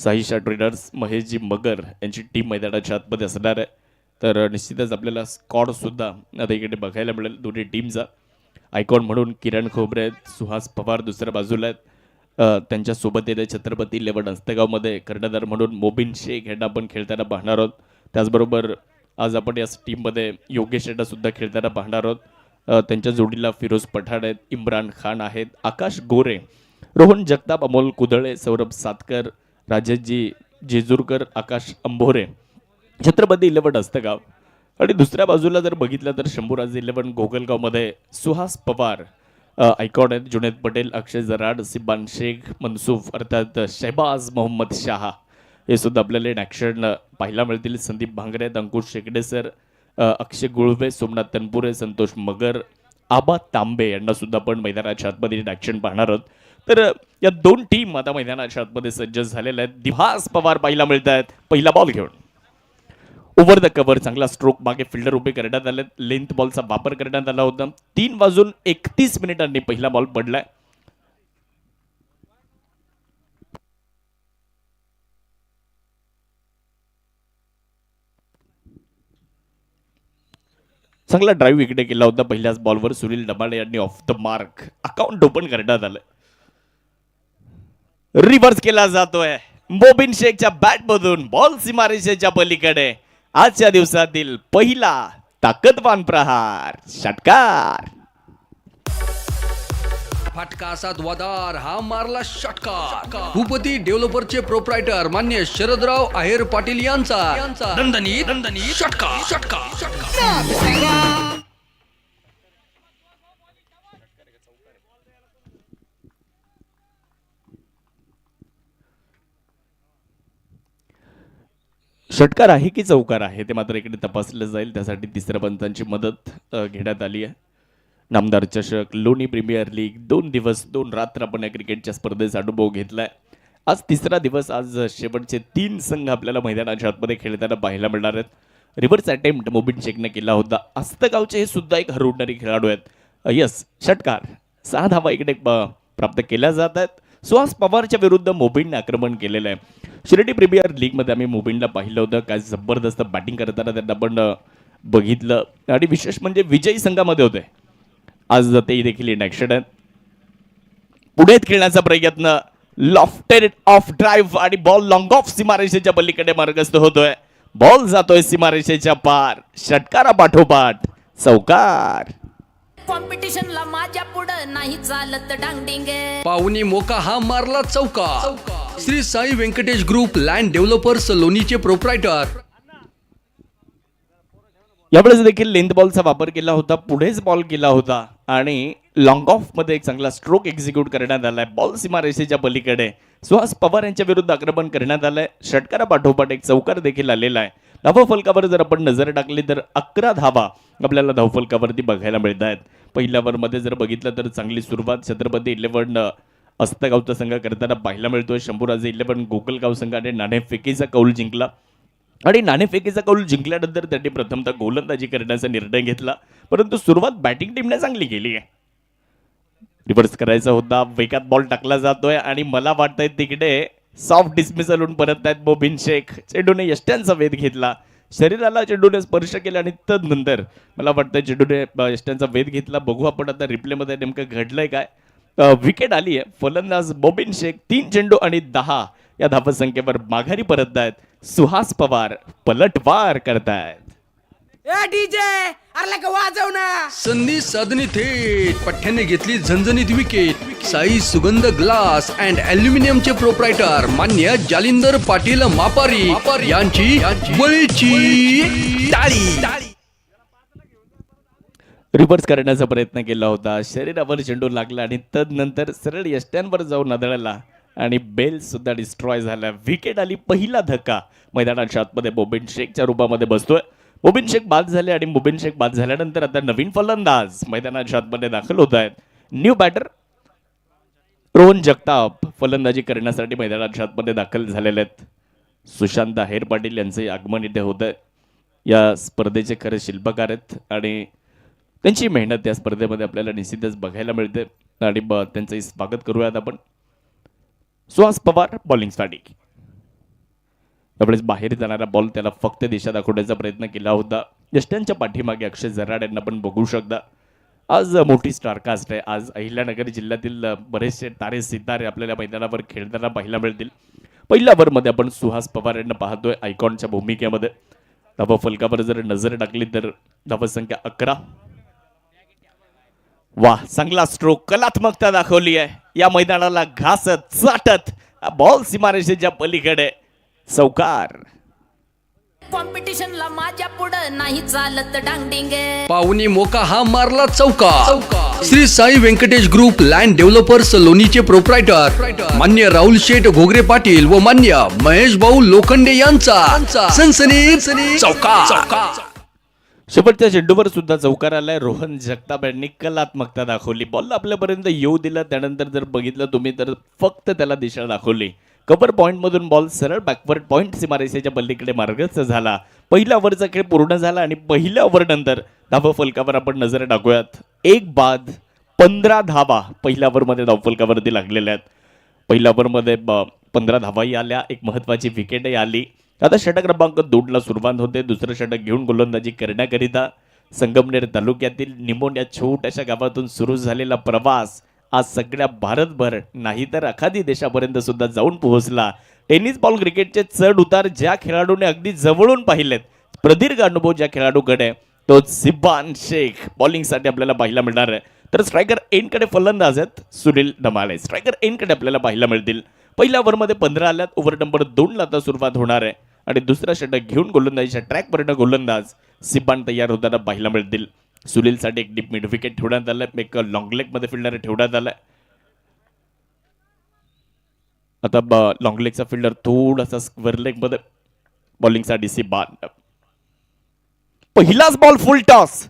Saisha traders Maheshji मगर यांची team मैदानाच्या आतमध्ये असणार आहे. तर निश्चितच आपल्याला स्कॉडसुद्धा आता इकडे बघायला मिळेल दोन्ही टीमचा. आयकॉन म्हणून किरण खोबरे आहेत, सुहास पवार दुसऱ्या बाजूला आहेत. त्यांच्यासोबत येते छत्रपती 11 हस्तगावमध्ये कर्णधार म्हणून मोबिन शेख यांना आपण खेळताना पाहणार आहोत. त्याचबरोबर आज आपण या टीममध्ये योगेश यांना सुद्धा खेळताना पाहणार आहोत. त्यांच्या जोडीला फिरोज पठाण आहेत, इम्रान खान आहेत, आकाश गोरे, रोहन जगताप, अमोल कुदळे, सौरभ सातकर, राजेशजी जेजूरकर, आकाश अंभोरे, छत्रपती 11 हस्तगाव. आणि दुसऱ्या बाजूला जर बघितलं तर शंभूराज 11 गोगलगावमध्ये सुहास पवार, आयकॉन आहेत, जुनेद पटेल, अक्षय जराड, सिब्बान शेख, मनसूफ अर्थात शहबाज मोहम्मद शाह हे सुद्धा आपल्याला इन ॲक्शन पाहायला मिळतील. संदीप भांगरे, अंकुश शेकडे सर, अक्षय गुळवे, सोमनाथ तनपुरे, संतोष मगर, आबा तांबे यांना सुद्धा आपण मैदानाच्या आतमध्ये इन ॲक्शन पाहणार आहोत. तर या दोन टीम आता मैदानाच्या आतमध्ये सज्ज झालेल्या आहेत. दिभास पवार पाहायला मिळत आहेत पहिला बॉल घेऊन. ओव्हर द कव्हर चांगला स्ट्रोक मागे फिल्डर उभे करण्यात आले. लेंथ बॉलचा वापर करण्यात आला होता. 3 वाजून 31 मिनिटांनी पहिला बॉल पडलाय. चांगला ड्राईव्ह इकडे केला होता पहिल्याच बॉलवर. सुनील डबाळे यांनी of the mark account open करण्यात आलं. रिव्हर्स केला जातोय मोबिन शेखच्या बॅट मधून. बॉल सीमारेषेच्या पलीकडे. आजच्या दिवसातील पहिला ताकदवान प्रहार, षटकार. फटका असा धुवाधार हा मारला षटकार. भूपती डेव्हलपरचे प्रोप्रायटर मान्य शरदराव आहेर पाटील यांचा नंदनी षटकार. षटकार आहे की चौकार आहे ते मात्र इकडे तपासलं जाईल. त्यासाठी तिसऱ्या पंचांची मदत घेण्यात आली आहे. नामदार चषक, लोणी प्रीमियर लीग, 2 दिवस 2 रात्र आपण या क्रिकेटच्या स्पर्धेचा अनुभव घेतलाय. आज तिसरा दिवस. आज शेवटचे 3 संघ आपल्याला मैदानाच्या आतमध्ये खेळताना पाहायला मिळणार आहेत. रिव्हर्स अटेम्प्ट मोबिन शेखने केला होता. हस्तगावचे हे सुद्धा एक हरवणारी खेळाडू आहेत. यस, षटकार. 6 धावा इकडे प्राप्त केल्या जात आहेत. सुहास पवारच्या विरुद्ध मोबिनने आक्रमण केलेलं आहे. शिर्डी प्रीमियर लीगमध्ये आम्ही मोबिनला पाहिलं होतं. काय जबरदस्त बॅटिंग करताना त्यांना आपण बघितलं. आणि विशेष म्हणजे विजयी संघामध्ये होते. आज ते देखील इन ॲक्शन आहेत. पुढेच खेळण्याचा प्रयत्न. लॉफ्टेड ऑफ ड्राईव्ह आणि बॉल लॉंग ऑफ सीमारेषेच्या पलीकडे मार्गस्थ होतोय. बॉल जातोय सीमारेषेच्या पार. षटकारा पाठोपाठ चौकार. कॉम्पिटिशनला माझ्या पुढं नाही चालत डांगडिंग. पाहुणी मोका हा मारला चौकार. Shri Sai Venkatesh group land developers लोणीचे प्रोप्रायटर. यावेळेस देखील लेंथ बॉलचा वापर केला होता. पुढेच बॉल केला होता आणि लॉंग ऑफ मध्ये एक चांगला स्ट्रोक एक्झिक्यूट करण्यात आलाय. बॉल सीमारेषेच्या पलीकडे. सुहास पवार यांच्या विरुद्ध आक्रमण करण्यात आलंय. षटकारा पाठोपाठ एक चौकार देखील आलेला आहे. धावफलकावर जर आपण नजर टाकली तर 11 धावा आपल्याला धावफलकावरती बघायला मिळत आहेत. पहिल्या ओव्हरमध्ये जर बघितलं तर चांगली सुरुवात छत्रपती 11 हस्तगावचा संघ करताना पाहायला मिळतोय. शंभूराजे 11 गोकुलगाव संघाने नाणेफेकीचा कौल जिंकला आणि नाणेफेकीचा कौल जिंकल्यानंतर त्यांनी प्रथमतः गोलंदाजी करण्याचा निर्णय घेतला. परंतु सुरुवात बॅटिंग टीमने चांगली केली आहे. रिव्हर्स करायचा होता. वेगात बॉल टाकला जातोय आणि मला वाटतंय तिकडे सॉफ्ट डिसमिसल होऊन परत आहेत मोबिन शेख. चेंडूने यष्ट्यांचा वेध घेतला. शरीराला चेंडूने स्पर्श केला आणि तदनंतर मला वाटतं चेंडूने यष्ट्यांचा वेध घेतला. बघू आपण आता रिप्लेमध्ये नेमकं घडलंय काय. विकेट आली आहे. फलंदाज मोबिन शेख 3 चेंडू आणि 10 या धावसंख्येवर माघारी परत आहेत. सुहास पवार पलटवार करतायत. वाजव ना. संधी साधणी थेट पठ्ठ्याने घेतली झणझणीत विकेट. साई सुगंध ग्लास अँड अल्युमिनियमचे प्रोप्रायटर मान्य जालिंदर पाटील मापारी यांची बळीची टाळी. रिव्हर्स करण्याचा प्रयत्न केला होता. शरीरावर चेंडू लागला आणि तदनंतर सरळ यष्ट्यांवर जाऊन आदळला आणि बेल सुद्धा डिस्ट्रॉय झाला. विकेट आली. पहिला धक्का मैदानाच्या आतमध्ये मोबिन शेखच्या रूपामध्ये बसतोय. मोबिन शेख बाद झाले आणि मोबिन शेख बाद झाल्यानंतर आता नवीन फलंदाज मैदानाच्या आतमध्ये दाखल होत आहेत. न्यू बॅटर रोहन जगताप फलंदाजी करण्यासाठी मैदानाच्या आतमध्ये दाखल झालेले आहेत. सुशांत आहेर पाटील यांचे आगमन इथे होत आहे. या स्पर्धेचे खरे शिल्पकार आहेत आणि त्यांची मेहनत या स्पर्धेमध्ये आपल्याला निश्चितच बघायला मिळते आणि त्यांचंही स्वागत करूयात आपण. सुहास पवार बॉलिंगसाठी. त्यावेळेस बाहेर जाणारा बॉल त्याला फक्त दिशा दाखवण्याचा प्रयत्न केला होता. यष्ट्यांच्या पाठीमागे अक्षय जराड यांना पण बघू शकता. आज मोठी स्टारकास्ट आहे. आज अहिल्यानगर जिल्ह्यातील बरेचसे तारे सितारे आपल्याला मैदानावर खेळताना पाहायला मिळतील. पहिल्या ओव्हरमध्ये आपण सुहास पवार यांना पाहतोय आयकॉनच्या भूमिकेमध्ये. धावा फलकावर जर नजर टाकली तर धावा संख्या 11. वाह, चांगला स्ट्रोक, कलात्मकता दाखवली आहे. या मैदानाला घासत चाटत बॉल सीमारेषेच्या पलीकडे चौकार. कॉम्पिटिशनला माझ्या पुढं नाही चालत डांगडिंग. पाहुणी मोका हा मारला चौका. Shri Sai Venkatesh group land developers लोणीचे प्रोप्रायटर मान्य राहुल शेठ घोगरे पाटील व मान्य महेश भाऊ लोखंडे यांचा सनसनी चौका. शेवटच्या चेंडूवर सुद्धा चौकार आलाय. रोहन जगताप यांनी कलात्मकता दाखवली. बॉल आपल्यापर्यंत येऊ दिला. त्यानंतर जर बघितलं तुम्ही तर फक्त त्याला दिशा दाखवली. कव्हर पॉइंट मधून बॉल सरळ बॅकवर्ड पॉइंट सीमारेषेच्या पलीकडे मार्गस्थ झाला. पहिल्या ओव्हरचा खेळ पूर्ण झाला आणि पहिल्या ओव्हर नंतर धावा फलकावर आपण नजर टाकूयात. 1 बाद 15 धावा पहिल्या ओव्हरमध्ये धावफलकावरती लागलेल्या आहेत. पहिल्या ओव्हरमध्ये 15 धावाही आल्या. एक महत्वाची विकेटही आली. आता षटक क्रमांक 2 ला सुरुवात होते. दुसरं षटक घेऊन गोलंदाजी करण्याकरिता संगमनेर तालुक्यातील निमोण या छोट्याशा गावातून सुरू झालेला प्रवास आज सगळ्या भारतभर नाही तर अखादी देशापर्यंत सुद्धा जाऊन पोहोचला. टेनिस बॉल क्रिकेटचे चढ उतार ज्या खेळाडूने अगदी जवळून पाहिलेत, प्रदीर्घ अनुभव ज्या खेळाडूकडे, तो सिब्बान शेख बॉलिंगसाठी आपल्याला पाहायला मिळणार आहे. तर स्ट्रायकर एंडकडे फलंदाज आहेत सुनील डमाळे. स्ट्रायकर एंडकडे आपल्याला पाहायला मिळतील. पहिल्या ओव्हरमध्ये 15 आल्यात. ओव्हर नंबर 2 ला आता सुरुवात होणार आहे आणि दुसरा षटक घेऊन गोलंदाजीच्या ट्रॅकवरनं गोलंदाज सिब्बान तयार होताना पाहायला मिळतील. सुनीलसाठी एक डीप मिड विकेट ठेवण्यात आलाय. एक लॉंग लेग मध्ये फिल्डर ठेवण्यात आलाय. आता लॉंग लेगचा फिल्डर थोडासा स्क्वेअर लेग मध्ये बॉलिंगसाठी सिब्बान. पहिलाच बॉल फुल टॉस.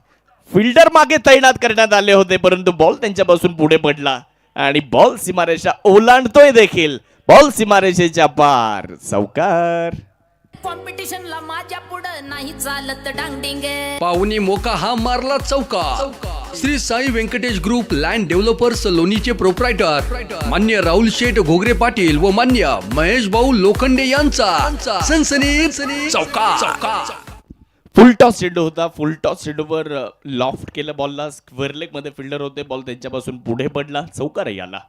फिल्डर मागे तैनात करण्यात आले होते परंतु बॉल त्यांच्यापासून पुढे पडला आणि बॉल सीमारेषा ओलांडतोय देखील. बॉल सीमारेषेच्या पार. चौकार. कॉम्पिटिशनला माझ्या पुढं नाही चालत डांगडिंग. पाहुणी मोका हा मारला चौका. Shri Sai Venkatesh group land developers लोणीचे प्रोप्रायटर मान्य राहुल शेठ घोगरे पाटील व मान्य महेश भाऊ लोखंडे यांचा सनसनी चौका. फुल टॉस चेंडू होता. फुल टॉस चेंडूवर लॉफ्ट केलं बॉलला. स्क्वेअर लेग मध्ये फिल्डर होते. बॉल त्यांच्यापासून पुढे पडला. चौकारही आला.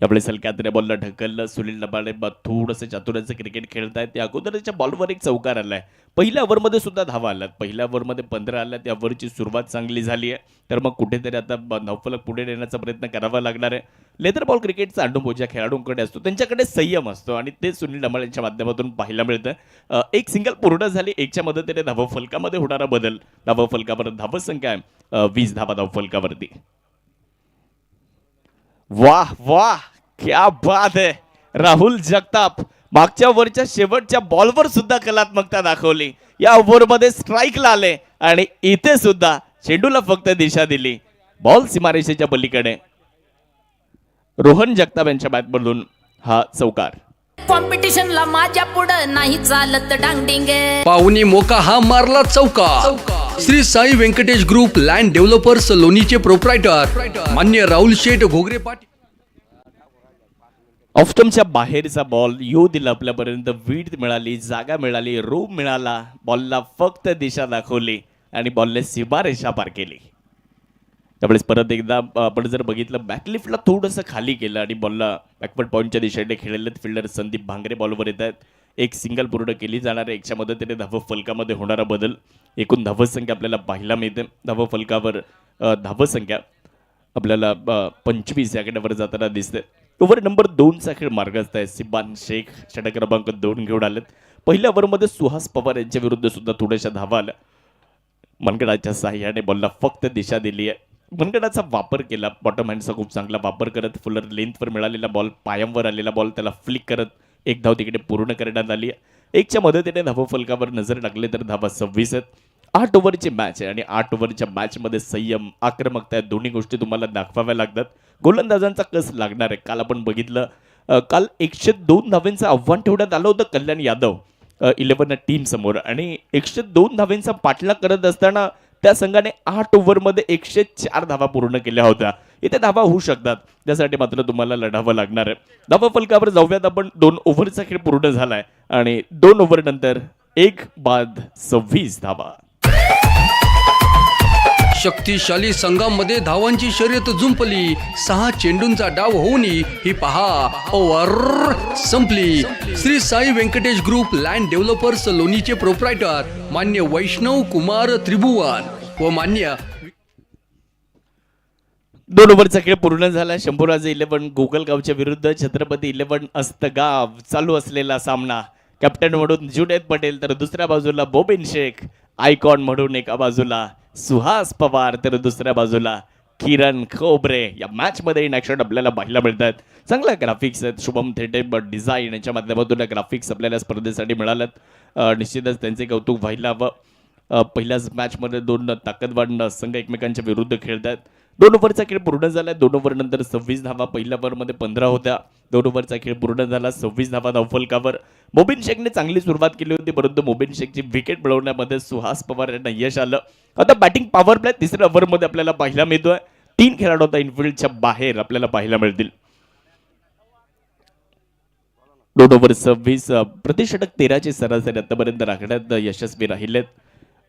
यावेळी सलक्यात बॉलला ढकललं. सुनील डबाळे थोडंसं चातुर्याचं क्रिकेट खेळतायत. त्या अगोदरच्या बॉलवर एक चौकार आलाय. पहिल्या ओव्हरमध्ये सुद्धा धावा आल्यात. पहिल्या ओव्हरमध्ये 15 आल्यात. त्या ओव्हरची सुरुवात चांगली झाली आहे. तर मग कुठेतरी आता धावफलक पुढे नेण्याचा प्रयत्न करावा लागणार आहे. लेदर बॉल क्रिकेटचा अनुभव ज्या खेळाडूंकडे असतो त्यांच्याकडे संयम असतो आणि ते सुनील डबाळेंच्या माध्यमातून पाहायला मिळतं. एक सिंगल पूर्ण झाली. एकच्या मदतीने धावफलकामध्ये होणारा बदल. धावफलकावर धावसंख्या आहे 20 धावा धावफलकावरती. वाह वाह, क्या बात है. राहुल जगताप मागच्या ओव्हरच्या शेवटच्या बॉलवर सुद्धा कलात्मकता दाखवली. या ओव्हरमध्ये स्ट्राईकला आले आणि इथे सुद्धा चेंडूला फक्त दिशा दिली. बॉल सीमारेषेच्या पलीकडे. रोहन जगताप यांच्या बॅटमधून हा चौकार. कॉम्पिटिशनला माझ्या पुढं नाही चालत डांगडिंग. पाहुणी मोका हा मारला चौका. Shri Sai Venkatesh group land developers लोणीचे प्रोप्रायटर मान्य राहुल शेठ घोगरे पाटील. ऑफस्टम्पच्या बाहेरचा बॉल येऊ दिला आपल्यापर्यंत. विड्थ मिळाली, जागा मिळाली, रूम मिळाला. बॉलला फक्त दिशा दाखवली आणि बॉलने सीमारेषा पार केली. त्यावेळेस परत एकदा आपण जर बघितलं बॅकलिफ्टला थोडंसं खाली केलं आणि बॉलला बॅकवर्ड पॉईंटच्या दिशेने खेळलेले फिल्डर संदीप भांगरे बॉलवर येत आहेत. एक सिंगल पूर्ण केली जाणार आहे. एकच्या मदतीने धाव फलकामध्ये होणारा बदल. एकूण धावसंख्या आपल्याला पाहायला मिळते. धाव फलकावर धावसंख्या आपल्याला 25 या आकड्यावर जाताना दिसते. ओव्हर नंबर 2चा खेळ मार्गस्थ आहे. सिब्बान शेख षटक क्रमांक 2 घेऊन आलेत. पहिल्या ओव्हरमध्ये सुहास पवार यांच्या विरुद्ध सुद्धा थोड्याशा धावा आल्या. मनगडाच्या साह्याने बॉलला फक्त दिशा दिली आहे. मनगडाचा वापर केला. बॉटम हँडचा खूप चांगला वापर करत फुलर लेंथवर मिळालेला बॉल, पायांवर आलेला बॉल त्याला फ्लिक करत एक धाव तिकडे पूर्ण करण्यात आली. एकच्या मदतीने धाव फलकावर नजर टाकले तर धावा 26 आहेत. 8 ओव्हरची मॅच आहे आणि 8 ओव्हरच्या मॅचमध्ये संयम, आक्रमकता या दोन्ही गोष्टी तुम्हाला दाखवाव्या लागतात. गोलंदाजांचा कस लागणार आहे. काल आपण बघितलं, काल 102 धावांचं आव्हान ठेवण्यात आलं होतं कल्याण यादव 11 टीम समोर आणि 102 धावांचा पाठलाग करत असताना त्या संघाने 8 ओव्हरमध्ये 104 धावा पूर्ण केल्या होत्या. इथे धावा होऊ शकतात, त्यासाठी मात्र तुम्हाला लढावं लागणार आहे. धावा फलकावर जाऊयात आपण. 2 ओव्हरचा खेळ पूर्ण झालाय आणि 2 ओव्हर नंतर 1 बाद 26 धावा. शक्तिशाली संघामध्ये धावांची शर्यत जुंपली. 6 चेंडूंचा डाव होऊनही ही पहा ओव्हर संपली. Shri Sai Venkatesh group land developers लोणीचे प्रोप्रायटर मान्य वैष्णव कुमार त्रिभुवन व मान्य 2 ओव्हरचा खेळ पूर्ण झाला. शंभूराजे 11 गोगलगावच्या विरुद्ध छत्रपती 11 अस्तगाव. चालू असलेला सामना कॅप्टन म्हणून जुनेद पटेल, तर दुसऱ्या बाजूला बोबिन शेख. आयकॉन म्हणून एका बाजूला सुहास पवार, तर दुसऱ्या बाजूला किरण खोबरे. या मॅच मध्ये इन ऍक्शन आपल्याला पाहायला मिळतात. चांगल्या ग्राफिक्स आहेत. शुभम थेटे डिझाईन यांच्या माध्यमातून ग्राफिक्स आपल्याला स्पर्धेसाठी मिळाल्यात. निश्चितच त्यांचे कौतुक व्हायला हवं. पहिल्याच मॅचमध्ये 2 ताकदवान संघ एकमेकांच्या विरुद्ध खेळतात. 2 ओव्हरचा खेळ पूर्ण झाला. 2 ओव्हर नंतर 26 धावा. पहिल्या ओव्हरमध्ये 15 होत्या. 2 ओव्हरचा खेळ पूर्ण झाला. 26 धावा धावफलकावर. मोबिन शेखने चांगली सुरुवात केली होती, परंतु मोबिन शेखची विकेट मिळवण्यामध्ये सुहास पवार यांना यश आलं. आता बॅटिंग पॉवर प्ले 3ऱ्या ओव्हरमध्ये आपल्याला पाहायला मिळतोय. 3 खेळाडू आता इनफिल्डच्या बाहेर आपल्याला पाहायला मिळतील. 2 ओव्हर 26 प्रतिषटक 13ची सरासरी आतापर्यंत राखण्यात यशस्वी राहिलेत.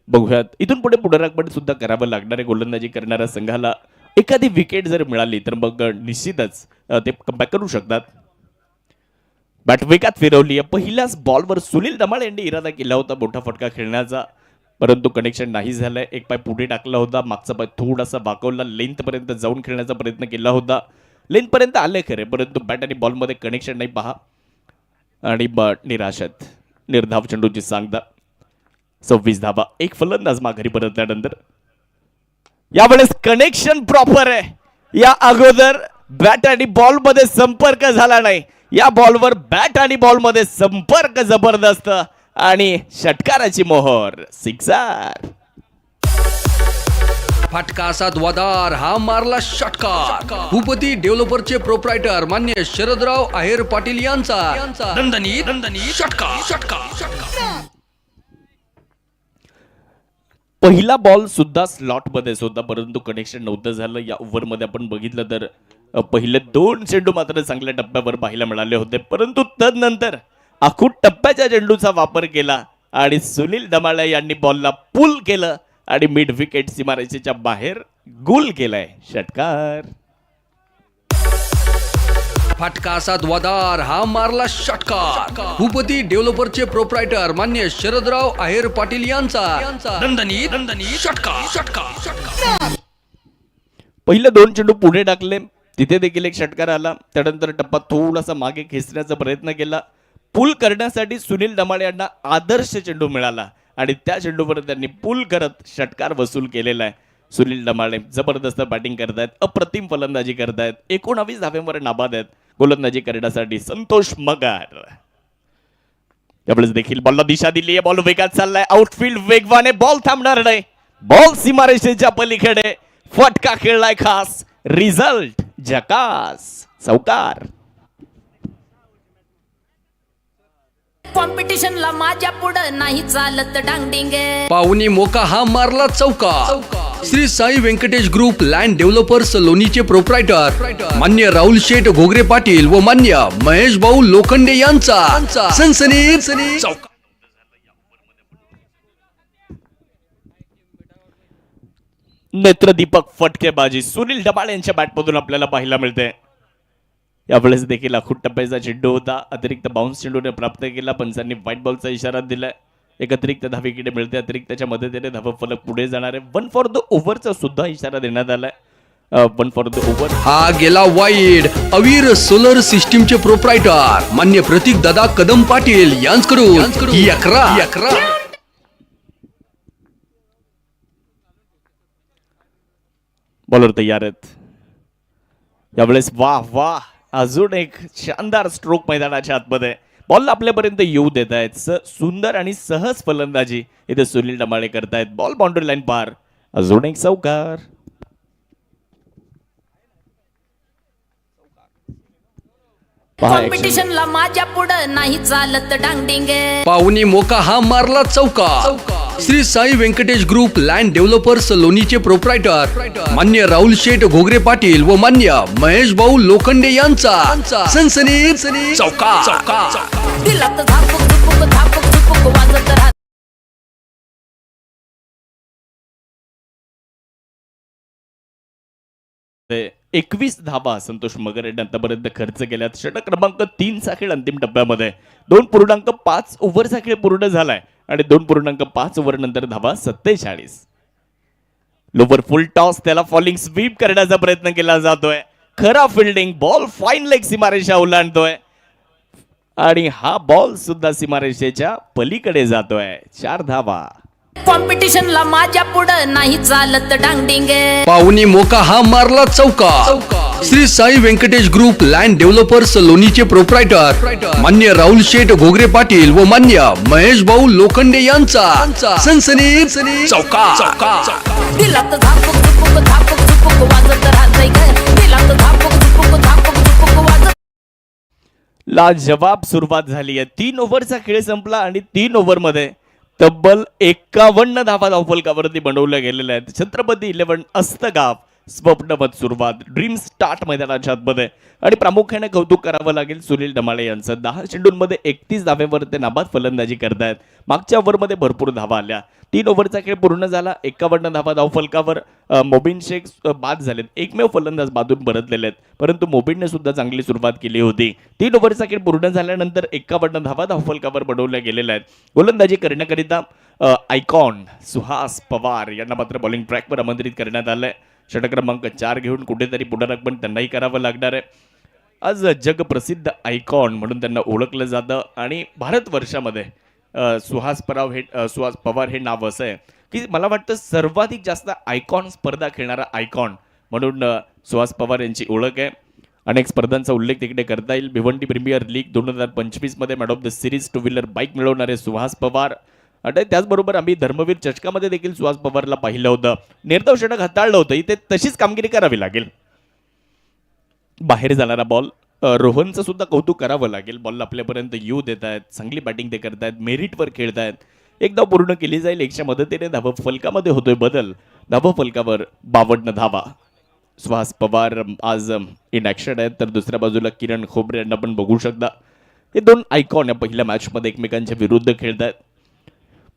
बघूयात इथून पुढे पुनरागमन सुद्धा करावं लागणार आहे. गोलंदाजी करणाऱ्या संघाला एखादी विकेट जर मिळाली तर मग निश्चितच ते कमबॅक करू शकतात. बॅट वेगात फिरवली. पहिल्याच बॉलवर सुनील दमाळे यांनी इरादा केला होता मोठा फटका खेळण्याचा, परंतु कनेक्शन नाही झालंय. एक पाय पुढे टाकला होता, मागचा पाय थोडासा वाकवला. लेंथ पर्यंत जाऊन खेळण्याचा प्रयत्न केला होता. लेंथ पर्यंत आले खरे, परंतु बॅट आणि बॉलमध्ये कनेक्शन नाही. पहा आणि निराशात निर्धाव चेंडूची सांगता. 26 धावा. एक फलंदाज माघारी परतल्यानंतर यावेळेस कनेक्शन प्रॉपर आहे. या अगोदर बॅट आणि बॉल मध्ये संपर्क झाला नाही. या बॉलवर बॅट आणि बॉल मध्ये संपर्क जबरदस्त आणि षटकाराची मोहर. सिक्सर. फटका असा द्वादार हा मारला षटकार. भूपती डेव्हलपरचे प्रोप्रायटर मान्य शरदराव आहेर पाटील यांचा दणदणीत षटकार. पहिला बॉल सुद्धा स्लॉट मध्येच होता, परंतु कनेक्शन नव्हतं झालं. या ओव्हरमध्ये आपण बघितलं तर पहिले 2 चेंडू मात्र चांगल्या टप्प्यावर पाहायला मिळाले होते, परंतु तदनंतर आखूट टप्प्याच्या चेंडूचा वापर केला आणि सुनील दमाळे यांनी बॉलला पुल केलं आणि मिड विकेट सीमारेषेच्या बाहेर गोल केलाय. षटकार. फटका असा द्वादार हा मारला षटकार. भूपती डेव्हलपरचे प्रोप्रायटर मान्य शरदराव आहेर पाटील यांचा दणदणीत षटकार. पहिले 2 चेंडू पुढे टाकले, तिथे देखील एक षटकार आला. त्यानंतर टप्पा थोडासा मागे खेचण्याचा प्रयत्न केला. पुल करण्यासाठी सुनील दमाळे यांना आदर्श चेंडू मिळाला आणि त्या चेंडूवर त्यांनी पुल करत षटकार वसूल केलेला आहे. सुनील दमाळे जबरदस्त बॅटिंग करतायत, अप्रतिम फलंदाजी करतायत. 19 धाव्यांवर नाबाद आहेत. गोलंदाजी करण्यासाठी संतोष मगर. यावेळेस देखील बॉलला दिशा दिली आहे. बॉल वेगात चाललाय. आउटफील्ड वेगवाने. बॉल थांबणार नाही. बॉल सीमारेषेच्या पलीकडे. फटका खेळलाय खास. रिझल्ट झकास. चौकार. कॉम्पिटिशनला माझ्या पुढं नाही चालत डांगडिंग. पाहुणी मोका हा मारला चौकार. Shri Sai Venkatesh group land developers लोणीचे प्रोप्रायटर मान्य राहुल शेठ घोगरे पाटील व मान्य महेश भाऊ लोखंडे यांचा सनसनीत चौकार. नेत्रदीपक फटकेबाजी सुनील दमाळे यांच्या बॅटमधून आपल्याला पाहायला मिळते. यावेळेस देखील आखूट टप्प्याचा चेंडू होता. अतिरिक्त बाउन्स चेंडूने प्राप्त केला. पंचांनी व्हाईट बॉलचा इशारा दिलाय. एक अतिरिक्त धाव विकेट मिळते. अतिरिक्तच्या मदतीने धाव फलक पुढे जाणार आहे. 1 फॉर द ओव्हरचा सुद्धा इशारा देण्यात आलाय. 1 फॉर द ओव्हर हा गेला वाईड. अवीर सोलर सिस्टीमचे प्रोप्रायटर मान्य प्रतीक दादा कदम पाटील यांच्याकडून ही 11. बॉलर तयार आहेत. यावेळेस वाह अजून एक शानदार स्ट्रोक मैदानाच्या आतमध्ये. बॉल आपल्यापर्यंत येऊ देत आहेत. सुंदर आणि सहज फलंदाजी इथे सुनील दमाळे करतायत. बॉल बाउंड्री लाईन पार. अजून एक चौकार. पहा action. कॉम्पिटिशनला माझ्या पुढं नाही चालत डांगडिंग पाहुणी मोका हा मारला चौका Shri Sai Venkatesh group land developers लोणीचे प्रोप्रायटर मान्य राहुल शेठ घोगरे पाटील व मान्य महेश भाऊ लोखंडे यांचा सनसनीत चौका दिला तर झापूक झुपूक वाजत राहत. 21 धाबा संतोष मगर यांनी आतापर्यंत खर्च केल्यात. षटक क्रमांक 3 चा खेळ अंतिम टप्प्यामध्ये 2.5 ओव्हरचा खेळ पूर्ण झालाय आणि 2.5 ओव्हर नंतर धाबा 47. लोवर फुल टॉस त्याला फॉलिंग स्वीप करण्याचा प्रयत्न केला जातोय. खरा फिल्डिंग बॉल फाईन लेग सीमारेषा ओलांडतोय आणि हा बॉल सुद्धा सीमारेषेच्या पलीकडे जातोय. 4 धावा. कॉम्पिटिशनला माझ्या पुढं नाही चालत डांगडिंग पाहुणी मोका हा मारला चौका Shri Sai Venkatesh group land developers लोणीचे प्रोप्रायटर मान्य राहुल शेठ घोगरे पाटील व मान्य महेश भाऊ लोखंडे यांचा सनसनीत चौका दिला तर झापूक झुपूक वाजत राहतय ग. दिला तर झापूक झुपूक वाजत. लाजवाब सुरुवात झाली आहे. 3 ओव्हरचा खेळ संपला आणि 3 ओव्हरमध्ये तब्बल 51 धावा धावफलकावरती बनवल्या गेलेल्या आहेत. छत्रपती 11 अस्तगाव स्वप्नवत सुरुवात ड्रीम स्टार्ट मैदानाच्या आतमध्ये आणि प्रामुख्याने कौतुक करावं लागेल सुनील डमाळे यांचं. 10 चेंडूंमध्ये 31 धावेवर ते नाबाद फलंदाजी करतायत. मागच्या ओव्हरमध्ये भरपूर धावा आल्या. 3 ओव्हरचा खेळ पूर्ण झाला. 51 धावा धावफलकावर मोबिन शेख बाद झालेत. एकमेव फलंदाज बादून परतलेले आहेत, परंतु मोबिनने सुद्धा चांगली सुरुवात केली होती. 3 ओव्हरचा खेळ पूर्ण झाल्यानंतर 51 धावा धावफलकावर बनवल्या गेलेल्या आहेत. गोलंदाजी करण्याकरिता आयकॉन सुहास पवार यांना मात्र बॉलिंग ट्रॅकवर आमंत्रित करण्यात आलंय. षटक क्रमांक 4 घेऊन कुठेतरी पुनरागमन त्यांनाही करावं लागणार आहे. आज जगप्रसिद्ध आयकॉन म्हणून त्यांना ओळखलं जातं आणि भारतवर्षामध्ये सुहास पवार हे नाव असं आहे की मला वाटतं सर्वाधिक जास्त आयकॉन स्पर्धा खेळणारा आयकॉन म्हणून सुहास पवार यांची ओळख आहे. अनेक स्पर्धांचा उल्लेख तिकडे करता येईल. भिवंडी प्रीमियर लीग 2025 मध्ये man of the series 2 wheeler bike मिळवणारे सुहास पवार आणि त्याचबरोबर आम्ही धर्मवीर चषकामध्ये देखील सुहास पवारला पाहिलं होतं. निर्धाव षटक हाताळलं होतं. इथे तशीच कामगिरी करावी लागेल. बाहेर जाणारा बॉल रोहनचं सुद्धा कौतुक करावं लागेल. बॉल आपल्यापर्यंत येऊ देत आहेत. चांगली बॅटिंग ते करतायत. मेरिटवर खेळतायत. एक धाव पूर्ण केली जाईल. 100 मदतीने धावा फलकामध्ये होतोय बदल. धावा फलकावर 52 धावा. सुहास पवार आज इन ॲक्शन आहेत तर दुसऱ्या बाजूला किरण खोबरे यांना पण बघू शकता. हे 2 आयकॉन या पहिल्या मॅचमध्ये एकमेकांच्या विरुद्ध खेळत आहेत.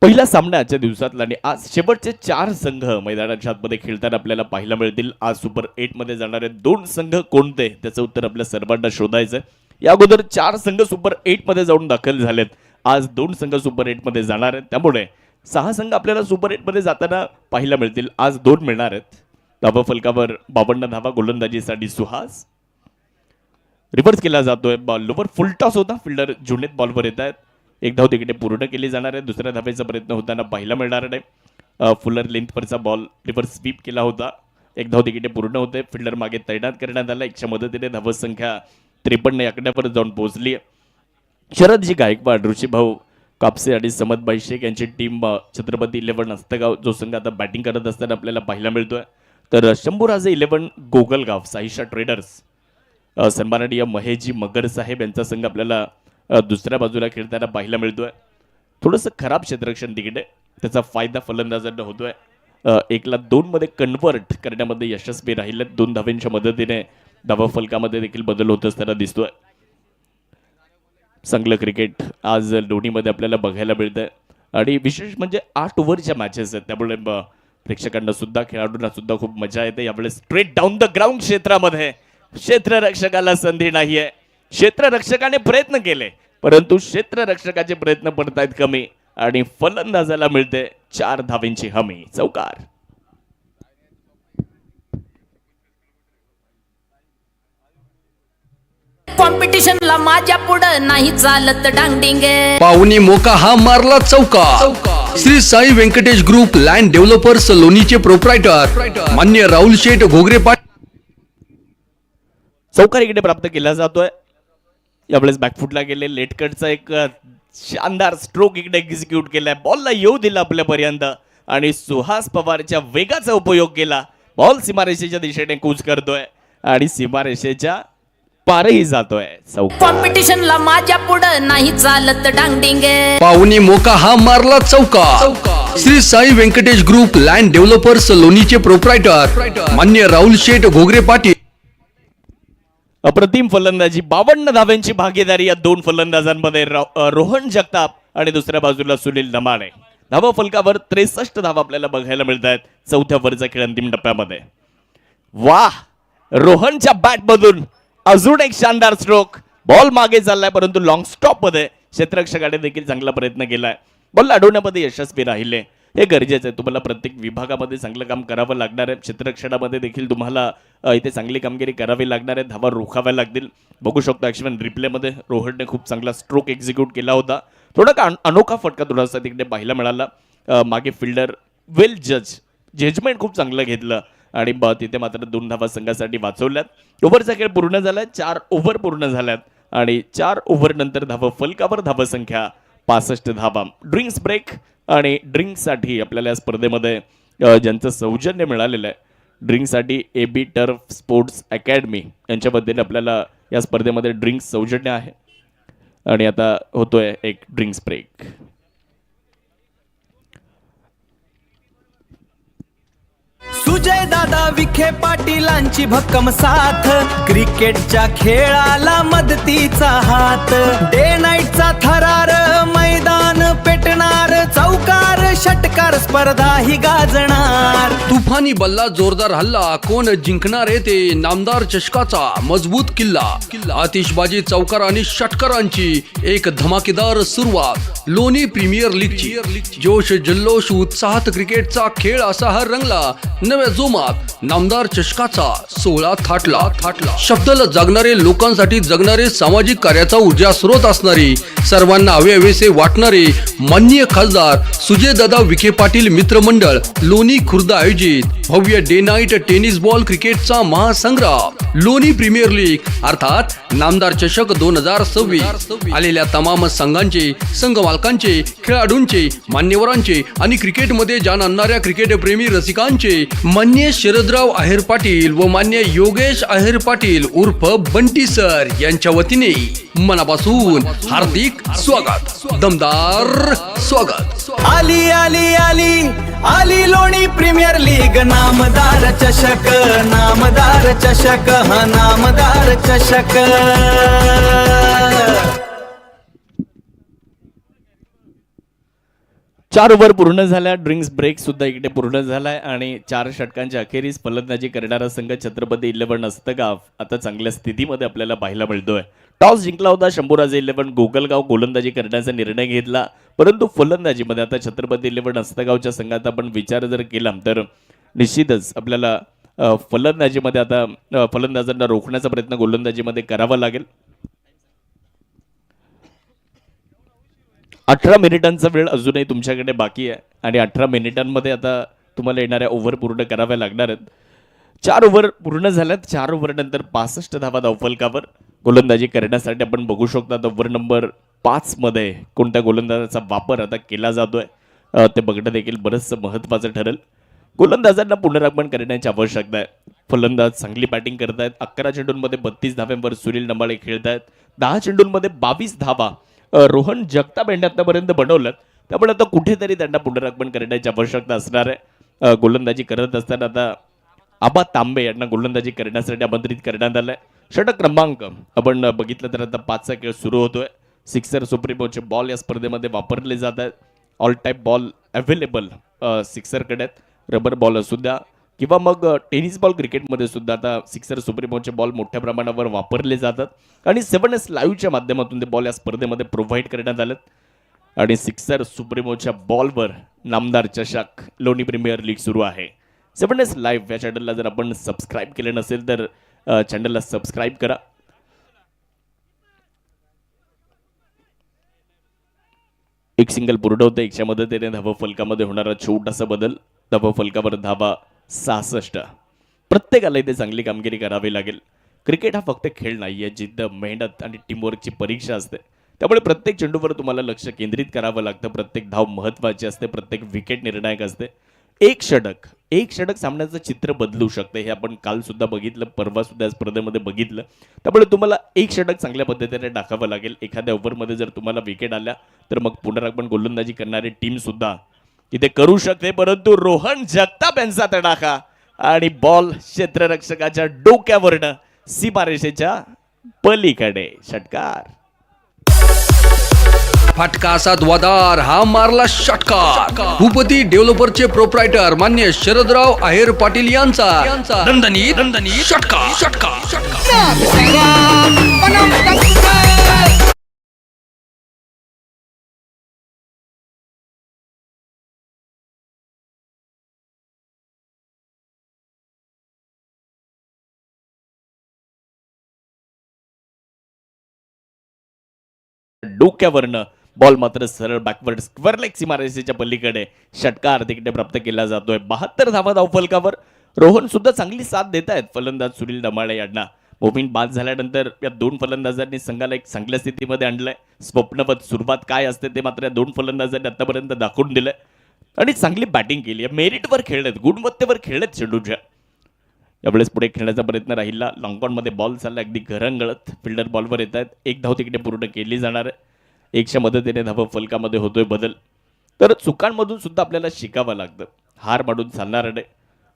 पहिला सामना आजच्या दिवसातला आणि आज शेवटचे 4 संघ मैदानाच्या आतमध्ये खेळताना आपल्याला पाहायला मिळतील. आज सुपर 8 मध्ये जाणारे 2 संघ कोणते त्याचं उत्तर आपल्या सर्वांना शोधायचं. या अगोदर 4 संघ सुपर 8 मध्ये जाऊन दाखल झालेत. आज 2 संघ सुपर 8 मध्ये जाणार आहेत. त्यामुळे 6 संघ आपल्याला सुपर 8 मध्ये जाताना पाहायला मिळतील. आज 2 मिळणार आहेत. धावा फलकावर 52 धावा. गोलंदाजीसाठी सुहास. रिव्हर्स केला जातोय. बॉल लोवर फुल टॉस होता. फिल्डर जुनेत बॉलवर येत आहेत. 1 धाव तिकडे पूर्ण केली जाणार आहे. दुसऱ्या धावेचा प्रयत्न होताना पाहायला मिळणार नाही. फुलर लेंथवरचा बॉल रिव्हर्स स्वीप केला होता. 1 धाव तिकडे पूर्ण होते. फिल्डर मागे तैनात करण्यात आला. 100 मदतीने धाव संख्या 53 या आकड्यावर जाऊन पोहोचली. शरदजी गायकवाड, ऋषीभाऊ कापसे आणि समदबाई शेख यांची टीम छत्रपती 11 अस्तगाव जो संघ आता बॅटिंग करत असताना आपल्याला पाहायला मिळतोय. तर शंभूराजे 11 गोगलगाव साईशा ट्रेडर्स सन्माननीय महेशजी मगर साहेब यांचा संघ आपल्याला दुसऱ्या बाजूला खेळताना पाहायला मिळतोय. थोडंसं खराब क्षेत्ररक्षण तिकडे त्याचा फायदा फलंदाजांना होतोय. 1-2 मध्ये कन्वर्ट करण्यामध्ये यशस्वी राहिले. 2 धावांच्या मदतीने धावा फलकामध्ये देखील बदल होत असताना दिसतोय. चांगलं क्रिकेट आज लोणीमध्ये आपल्याला बघायला मिळतंय आणि विशेष म्हणजे 8 ओव्हरच्या मॅचेस आहेत. त्यामुळे प्रेक्षकांना सुद्धा खेळाडूंना सुद्धा खूप मजा येते. यावेळेस स्ट्रेट डाऊन द ग्राउंड क्षेत्रामध्ये क्षेत्ररक्षकाला संधी नाहीये. क्षेत्ररक्षकाने प्रयत्न केले परंतु क्षेत्ररक्षकाचे प्रयत्न पडतायत कमी आणि फलंदाजाला मिळते 4 धावांची हमी. चौकार. कॉम्पिटिशनला माझ्या पुढं नाही चालत डांगडिंग पाहुणी मोका हा मारला चौका Shri Sai Venkatesh group land developers लोणीचे प्रोप्रायटर मान्य राहुल शेठ घोगरे पाटील. चौकार इकडे प्राप्त केला जातोय. यावेळेस बॅकफुटला गेले. लेट कटचा एक शानदार स्ट्रोक इकडे एक्झिक्यूट केलाय. बॉलला येऊ दिला आपल्यापर्यंत आणि सुहास पवारच्या वेगाचा उपयोग केला. बॉल सीमारेषेच्या दिशेने कूच करतोय आणि सीमारेषेच्या पारही जातोय चौका. कॉम्पिटिशनला माझ्या पुढं नाही चालत डांगडिंग. पाहुणी मोका हा मारला चौका. Shri Sai Venkatesh group land developers लोणीचे प्रोप्रायटर मान्य राहुल शेठ घोगरे पाटील. अप्रतिम फलंदाजी, 52 धाव्यांची भागीदारी या दोन फलंदाजांमध्ये. रोहन जगताप आणि दुसऱ्या बाजूला सुनील दमाणे. धावा फलकावर 63 धावा आपल्याला बघायला मिळत आहेत चौथ्या वरचा खेळ अंतिम टप्प्यामध्ये. वाह, रोहनच्या बॅट मधून अजून एक शानदार स्ट्रोक. बॉल मागे चाललाय परंतु लॉंग स्टॉप मध्ये क्षेत्ररक्षकाने देखील चांगला प्रयत्न केलाय. बॉल अडवण्यामध्ये यशस्वी राहिले, हे गरजेचं आहे. तुम्हाला प्रत्येक विभागामध्ये चांगलं काम करावं लागणार आहे. क्षेत्ररक्षणामध्ये देखील तुम्हाला इथे चांगली कामगिरी करावी लागणार आहे. धावा रोखाव्या लागतील. बघू शकतो ॲक्शन रिप्लेमध्ये रोहनने खूप चांगला स्ट्रोक एक्झिक्यूट केला होता. थोडा का अनोखा फटका थोडासा तिकडे पाहायला मिळाला. मागे फिल्डर वेल जजमेंट खूप चांगलं घेतलं आणि तिथे मात्र 2 धावा संघासाठी वाचवल्यात. ओव्हरचा खेळ पूर्ण झालाय. 4 ओव्हर पूर्ण झाल्यात आणि 4 ओव्हर नंतर धावा फलकावर धावा संख्या 65 धावा. ड्रिंक्स ब्रेक आणि ड्रिंकसाठी आपल्याला या स्पर्धेमध्ये ज्यांचं सौजन्य मिळालेलं आहे, ड्रिंकसाठी AB टर्फ स्पोर्ट्स अकॅडमी यांच्या वतीने आपल्याला या स्पर्धेमध्ये ड्रिंक्स सौजन्य आहे. आणि आता होतोय एक ड्रिंक्स ब्रेक. सुजय दादा विखे पाटीलांची भक्कम साथ, क्रिकेटच्या खेळाला मदतीचा हात. डे नाईटचा थरार मैदान पेटणार, चौकार षटकार स्पर्धा ही गाजणार. तुफानी बल्ला जोरदार हल्ला, कोण जिंकणार आहे ते नामदार चषकाचा मजबूत किल्ला. आतिषबाजी चौकार आणि षटकारांची एक धमाकेदार सुरुवात. लोणी प्रीमियर लीगची जोश जल्लोष उत्साहात क्रिकेटचा खेळ असा हा रंगला. नव्या जोमात नामदार चषकाचा सोहळा थाटला. शब्दाला जागणारे, लोकांसाठी जगणारे, सामाजिक कार्याचा ऊर्जा स्रोत असणारी, सर्वांना हवेसे वाटणारे माननीय खासदार सुजयदादा विखे पाटील मित्रमंडळ लोणी खुर्द आयोजित भव्य डे नाईट टेनिस बॉल क्रिकेटचा महासंग्राम. लोणी प्रीमियर लीग अर्थात नामदार चषक 2026. आलेल्या तमाम संघांचे, संघ मालकांचे, खेळाडूंचे, मान्यवरांचे आणि क्रिकेटमध्ये जाण आणणाऱ्या क्रिकेट प्रेमी रसिकांचे मान्य शरदराव आहेर पाटील व मान्य योगेश आहेर पाटील उर्फ बंटी सर यांच्या वतीने मनापासून हार्दिक स्वागत, दमदार स्वागत. आली आली आली आली लोणी प्रीमियर लीग, नामदार चषक, नामदार चषक, हा नामदार चषक. 4 ओव्हर पूर्ण झाल्या. ड्रिंक्स ब्रेक सुद्धा इकडे पूर्ण झालाय आणि 4 षटकांच्या अखेरीस फलंदाजी करणारा संघ छत्रपती 11 अस्तगाव आता चांगल्या स्थितीमध्ये आपल्याला पाहायला मिळतोय. टॉस जिंकला होता शंभूराजे 11 गोगलगाव गोलंदाजी करण्याचा निर्णय घेतला, परंतु फलंदाजीमध्ये आता छत्रपती 11 अस्तगावच्या संघात आपण विचार जर केला तर निश्चितच आपल्याला फलंदाजीमध्ये आता फलंदाजांना रोखण्याचा प्रयत्न गोलंदाजीमध्ये करावा लागेल. 18 मिनिटांचा वेळ अजूनही तुमच्याकडे बाकी आहे आणि 18 मिनिटांमध्ये आता तुम्हाला येणाऱ्या ओव्हर पूर्ण कराव्या लागणार आहेत. 4 ओव्हर पूर्ण झाल्यात. 4 ओव्हर नंतर 65 धावा धावफलकावर गोलंदाजी करण्यासाठी आपण बघू शकता. ओव्हर नंबर 5 मध्ये कोणत्या गोलंदाजाचा वापर आता केला जातोय ते बघणं देखील बरंचसं महत्त्वाचं ठरेल. गोलंदाजांना पुनरागमन करण्याची आवश्यकता आहे. फलंदाज चांगली बॅटिंग करत आहेत. 11 चेंडूंमध्ये 32 धाव्यांवर सुनील नंबाळे खेळत आहेत. 10 चेंडूंमध्ये 22 धावा रोहन जगताप यांनी आतापर्यंत बनवलं, त्यामुळे आता कुठेतरी त्यांना पुनरागमन करण्याची आवश्यकता असणार आहे. गोलंदाजी करत असताना आता आबा तांबे यांना गोलंदाजी करण्यासाठी आमंत्रित करण्यात आलंय. षटक क्रमांक आपण बघितलं तर आता 5चा खेळ सुरू होतोय. सिक्सर सुप्रीमोचे बॉल या स्पर्धेमध्ये वापरले जात आहेत. ऑल टाईप बॉल अवेलेबल सिक्सरकडे आहेत. रबर बॉल असू द्या किंवा मग टेनिस बॉल क्रिकेटमध्ये सुद्धा आता सिक्सर सुप्रीमोचे बॉल मोठ्या प्रमाणावर वापरले जातात आणि 7S लाईव्हच्या माध्यमातून ते बॉल या स्पर्धेमध्ये प्रोव्हाइड करण्यात आलेत. आणि सिक्सर सुप्रीमोच्या बॉलवर नामदार चषक लोणी प्रीमियर लीग सुरू आहे. 7S लाईव्ह या चॅनलला जर आपण सबस्क्राईब केले नसेल तर चॅनलला सबस्क्राईब करा. एक सिंगल पूर्ण होतं. एकच्या मदतीने धावा फलकामध्ये होणारा छोटासा बदल. धावा फलकावर धावा 66. प्रत्येकाला इथे चांगली कामगिरी करावी लागेल. क्रिकेट हा फक्त खेळ नाही आहे, जिद्द, मेहनत आणि टीमवर्कची परीक्षा असते. त्यामुळे प्रत्येक चेंडूवर तुम्हाला लक्ष केंद्रित करावं लागतं. प्रत्येक धाव महत्त्वाची असते. प्रत्येक विकेट निर्णायक असते. एक षटक सामन्याचं चित्र बदलू शकते. हे आपण काल सुद्धा बघितलं, परवा सुद्धा या स्पर्धेमध्ये बघितलं. त्यामुळे तुम्हाला एक षटक चांगल्या पद्धतीने टाकावं लागेल. एखाद्या ओव्हरमध्ये जर तुम्हाला विकेट आल्या तर मग पुनरागमन गोलंदाजी करणारी टीम सुद्धा इथे करू शकते. परंतु रोहन जगताप यांचा तडाखा आणि बॉल क्षेत्ररक्षकाच्या डोक्यावरनं सीमारेषेच्या पलीकडे. षटकार. फटका असा द्वादार, हा मारला षटकार. भूपती डेव्हलपरचे प्रोप्रायटर मान्य शरदराव आहेर पाटील यांचा दणदणीत षटकार. डोक्यावरनं बॉल मात्र सरळ बॅकवर्ड स्क्वेअर लेग सीमारेषेच्या पलीकडे. षटकार तिकडे प्राप्त केला जातोय. 72 धावा धावफलकावर. रोहन सुद्धा चांगली साथ देत आहेत फलंदाज सुनील दमाळे यांना. मोमीन बाद झाल्यानंतर या दोन फलंदाजांनी संघाला एक चांगल्या स्थितीमध्ये आणलंय. स्वप्नवत सुरुवात काय असते ते मात्र या दोन फलंदाजांनी आतापर्यंत दाखवून दिलंय आणि चांगली बॅटिंग केली आहे. मेरिटवर खेळलेत, गुणवत्तेवर खेळलेत चेंडूच्या. यावेळेस पुढे खेळण्याचा प्रयत्न राहिला. लॉंगॉनमध्ये बॉल चालला अगदी घरंगळत. फिल्डर बॉलवर येत आहेत. एक धाव तिकडे पूर्ण केली जाणार आहे. एकच्या मदतीने धाव फलकामध्ये होतोय बदल. तर चुकांमधून सुद्धा आपल्याला शिकावं लागतं. हार माडून चालणार नाही.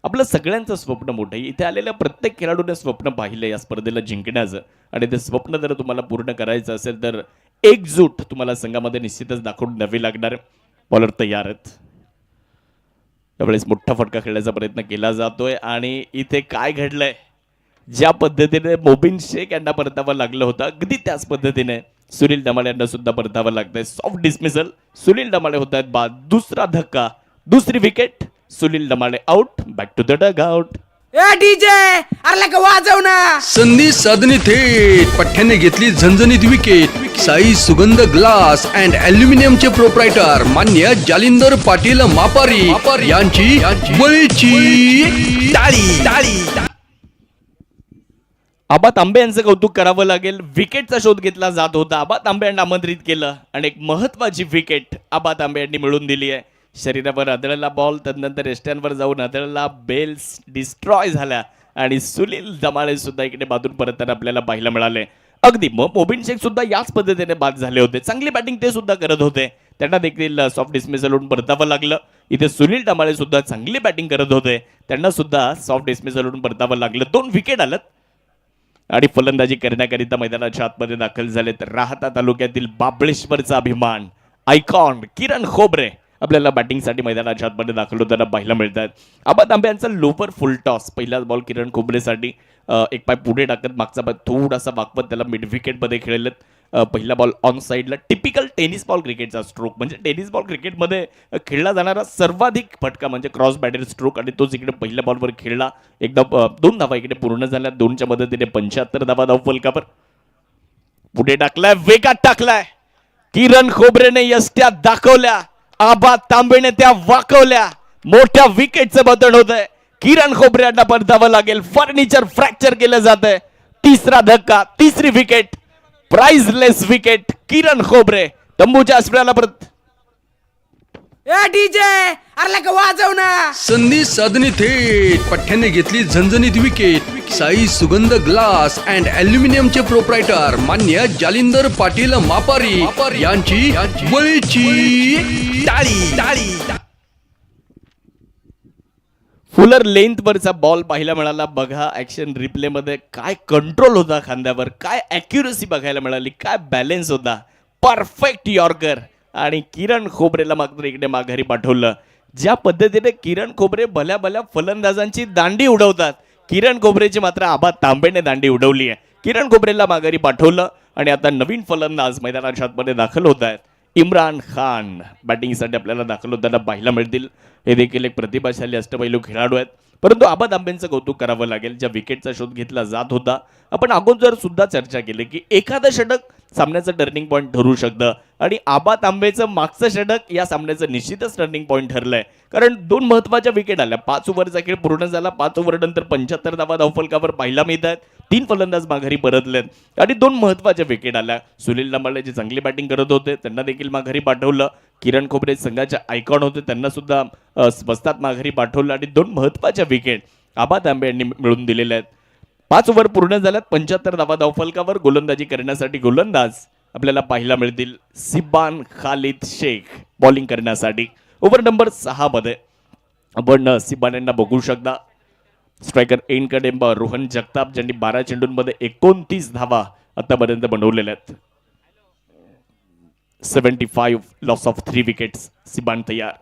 आपलं सगळ्यांचं स्वप्न मोठं आहे. इथे आलेल्या प्रत्येक खेळाडूने स्वप्न पाहिलं या स्पर्धेला जिंकण्याचं आणि ते स्वप्न जर तुम्हाला पूर्ण करायचं असेल तर एकजूट तुम्हाला संघामध्ये निश्चितच दाखवून द्यावी लागणार. बॉलर तयार आहेत. त्यावेळेस मोठा फटका खेळण्याचा प्रयत्न केला जातोय आणि इथे काय घडलंय, ज्या पद्धतीने मोबिन शेख यांना परतावं लागलं होतं अगदी त्याच पद्धतीने सुनील दमाळे यांना सुद्धा परतावं लागतंय. Soft dismissal. सुनील दमाळे होत आहेत बाद. दुसरा धक्का, दुसरी wicket. Sunil Damale out. Back to the dugout. DJ अरे का वाजव ना. संधी साधणी थेट पठ्ठ्याने घेतली झणझणीत विकेट. साई सुगंध ग्लास अँड अल्युमिनियमचे प्रोप्रायटर मान्य जालिंदर पाटील मापारी यांची बळीची टाळी. आबा तांबे यांचं कौतुक करावं लागेल. विकेटचा शोध घेतला जात होता. आबा तांबे यांना आमंत्रित केलं आणि एक महत्वाची विकेट आबा तांबे यांनी मिळवून दिली आहे. शरीरावर आदळला बॉल, त्यानंतर एस्ट्यांवर जाऊन आदळला. बेल्स डिस्ट्रॉय झाल्या आणि सुनील दमाळे सुद्धा इकडे बाजून परतताना आपल्याला पाहायला मिळाले. अगदी मोबिन शेख सुद्धा याच पद्धतीने बाद झाले होते. चांगली बॅटिंग ते सुद्धा करत होते. त्यांना देखील सॉफ्ट डिसमिसल होऊन परतावं लागलं. इथे सुनील दमाळे सुद्धा चांगली बॅटिंग करत होते. त्यांना सुद्धा सॉफ्ट डिसमिसल होऊन परतावं लागलं. 2 विकेट आलं आणि फलंदाजी करण्याकरिता मैदानाच्या आतमध्ये दाखल झालेत राहता तालुक्यातील बाबळेश्वरचा अभिमान आयकॉन किरण खोबरे आपल्याला बॅटिंगसाठी मैदानाच्या आतमध्ये दाखल होताना पाहायला मिळतात. आबा तांबे यांचा लोवर फुल टॉस. पहिलाच बॉल किरण खोबरेसाठी एक पाय पुढे टाकत मागचा पाय थोडासा वाकवत त्याला मिड विकेटमध्ये खेळलेत. पहिला बॉल ऑन साईडला. टिपिकल टेनिस बॉल क्रिकेटचा स्ट्रोक. म्हणजे टेनिस बॉल क्रिकेटमध्ये खेळला जाणारा सर्वाधिक फटका म्हणजे क्रॉस बॅटेड स्ट्रोक आणि तोच इकडे पहिल्या बॉलवर खेळला. एकदा 2 धावा इकडे पूर्ण झाल्या. 2च्या मदतीने 75 धावा धाव फलकावर. पुढे टाकलाय, वेगात टाकलाय. किरण खोबरेने यष्ट्या दाखवल्या. आबा तांबेने त्या वाकवल्या. मोठ्या विकेटचं बदल होत आहे. किरण खोबरे यांना परतावं लागेल. फर्निचर फ्रॅक्चर केलं जात आहे. तिसरा धक्का, तिसरी विकेट. Priceless wicket. किरण खोबरे तंबूच्या आसपासला परत. डीजे अरे का वाजव ना. संधी साधणी थेट पठ्ठ्याने घेतली झणझणीत विकेट. साई सुगंध ग्लास अँड अल्युमिनियमचे प्रोप्रायटर मान्य जालिंदर पाटील मापारी यांची बळीची टाळी. फुलर लेंथ वरचा बॉल पाहायला मिळाला. बघा ऍक्शन रिप्ले मध्ये काय कंट्रोल होता खांद्यावर, काय अॅक्युरसी बघायला मिळाली, काय बॅलन्स होता. परफेक्ट यॉर्कर आणि किरण खोबरेला मात्र इकडे माघारी पाठवलं. ज्या पद्धतीने किरण खोबरे भल्या भल्या फलंदाजांची दांडी उडवतात, किरण खोबरेची मात्र आबा तांबेने दांडी उडवली आहे. किरण खोबरेला माघारी पाठवलं आणि आता नवीन फलंदाज मैदानाच्या आतमध्ये दाखल होत आहेत. इम्रान खान बॅटिंगसाठी आपल्याला दाखल होताना पाहायला मिळतील. हे देखील एक प्रतिभाशाली अष्टपैलू खेळाडू आहेत. परंतु आबा तांबेंचं कौतुक करावं लागेल. ज्या विकेटचा शोध घेतला जात होता, आपण अगोदर सुद्धा चर्चा केली की एखादं षटक सामन्याचं टर्निंग पॉईंट ठरू शकतं आणि आबा तांबेचं मागचं षटक या सामन्याचं निश्चितच टर्निंग पॉईंट ठरलंय. कारण 2 महत्त्वाच्या विकेट आल्या. 5 ओव्हरचा खेळ पूर्ण झाला. 5 ओव्हर नंतर 75 धावा धावफलकावर पाहायला मिळत आहेत. 3 फलंदाज माघारी परतलेत आणि 2 महत्त्वाच्या विकेट आल्या. सुनील दमाळे जे चांगली बॅटिंग करत होते त्यांना देखील माघारी पाठवलं. किरण खोबरे संघाच्या आयकॉन होते, त्यांना सुद्धा स्वस्तात माघारी पाठवलं आणि 2 महत्त्वाच्या विकेट आबा तांबे यांनी मिळवून दिलेल्या आहेत. 5 ओव्हर पूर्ण झाल्यात, 75 धावा धावफलकावर. गोलंदाजी करण्यासाठी गोलंदाज आपल्याला पाहायला मिळतील सिबान खालिद शेख बॉलिंग करण्यासाठी. ओव्हर नंबर 6 मध्ये आपण सिबान यांना बघू शकता. स्ट्रायकर एंडकडे रोहन जगताप, ज्यांनी 12 चेंडूंमध्ये 29 धावा आतापर्यंत बनवलेल्या आहेत. 75 लॉस ऑफ 3 विकेट्स. सिबान तयार.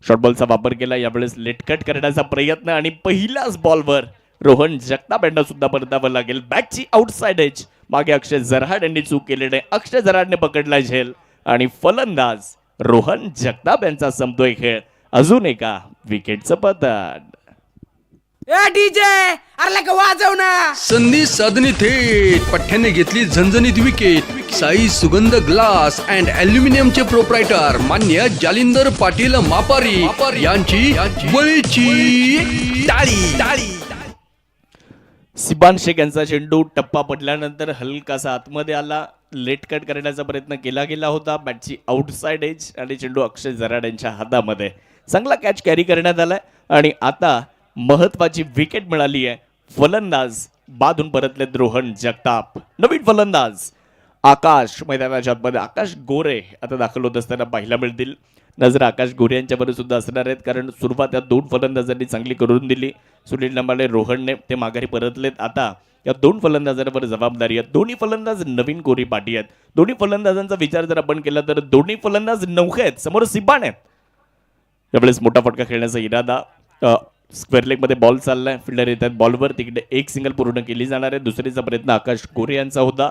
शॉर्टबॉलचा वापर केला, यावेळेस लेट कट करण्याचा प्रयत्न आणि पहिल्याच बॉलवर रोहन जगताप यांना सुद्धा परतावं लागेल. बॅकची आउटसाइड एज. मागे अक्षय जरहाड यांनी चूक केलेली. अक्षय जरहाडने पकडला झेल आणि फलंदाज रोहन जगताप यांचा संपतोय खेळ. अजून एका विकेटचं पतन. ए डीजे अरे लका वाजव ना. संधी साधणी थेट पठ्ठ्याने घेतली झणझणीत विकेट. साई सुगंध ग्लास अँड अल्युमिनियमचे प्रोप्रायटर मान्य जालिंदर पाटील मापारी यांची बळीची टाळी. सिबान शेख यांचा चेंडू टप्पा पडल्यानंतर हलकासा आतमध्ये आला. लेट कट करण्याचा प्रयत्न केला गेला होता. बॅटची आउटसाइड एज आणि चेंडू अक्षय जराड यांच्या हातामध्ये. चांगला कॅच कॅरी करण्यात आलाय आणि आता महत्वाची विकेट मिळाली आहे. फलंदाज बादून परतलेत रोहन जगताप. नवीन फलंदाज आकाश मैदानाच्या आतमध्ये. आकाश गोरे आता दाखल होत असताना पाहायला मिळतील. नजर आकाश गोरे यांच्यावर सुद्धा असणार आहेत, कारण सुरुवात या 2 फलंदाजांनी चांगली करून दिली. सुनील नंबाले, रोहनने ते माघारी परतलेत. आता या 2 फलंदाजांवर जबाबदारी आहे. दोन्ही फलंदाज नवीन कोरी पाटी आहेत. दोन्ही फलंदाजांचा विचार जर आपण केला तर दोन्ही फलंदाज नौखे आहेत. समोर सिबान आहेत. यावेळेस मोठा फटका खेळण्याचा इरादा. स्क्वेअर लेग मध्ये बॉल चाललाय. फिल्डर येतात बॉलवर. तिकडे एक सिंगल पूर्ण केली जाणार आहे. दुसरीचा प्रयत्न आकाश गोरे यांचा होता,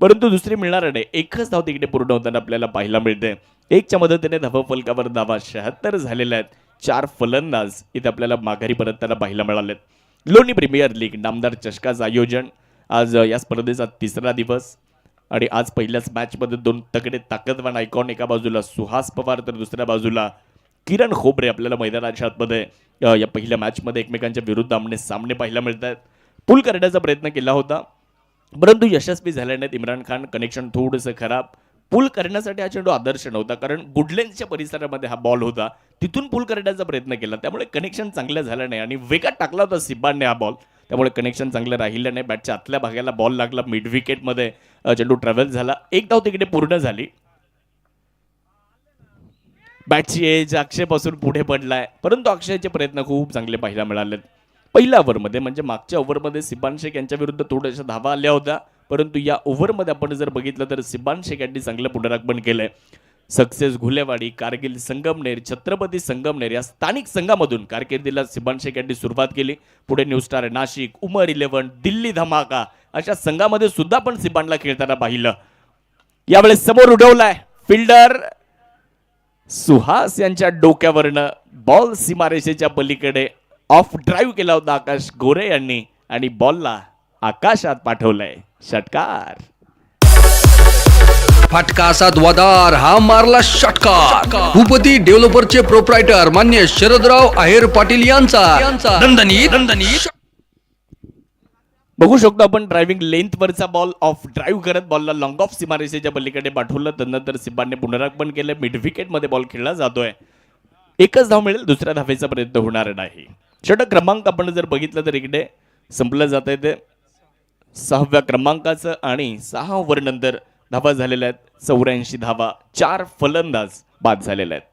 परंतु दुसरी मिळणार नाही. एकच धाव तिकडे पूर्ण होताना आपल्याला पाहायला मिळते. 1च्या मदतीने धावा फलकावर धावा 76 झालेल्या आहेत. 4 फलंदाज इथे आपल्याला माघारी परतताना पाहायला मिळालेत. लोणी प्रीमियर लीग नामदार चषकाचं आयोजन. आज या स्पर्धेचा 3रा दिवस आणि आज पहिल्याच मॅचमध्ये 2 तगडे ताकदवान आयकॉन. एका बाजूला सुहास पवार तर दुसऱ्या बाजूला किरण खोबरे आपल्याला मैदानाच्या आतमध्ये या पहिल्या मॅचमध्ये एकमेकांच्या विरुद्ध आमने सामने पाहायला मिळत आहेत. पुल करण्याचा प्रयत्न केला होता, परंतु यशस्वी झाले नाहीत. इम्रान खान कनेक्शन थोडंसं खराब. पुल करण्यासाठी हा चेंडू आदर्श नव्हता, कारण गुडलेन्सच्या परिसरामध्ये हा बॉल होता. तिथून पुल करण्याचा प्रयत्न केला, त्यामुळे कनेक्शन चांगलं झालं नाही आणि वेगात टाकला होता सिबानने हा बॉल, त्यामुळे कनेक्शन चांगलं राहिलं नाही. बॅटच्या आतल्या भागाला बॉल लागला. मिड विकेटमध्ये चेंडू ट्रॅव्हल झाला. 1 धाव तिकडे पूर्ण झाली. बॅटची एज अक्षयपासून पुढे पडलाय, परंतु अक्षयचे प्रयत्न खूप चांगले पाहायला मिळालेत. पहिल्या ओव्हरमध्ये म्हणजे मागच्या ओव्हरमध्ये सिबान शेख यांच्या विरुद्ध थोड्याशा धावा आल्या होत्या, परंतु या ओव्हरमध्ये आपण जर बघितलं तर सिबान शेख यांनी चांगलं पुनरागमन केलंय. सक्सेस घुलेवाडी, कारगिल संगमनेर, छत्रपती संगमनेर या स्थानिक संघामधून कारकिर्दीला सिबान शेख यांनी सुरुवात केली. पुढे न्यू स्टार नाशिक, उमर 11, दिल्ली धमाका अशा संघामध्ये सुद्धा पण सिबानला खेळताना पाहिलं. यावेळेस समोर उडवलाय फिल्डर सुहास यांच्या डोक्यावरनं बॉल सीमारेषेच्या पलीकडे ऑफ ड्राईव्ह केला होता आकाश गोरे यांनी आणि बॉलला आकाशात पाठवलंय. षटकार. फटका असा द्वादार, हा मारला षटकार. भूपती डेव्हलपरचे प्रोप्रायटर मान्य शरदराव आहेर पाटील यांचा दणदणीत बघू शकतो आपण. ड्रायव्हिंग लेंथ वरचा बॉल ऑफ ड्राईव्ह करत बॉलला लॉंग ऑफ सीमारेषेच्या पलीकडे पाठवलं. त्यानंतर सिबानने पुनरागमन केलं. मिड विकेट मध्ये बॉल खेळला जातोय. 1च धाव मिळेल, दुसऱ्या धावेचा प्रयत्न होणार नाही. षटक क्रमांक आपण जर बघितलं तर इकडे संपलं जात आहे ते 6व्या क्रमांकाचं आणि 6 ओव्हर नंतर धावा झालेल्या आहेत 84 धावा. 4 फलंदाज बाद झालेले आहेत.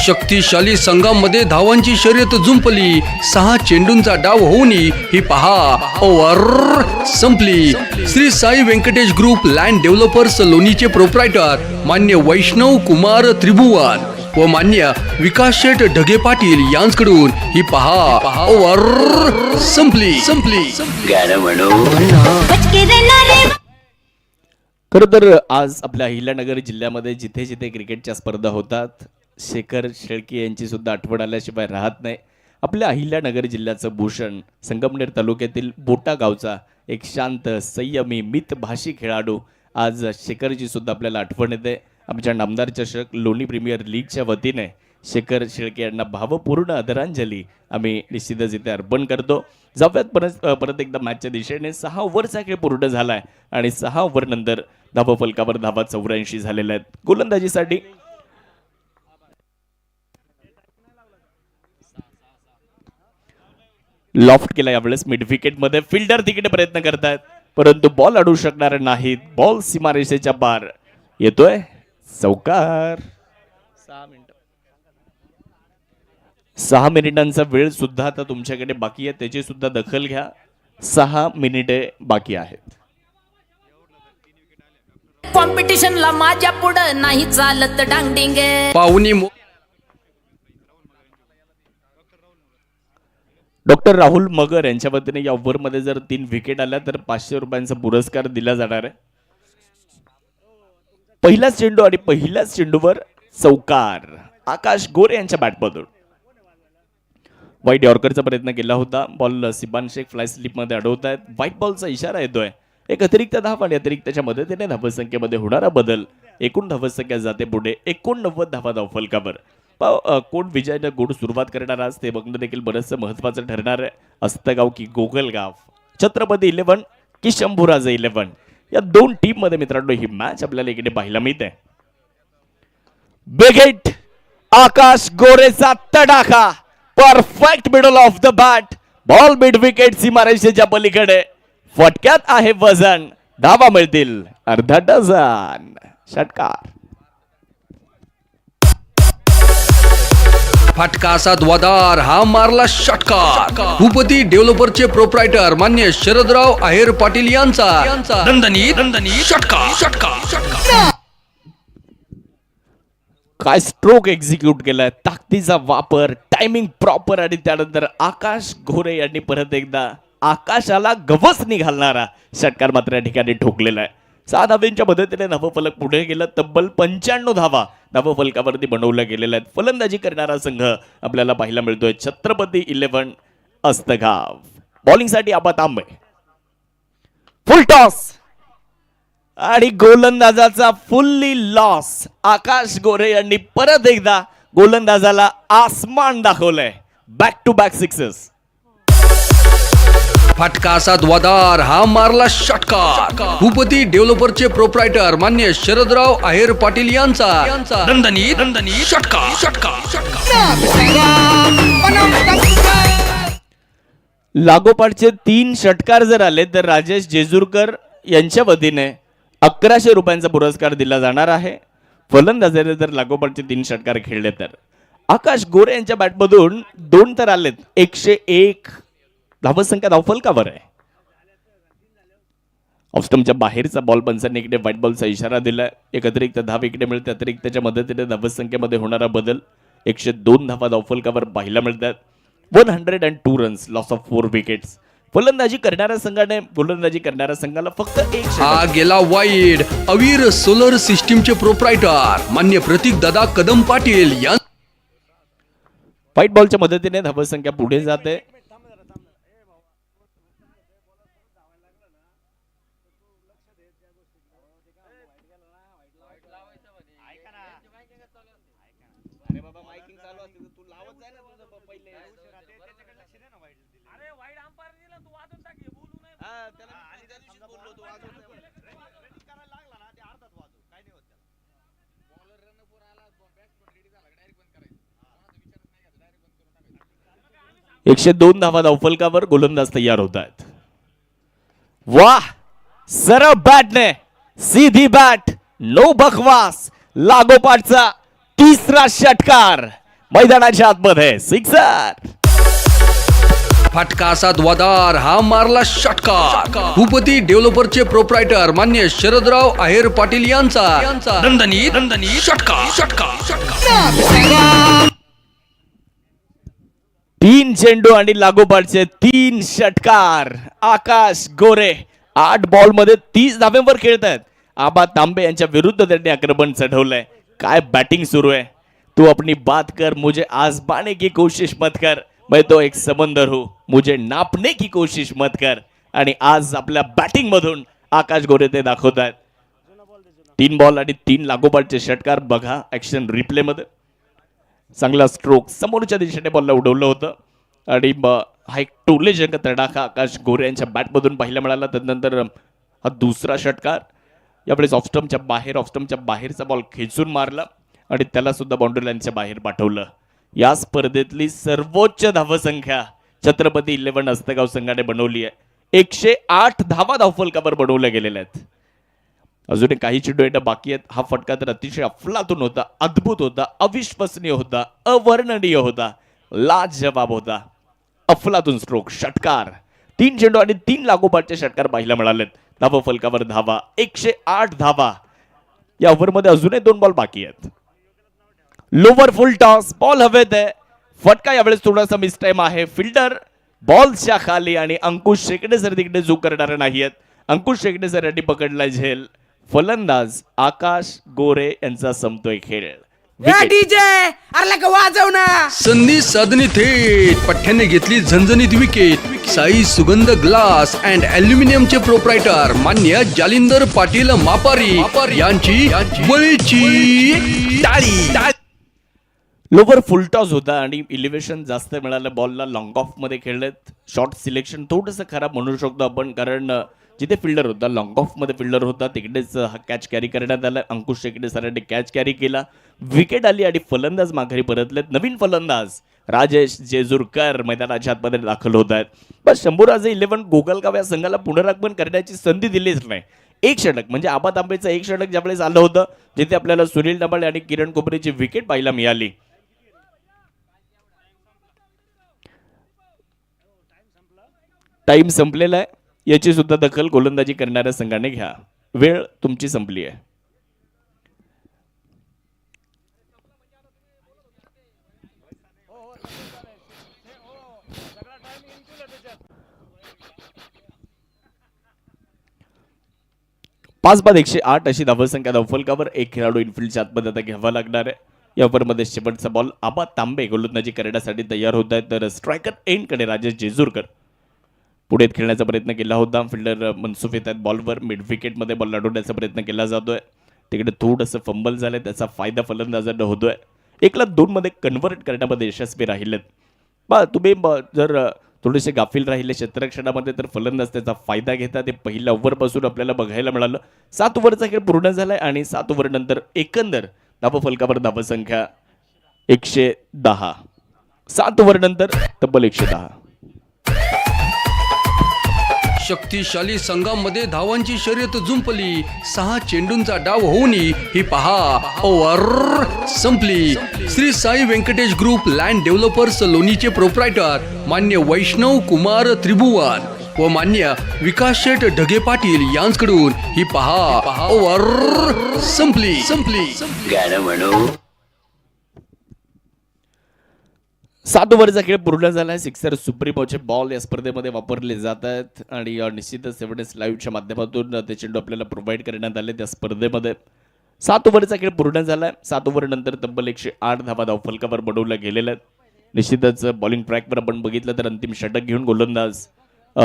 शक्तिशाली संघामध्ये धावांची शर्यत जुंपली. 6 चेंडूंचा डाव होऊन ही पहा ओव्हर संपली. Shri Sai Venkatesh group land developers लोणीचे प्रोप्रायटर मान्य वैष्णव कुमार त्रिभुवन व मान्य विकास शेठ ढगे पाटील यांच्याकडून ही पहा ओव्हर संपली. खरं तर आज आपल्या अहिल्यानगर जिल्ह्यामध्ये जिथे जिथे क्रिकेटच्या स्पर्धा होतात, शेखर शेळके यांची सुद्धा आठवण आल्याशिवाय राहत नाही. आपल्या अहिल्यानगर जिल्ह्याचं भूषण, संगमनेर तालुक्यातील बोटा गावचा एक शांत संयमी मितभाषी खेळाडू, आज शेखरची सुद्धा आपल्याला आठवण येते. आमच्या नामदार चषक लोणी प्रीमियर लीगच्या वतीने शेखर शेळके यांना भावपूर्ण आदरांजली आम्ही निश्चितच इथे अर्पण करतो. जाऊयात परत एकदा मॅचच्या दिशेने. 6 ओव्हरचा खेळ पूर्ण झालाय आणि 6 ओव्हर नंतर धावा फलकावर धावा 84 झालेल्या आहेत. गोलंदाजीसाठी लॉफ्ट केला यावेळेस मिड विकेट मध्ये. फिल्डर तिकडे प्रयत्न करतायत परंतु बॉल अडवू शकणार नाहीत. बॉल सीमारेषेच्या पार येतोय. चौकार. 6 मिनिटांचा वेळ सुद्धा आता तुमच्याकडे बाकी आहे, त्याची सुद्धा दखल घ्या. 6 मिनिटे बाकी आहेत. कॉम्पिटिशनला माझ्या पुढं नाही चालत डांगडिंग. पाहुणी डॉक्टर राहुल मगर यांच्या वतीने या ओव्हरमध्ये जर 3 विकेट आल्या तर 500 रुपयांचा पुरस्कार दिला जाणार आहे. पहिलाच चेंडू आणि पहिल्याच चेंडूवर चौकार आकाश गोरे यांच्या बॅटमधून. व्हाईट यॉर्करचा प्रयत्न केला होता. Ball Siwan Shaikh fly slip मध्ये अडवत आहेत. व्हाईट बॉलचा इशारा येतोय. एक अतिरिक्त धाव आणि अतिरिक्तच्या मदतीने धावसंख्येमध्ये होणारा बदल. एकूण धावसंख्या जाते पुढे 89 धावा धावफलकावर. कोण विजयाने गोड सुरुवात करणार आज ते बघणं देखील बरंचसं महत्वाचं ठरणार आहे. अस्तगाव की गोगलगाव, छत्रपती 11 की शंभूराजे 11 या 2 टीम मध्ये मित्रांनो ही मॅच आपल्याला इकडे पाहायला मिळते. बिग हिट आकाश गोरेचा तडाखा. Perfect middle of the bat. Ball mid wicket सीमारेषेच्या पलीकडे. फटक्यात आहे वजन. धावा मिळतील अर्धा डझन. षटकार. फटका असा द्वादार हा मारला षटकार. भूपती डेव्हलपरचे प्रोप्रायटर मान्य शरदराव आहेर पाटील यांचा दणदणीत षटकार. काय स्ट्रोक एक्झिक्यूट केलाय. ताकदीचा वापर, टायमिंग प्रॉपर आणि त्यानंतर आकाश घोरे यांनी परत एकदा आकाशाला गवस निघालणारा षटकार मात्र या ठिकाणी ठोकलेला आहे. 6 धावांच्या मदतीने धावफलक पुढे गेला. तब्बल 95 धावा धावफलकावरती बनवल्या गेलेल्या आहेत. फलंदाजी करणारा संघ आपल्याला पाहायला मिळतोय छत्रपती 11 अस्तगाव. बॉलिंगसाठी आबा तांबे. फुल टॉस आणि गोलंदाजाचा फुल्ली लॉस. आकाश गोरे यांनी परत एकदा गोलंदाजाला आसमान दाखवलंय. Back to back sixes. फटका असा द्वादार हा मारला षटकार. भूपती डेव्हलपरचे प्रोप्रायटर मान्य शरदराव आहेर पाटील यांचा दणदणीत षटकार. लागोपाठचे 3 षटकार जर आले तर राजेश जेजुरकर यांच्या वतीने 1100 रुपयांचा पुरस्कार दिला जाणार आहे. फलंदाजाने जर लागोपाठचे 3 षटकार खेळले तर. आकाश गोरे यांच्या बॅटमधून 2 तर आलेत. 101 धावसंख्या धावफलकावर आहे. ऑफस्टमच्या बाहेरचा बॉल पंचांनी इकडे व्हाईट बॉलचा इशारा दिलाय. एक अतिरिक्त धाव इकडे मिळते. अतिरिक्तच्या मदतीने धावसंख्येमध्ये होणारा बदल. 102 धावा धावफलकावर पाहायला मिळतात. 102 रन्स, लॉस ऑफ 4 विकेट्स. फलंदाजी करणाऱ्या संघाने गोलंदाजी करणाऱ्या संघाला फक्त 1 हा गेला वाईड. अवीर सोलर सिस्टीमचे प्रोप्रायटर मान्य प्रतीक दादा कदम पाटील या व्हाईट बॉलच्या मदतीने धावसंख्या पुढे जाते. एकशे 2 धावा धावफलकावर गोलंदाज तयार होत आहेत. वाह, सरळ बॅटने, सीधी बॅट, नो बकवास. लागोपाठचा 3रा षटकार मैदानाच्या आतमध्ये. सिक्सर. फटका असा द्वादार हा मारला षटकार. भूपती डेव्हलपरचे प्रोप्रायटर मान्य शरदराव आहेर पाटील यांचा दणदणीत षटकार. 3 चेंडू आणि लागोपाठचे 3 षटकार. आकाश गोरे 8 बॉल मध्ये 30 धाब्यांवर खेळत आहेत. आबा तांबे यांच्या विरुद्ध त्यांनी आक्रमण चढवलंय. काय बॅटिंग सुरू आहे. तू अपनी बात कर, मुझे आजमाने की कोशिश मत कर. मैं तो एक समंदर हूं, मुझे नापने की कोशिश मत कर. आणि आज आपल्या बॅटिंग मधून आकाश गोरे ते दाखवत आहेत. 3 बॉल आणि 3 लागोपाठचे षटकार. बघा ऍक्शन रिप्ले मध्ये. चांगला स्ट्रोक समोरच्या दिशेने बॉलला उडवलं होतं आणि हा एक टोलेजंग तडाखा आकाश गोरे यांच्या बॅटमधून पाहायला मिळाला. त्यानंतर हा दुसरा षटकार, यावेळेस ऑफस्टमच्या बाहेरचा बॉल खेचून मारला आणि त्याला सुद्धा बाउंड्री लाईनच्या बाहेर पाठवलं. या स्पर्धेतली सर्वोच्च धावसंख्या छत्रपती 11 हस्तगाव संघाने बनवली आहे. 108 धावा धावफलकावर बनवल्या गेलेल्या आहेत. अजूनही काही चेंडू येणं बाकी आहेत. हा फटका तर अतिशय अफलातून होता, अद्भुत होता, अविश्वसनीय होता, अवर्णनीय होता, लाजवाब होता. अफलातून स्ट्रोक, षटकार, 3 चेंडू आणि 3 लागोपाठचे षटकार पाहायला मिळालेत. धावा फलकावर धावा 108 धावा. या ओव्हरमध्ये अजूनही 2 बॉल बाकी आहेत. लोवर फुल टॉस, बॉल हवेत आहे. फटका यावेळेस थोडासा मिस टाइम आहे. फिल्डर बॉलच्या खाली आणि अंकुश शेकडे सर तिकडे झूक करणारे नाहीयेत. अंकुश शेकडे सर यांनी पकडलाय झेल. फलंदाज आकाश गोरे यांचा संपतोय खेळ. ए डीजे अरे लका वाजव ना. संधी साधणी थेट पठ्ठ्याने घेतली झणझणीत विकेट. साई सुगंध ग्लास अँड अल्युमिनियमचे प्रोप्रायटर मान्य जालिंदर पाटील मापारी यांची बळीची टाळी. लोवर फुलटॉस होता आणि इलिव्हेशन जास्त मिळालं बॉलला. लॉंग ऑफ मध्ये खेळलेत. शॉर्ट सिलेक्शन थोडंसं खराब म्हणू शकतो आपण, कारण जिथे फिल्डर होता, लॉंग ऑफ मध्ये फिल्डर होता, तिकडेच हा कॅच कॅरी करण्यात आला. अंकुश शेकडे सरांनी कॅच कॅरी केला. विकेट आली आणि फलंदाज माघारी परतलेत. नवीन फलंदाज राजेश जेजुरकर मैदानाच्या आतमध्ये दाखल होत आहेत. बस शंभूराजे 11 गोगलगाव या संघाला पुनरागमन करण्याची संधी दिलीच नाही. एक षटक म्हणजे आबा तांबेचं एक षटक ज्यावेळेस आलं होतं, जिथे आपल्याला सुनील डबाळे आणि किरण कोपरेची विकेट पाहायला मिळाली. टाइम संपलेला आहे. याची सुद्धा दखल गोलंदाजी करणाऱ्या संघाने घ्या. वेळ तुमची संपली आहे. पाच बाद 108 अशी धावसंख्या धावफलकावर. एक खेळाडू इनफिल्डच्या आतमध्ये आता घ्यावा लागणार आहे. या ओव्हरमध्ये शेवटचा बॉल. आबा तांबे गोलंदाजी करण्यासाठी तयार होत आहेत. तर स्ट्रायकर एंडकडे राजेश जेजुरकर पुढे खेळण्याचा प्रयत्न केला होता. फिल्डर मनसुफ येत आहेत बॉलवर. मिड विकेटमध्ये बॉल अडवण्याचा प्रयत्न केला जातोय. तिकडे थोडंसं फंबल झालंय, त्याचा फायदा फलंदाजांना होतोय. 1-2 मध्ये कन्व्हर्ट करण्यामध्ये यशस्वी राहिलेत. तुम्ही जर थोडेसे गाफील राहिले क्षेत्ररक्षणामध्ये तर फलंदाज त्याचा फायदा घेतात. ते पहिल्या ओव्हरपासून आपल्याला बघायला मिळालं. 7 ओव्हरचा खेळ पूर्ण झालाय आणि 7 ओव्हर नंतर एकंदर धावफलकावर धावसंख्या 110. 7 ओव्हर नंतर तब्बल 110. शक्तिशाली संघामध्ये धावांची शर्यत जुंपली. 6 चेंडूंचा डाव होऊन ही पहा ओव्हर संपली. Shri Sai Venkatesh group land developers लोणीचे प्रोप्रायटर मान्य वैष्णव कुमार त्रिभुवन व मान्य विकास शेठ ढगे पाटील यांकडून ही पहा ओव्हर संपली. 7 ओव्हरचा खेळ पूर्ण झाला आहे. सिक्सर सुप्रीमोचे बॉल या स्पर्धेमध्ये वापरले जात आहेत आणि निश्चितच एव्हिडन्स लाईव्हच्या माध्यमातून ते चेंडू आपल्याला प्रोव्हाइड करण्यात आले त्या स्पर्धेमध्ये. 7 ओव्हरचा खेळ पूर्ण झाला आहे. 7 ओव्हर नंतर तब्बल 108 धावा धावफलकावर बनवल्या गेलेल्या आहेत. निश्चितच बॉलिंग ट्रॅकवर आपण बघितलं तर अंतिम षटक घेऊन गोलंदाज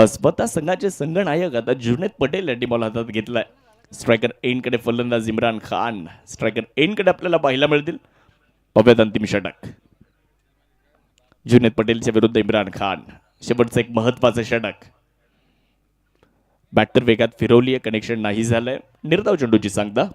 स्वतः संघाचे संघनायक आता जुनेद पटेल यांनी बॉल हातात घेतलाय. स्ट्रायकर एंडकडे फलंदाज इम्रान खान. स्ट्रायकर एंडकडे आपल्याला पाहायला मिळतील. पाहूयात अंतिम षटक. जुनेद पटेलच्या विरुद्ध इम्रान खान. शेवटचं एक महत्वाचं षटक. बॅटर वेगात फिरवली आहे, कनेक्शन नाही झालंय. निर्धाव चेंडूची सांगता.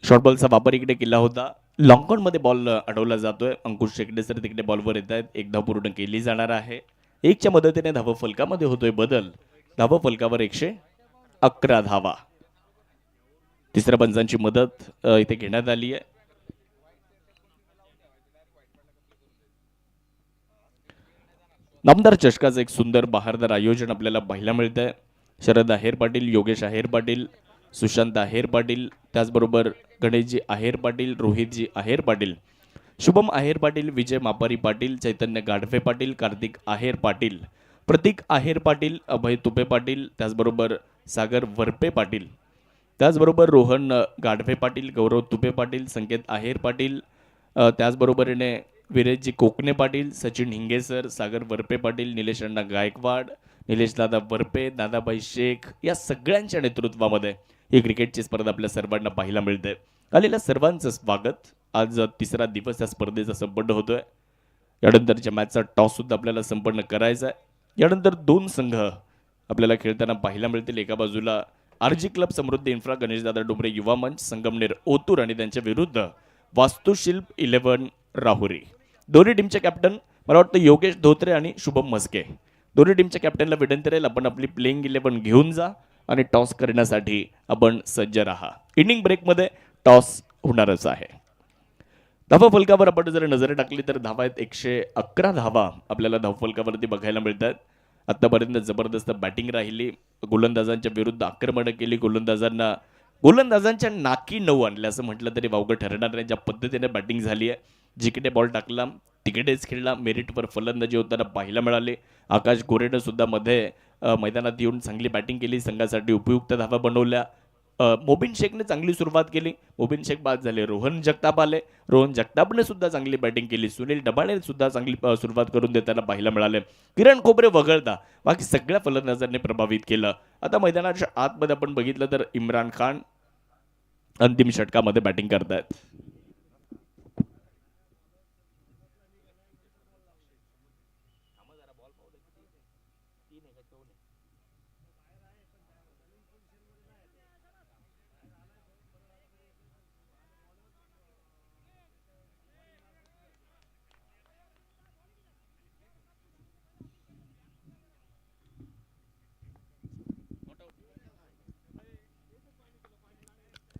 शॉर्ट बॉलचा वापर इकडे केला होता. लॉंग मध्ये बॉल अडवला जातोय. अंकुश शेकडे सर तिकडे बॉलवर येत आहेत. एक धाव पूर्ण केली जाणार आहे. 1च्या मदतीने धावफलकामध्ये होतोय बदल. धावफलकावर 111 धावा. तिसऱ्या पंचांची मदत इथे घेण्यात आली आहे. नामदार चषकाचं एक सुंदर बहारदार आयोजन आपल्याला पाहायला मिळत आहे. शरद आहेर पाटील, योगेश आहेर पाटील, सुशांत आहेर पाटील, त्याचबरोबर गणेशजी आहेर पाटील, रोहितजी आहेर पाटील, शुभम आहेर पाटील, विजय मापारी पाटील, चैतन्य गाढवे पाटील, कार्तिक आहेर पाटील, प्रतीक आहेर पाटील, अभय तुपे पाटील, त्याचबरोबर सागर वरपे पाटील, त्याचबरोबर रोहन गाढवे पाटील, गौरव तुपे पाटील, संकेत आहेर पाटील, त्याचबरोबरीने विरेशजी कोकणे पाटील, सचिन हिंगेसर, सागर वरपे पाटील, निलेश अण्णा गायकवाड, निलेश दादा वरपे, दादाबाई शेख या सगळ्यांच्या नेतृत्वामध्ये ही क्रिकेटची स्पर्धा आपल्या सर्वांना पाहायला मिळते. आलेल्या सर्वांचं स्वागत. आज तिसरा दिवस या स्पर्धेचा संपन्न होतोय. यानंतरच्या मॅचचा टॉस सुद्धा आपल्याला संपन्न करायचा आहे. यानंतर दोन संघ आपल्याला खेळताना पाहायला मिळतील. एका बाजूला आरजी क्लब समृद्धी इन्फ्रा गणेशदादा डोंबरे युवा मंच संगमनेर ओतूर आणि त्यांच्या विरुद्ध वास्तुशिल्प 11 राहुरी. दोन्ही टीमचे कॅप्टन मला वाटतं योगेश धोत्रे आणि शुभम म्हस्के. दोन्ही टीमच्या कॅप्टनला विनंती राहील आपण आपली प्लेइंग 11 घेऊन जा आणि टॉस करण्यासाठी आपण सज्ज राहा. इनिंग ब्रेकमध्ये टॉस होणारच आहे. धावा फलकावर आपण जर नजर टाकली तर धावा आहेत 111 धावा आपल्याला धावफलकावरती बघायला मिळतात. आतापर्यंत जबरदस्त बॅटिंग राहिली. गोलंदाजांच्या विरुद्ध आक्रमण केली. गोलंदाजांच्या नाकी 9 आणले असं म्हटलं तरी वावगं ठरणार नाही. ज्या पद्धतीने बॅटिंग झाली आहे, जिकडे बॉल टाकला तिकडेच खेळला. मेरिटवर फलंदाजी होताना पाहायला मिळाले. आकाश गोरेनं सुद्धा मध्ये मैदानात येऊन चांगली बॅटिंग केली. संघासाठी उपयुक्त धावा बनवल्या. मोबिन शेखने चांगली सुरुवात केली. मोबिन शेख बाद झाले. रोहन जगताप आले. रोहन जगतापने सुद्धा चांगली बॅटिंग केली. सुनील डबाळे सुद्धा चांगली सुरुवात करून देताना पाहायला मिळाले. किरण खोबरे वगळता बाकी सगळ्या फलंदाजांनी प्रभावित केलं. आता मैदानाच्या आतमध्ये आपण बघितलं तर इम्रान खान अंतिम षटकामध्ये बॅटिंग करतायत.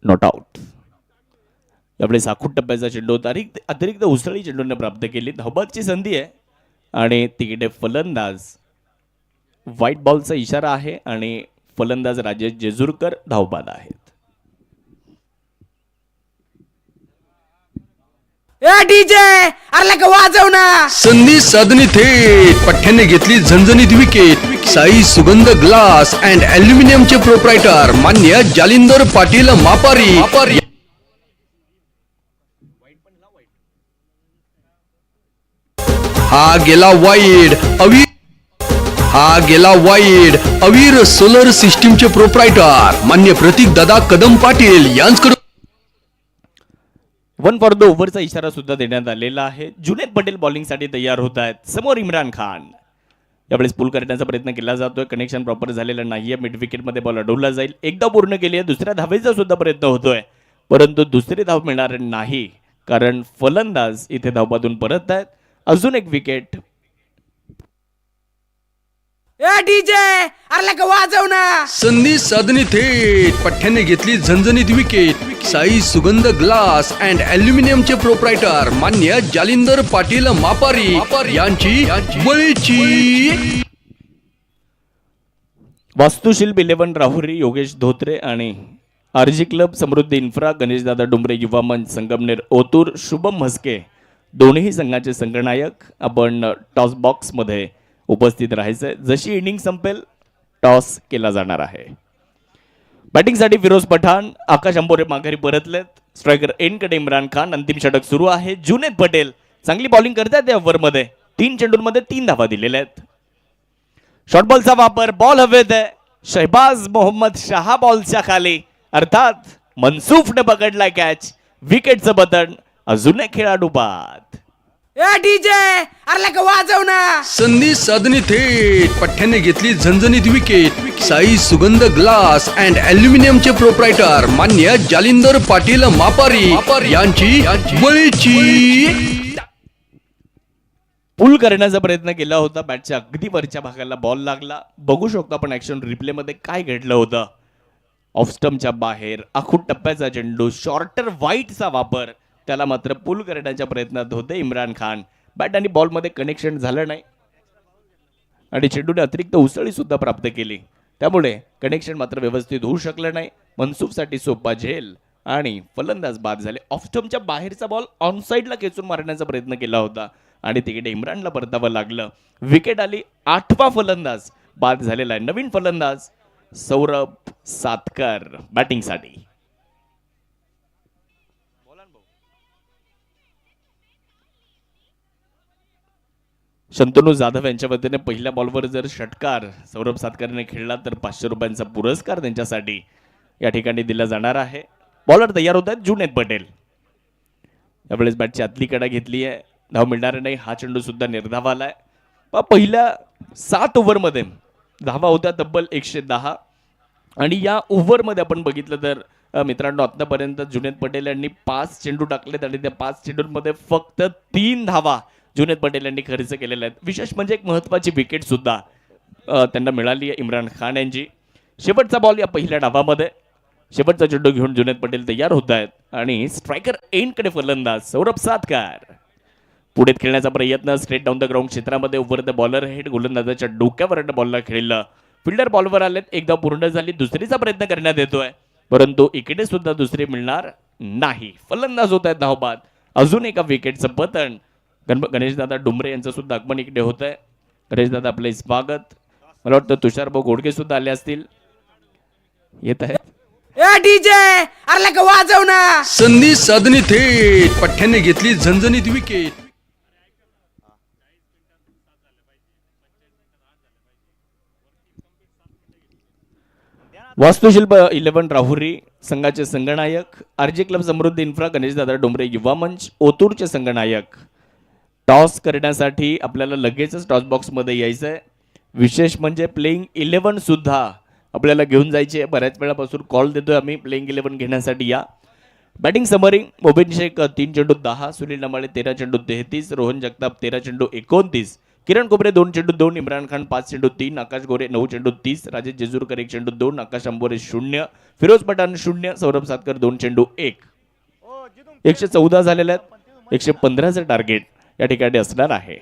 Not out. यावेळेस आखूट टप्प्याचा चेंडू होता. अतिरिक्त उसळी चेंडूने प्राप्त केली. धावबादची संधी आहे आणि तिकडे फलंदाज व्हाईट बॉलचा इशारा आहे आणि फलंदाज राजेश जेजुरकर धावबाद आहेत. ए डीजे अरे का वाजव ना. संधी साधणी थेट पठ्ठ्याने घेतली झणझणीत विकेट. साई सुगंध ग्लास अँड अल्युमिनियमचे प्रोप्रायटर मान्य जालिंदर पाटील मापारी. हा गेला वाईड. अवीर सोलर सिस्टीमचे प्रोप्रायटर मान्य प्रतीक दादा कदम पाटील यांच्याकडून 1 फॉर द ओव्हरचा इशारा सुद्धा देण्यात आलेला आहे. जुनेद पटेल बॉलिंगसाठी तयार होत आहेत. समोर इम्रान खान. यावेळेस पुल करण्याचा प्रयत्न केला जातोय. कनेक्शन प्रॉपर झालेलं नाहीये. मिड विकेटमध्ये बॉल अडवला जाईल. एकदा पूर्ण केली आहे. दुसऱ्या धावेचा सुद्धा प्रयत्न होतोय परंतु दुसरी धाव मिळणार नाही कारण फलंदाज इथे धावबादून परत आहेत. अजून एक विकेट. ए डीजे अरे का वाजव ना. संधी साधणी थेट पठ्ठ्याने घेतली झणझणीत विकेट. साई सुगंध ग्लास अँड अल्युमिनियमचे प्रोप्रायटर मान्य जालिंदर पाटील मापारी यांची बळीची. वास्तुशिल्प 11 राहुरी योगेश धोत्रे आणि आरजी क्लब समृद्धी इन्फ्रा गणेशदादा डोंबरे युवा मंच संगमनेर ओतूर शुभम म्हस्के दोन्ही संघाचे संघनायक आपण टॉस बॉक्समध्ये उपस्थित राहायचंय. जशी इनिंग संपेल टॉस केला जाणार आहे. बॅटिंगसाठी फिरोज पठाण, आकाश अंबोरे माघारी परतलेत. स्ट्रायकर एनकडे इम्रान खान. अंतिम षटक सुरू आहे. जुनेद पटेल चांगली बॉलिंग करतात या ओव्हरमध्ये. 3 चेंडूंमध्ये 3 धावा दिलेल्या आहेत. शॉर्ट बॉलचा वापर. बॉल हवेत आहे. शहबाज मोहम्मद शहा बॉलच्या खाली अर्थात मनसूफने पकडलाय कॅच. विकेटचं बटन. अजून एक खेळाडू बाद. ए डीजे अरे का वाजव ना. संधी साधणी थेट पठ्ठ्याने घेतली झणझणीत विकेट. साई सुगंध ग्लास अँड अल्युमिनियमचे प्रोप्रायटर मान्य जालिंदर पाटील मापारी यांची बळीची. पुल करण्याचा प्रयत्न केला होता. बॅटच्या अगदी वरच्या भागाला बॉल लागला. बघू शकतो आपण ऍक्शन रिप्ले मध्ये काय घडलं होतं. ऑफ स्टंपच्या बाहेर आखूट टप्प्याचा चेंडू. शॉर्टर व्हाईटचा वापर. त्याला मात्र पुल करण्याच्या प्रयत्नात होते इम्रान खान. बॅट आणि बॉलमध्ये कनेक्शन झालं नाही आणि चेंडूने अतिरिक्त उसळी सुद्धा प्राप्त केली. त्यामुळे कनेक्शन मात्र व्यवस्थित होऊ शकलं नाही. मनसूफसाठी सोपा झेल आणि फलंदाज बाद झाले. ऑफ स्टंपच्या बाहेरचा बॉल ऑन साईडला खेचून मारण्याचा प्रयत्न केला होता आणि तिकडे इम्रानला परतावं लागलं. विकेट आली. 8वा फलंदाज बाद झालेला आहे. नवीन फलंदाज सौरभ सातकर बॅटिंगसाठी. शंतनू जाधव यांच्या वतीने पहिल्या बॉलवर जर षटकार सौरभ सातकरने खेळला तर 500 रुपयांचा पुरस्कार त्यांच्यासाठी या ठिकाणी दिला जाणार आहे. बॉलर तयार होत आहेत जुनेद पटेल. यावेळेस बॅटची आतली कडा घेतली आहे. धाव मिळणार नाही. हा चेंडू सुद्धा निर्धाव आलाय. पहिल्या 7 ओव्हरमध्ये धावा होत्या तब्बल 110 आणि या ओव्हरमध्ये आपण बघितलं तर मित्रांनो आतापर्यंत जुनेद पटेल यांनी 5 चेंडू टाकलेत आणि त्या 5 चेंडूंमध्ये फक्त 3 धावा जुनेद पटेल यांनी खर्च केलेल्या आहेत. विशेष म्हणजे एक महत्त्वाची विकेट सुद्धा त्यांना मिळाली आहे इम्रान खान यांची. शेवटचा बॉल या पहिल्या डावामध्ये शेवटचा चेंडू घेऊन जुनेद पटेल तयार होत आहेत आणि स्ट्रायकर एंडकडे फलंदाज सौरभ सातकर पुढे खेळण्याचा प्रयत्न. स्ट्रेट डाऊन द ग्राउंड क्षेत्रामध्ये ओव्हर द बॉलर हेड गोलंदाजाच्या डोक्यावर बॉलला खेळलं. फिल्डर बॉलवर आलेत. एक धाव पूर्ण झाली. दुसरीचा प्रयत्न करण्यात येतोय परंतु इकडे सुद्धा दुसरी मिळणार नाही. फलंदाज होत आहेत धावबाद. अजून एका विकेटचं पतन. गणेशदादा डुमरे यांचं सुद्धा आगमन इकडे होत आहे. गणेशदादा आपले स्वागत. मला वाटतं तुषार भाऊ घोडके सुद्धा आले असतील. येत आहेत. ए डीजे अरे लका वाजव ना. संधी साधनी थेट पठ्ठ्याने घेतली झणझणीत विकेट. वास्तुशिल्प 11 राहुरी संघाचे संघनायक. आरजे क्लब समृद्धी इन्फ्रा गणेशदादा डोंबरे युवा मंच ओतूरचे संघनायक. टॉस करण्यासाठी आपल्याला लगेचच टॉस बॉक्समध्ये यायचं आहे. विशेष म्हणजे प्लेइंग 11 सुद्धा आपल्याला घेऊन जायची आहे. बऱ्याच वेळापासून कॉल देतोय आम्ही प्लेइंग 11 घेण्यासाठी या. बॅटिंग समरी मोबिन शेख 3 चेंडू 10, सुनील नमाळे 13 चेंडू 33, रोहन जगताप 13 चेंडू 29, किरण कोपरे 2 चेंडू 2, इम्रान खान 5 चेंडू 3, आकाश गोरे 9 चेंडू 30, राजेश जेजूरकर 1 चेंडू 2, आकाश अंबोरे 0, फिरोज पठाण 0, सौरभ सातकर 2 चेंडू 1. 114 झालेले आहेत. 115चं टार्गेट या ठिकाणी असणार आहे.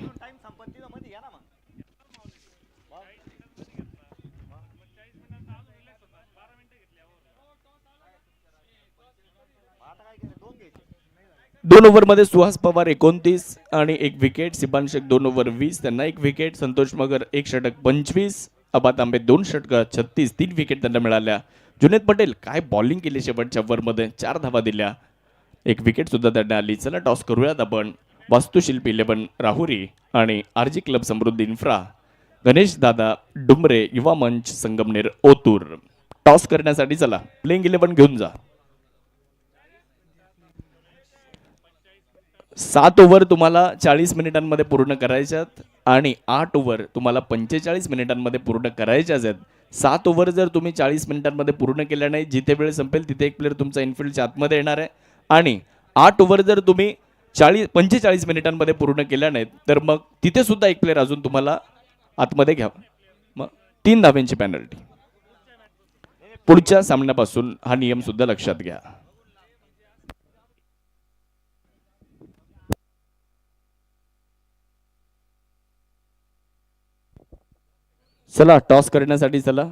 दोन ओव्हरमध्ये सुहास पवार 29 आणि 1 विकेट. सिबान शेख 2 ओव्हर 20 त्यांना 1 विकेट. संतोष मगर 1 षटक 25, अबा तांबे 2 षटक 36, 3 विकेट त्यांना मिळाल्या. जुनेद पटेल काय बॉलिंग केली शेवटच्या ओव्हरमध्ये 4 धावा दिल्या. 1 विकेट सुद्धा त्यांना आली. चला टॉस करूयात आपण. वास्तुशिल्प 11 राहुरी आणि आरजी क्लब समृद्धी इन्फ्रा गणेश दादा डुमरे युवा मंच संगमनेर ओतूर. टॉस करण्यासाठी चला प्लेइंग 11 घेऊन जा. 7 ओव्हर तुम्हाला 40 मिनिटांमध्ये पूर्ण करायच्यात आणि 8 ओव्हर तुम्हाला 45 मिनिटांमध्ये पूर्ण करायच्याच आहेत. 7 ओव्हर जर तुम्ही 40 मिनिटांमध्ये पूर्ण केल्या नाही, जिथे वेळ संपेल तिथे एक प्लेअर तुमचा इनफिल्डच्या आतमध्ये येणार आहे. आणि 8 ओव्हर जर तुम्ही 45 मिनिटांमध्ये पूर्ण केल्या नाहीत तर मग तिथे सुद्धा एक प्लेअर अजून तुम्हाला आतमध्ये घ्यावा. मग 3 धाव्यांची पॅनल्टी. पुढच्या सामन्यापासून हा नियम सुद्धा लक्षात घ्या. चला टॉस करण्यासाठी चला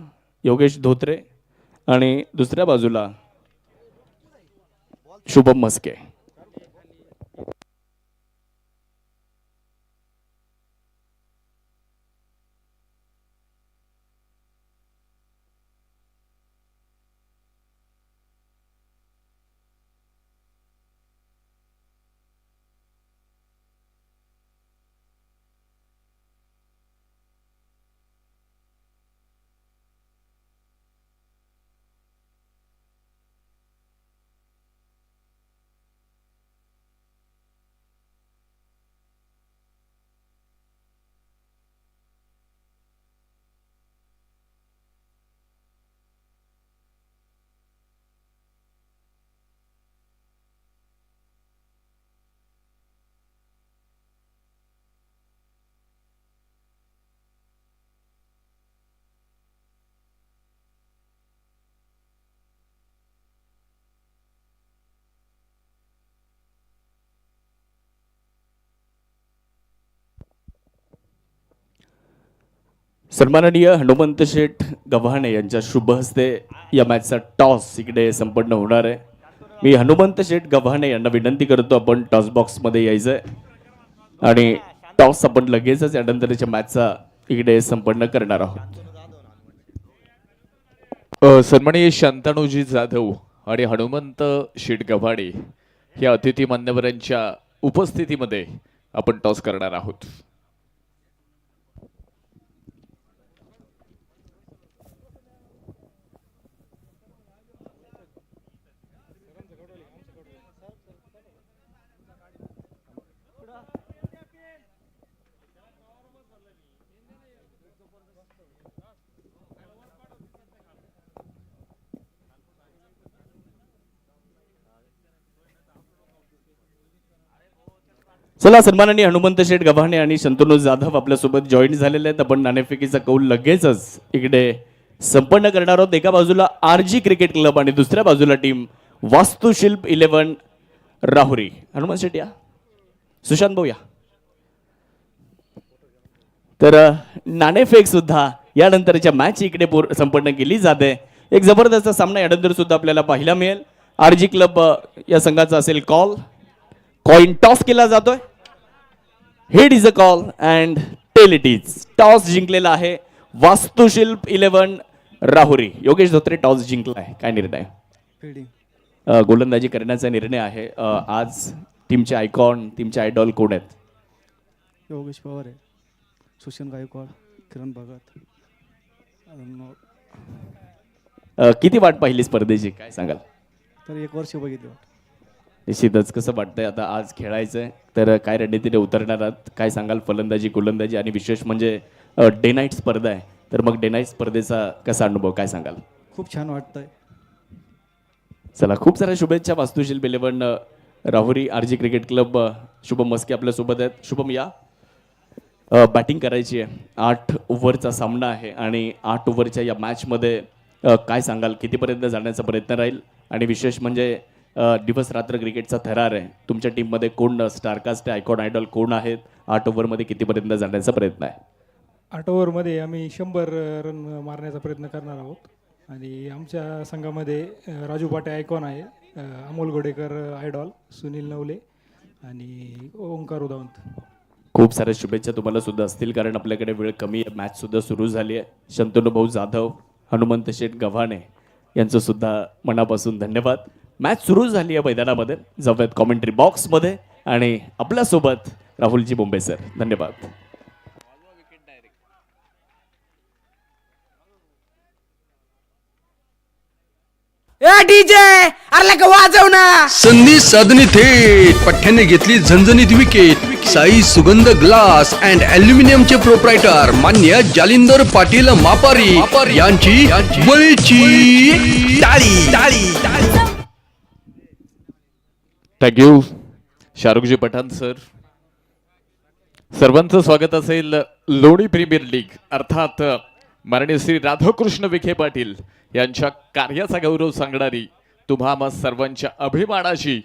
योगेश धोत्रे आणि दुसऱ्या बाजूला शुभम मस्के. सन्माननीय हनुमंत शेठ गव्हाणे यांच्या शुभ हस्ते या मॅचचा टॉस इकडे संपन्न होणार आहे. मी हनुमंत शेठ गव्हाणे यांना विनंती करतो आपण टॉस बॉक्समध्ये यायचंय आणि टॉस आपण लगेचच यानंतरच्या मॅचचा इकडे संपन्न करणार आहोत. सन्माननीय शांतनुजी जाधव आणि हनुमंत शेठ गव्हाणे या अतिथी मान्यवरांच्या उपस्थितीमध्ये आपण टॉस करणार आहोत. चला सन्माननीय हनुमंत शेठ गव्हाणे आणि शंतनू जाधव आपल्यासोबत जॉईन झालेले आहेत. आपण नाणेफेकीचा कौल लगेचच इकडे संपन्न करणार आहोत. एका बाजूला RG क्रिकेट क्लब आणि दुसऱ्या बाजूला टीम वास्तुशिल्प 11 राहुरी. हनुमंत शेठ या, सुशांत भाऊ या. तर नाणेफेक सुद्धा यानंतरच्या मॅच इकडे संपन्न केली जाते. एक जबरदस्त सामना यानंतर सुद्धा आपल्याला पाहायला मिळेल. RG क्लब या संघाचा असेल कॉल. कॉइन टॉस केला जातोय. Head is a call and tail it is. Toss जिंकलेला आहे वास्तुशिल्प 11 राहुरी. योगेश धोत्रे टॉस जिंकला आहे. काय निर्णय? गोलंदाजी करण्याचा निर्णय आहे. आज टीमचे आयकॉन, टीमचे आयडॉल कोण आहेत? योगेश पवार आहे, सुशांत गायकवाड, किरण भगत. किती वाट पाहिली स्पर्धेची, काय सांगाल? तर 1 वर्ष बघितलं. निश्चितच. कसं वाटतंय आता आज खेळायचंय, तर काय रणनीतीने उतरणार आहात, काय सांगाल? फलंदाजी, गोलंदाजी आणि विशेष म्हणजे डे नाईट स्पर्धा आहे, तर मग डे नाईट स्पर्धेचा कसा अनुभव, काय सांगाल? खूप छान वाटतंय. चला, खूप साऱ्या शुभेच्छा. वास्तुशिल्प 11 Rahuri RG cricket club. Shubham Maske आपल्यासोबत आहेत. शुभम या. बॅटिंग करायची आहे. 8 ओव्हरचा सामना आहे आणि 8 ओव्हरच्या या मॅचमध्ये काय सांगाल, कितीपर्यंत जाण्याचा प्रयत्न राहील? आणि विशेष म्हणजे दिवस रात्र क्रिकेटचा थरार आहे. तुमच्या टीममध्ये कोण स्टारकास्ट, आयकॉन, आयडॉल कोण आहेत? 8 ओव्हरमध्ये कितीपर्यंत जाण्याचा प्रयत्न आहे? 8 ओव्हरमध्ये आम्ही 100 रन मारण्याचा प्रयत्न करणार आहोत. आणि आमच्या संघामध्ये राजू पाटे आयकॉन आहे, अमोल गोडेकर आयडॉल, सुनील नवले आणि ओंकार उदावंत. खूप साऱ्या शुभेच्छा तुम्हाला सुद्धा असतील, कारण आपल्याकडे वेळ कमी आहे. मॅच सुद्धा सुरू झाली आहे. शंतनू भाऊ जाधव, हनुमंत शेठ गव्हाणे यांचं सुद्धा मनापासून धन्यवाद. मॅच सुरू झाली आहे मैदानामध्ये. जाऊयात कॉमेंट्री बॉक्समध्ये आणि आपल्यासोबत राहुलजी बोंबे सर. धन्यवाद. ए डीजे अरे का वाजव ना. संधी साधणी थेट पठ्ठ्याने घेतली झणझणीत विकेट. साई सुगंध ग्लास अँड अल्युमिनियमचे प्रोप्रायटर मान्य जालिंदर पाटील मापारी यांची बळीची टाळी. थँक्यू शाहरुखजी पठाण सर. सर्वांचं स्वागत असेल लोणी प्रीमियर लीग अर्थात माननीय श्री राधाकृष्ण विखे पाटील यांच्या कार्याचा गौरव सांगणारी तुम्हा सर्वांच्या अभिमानाची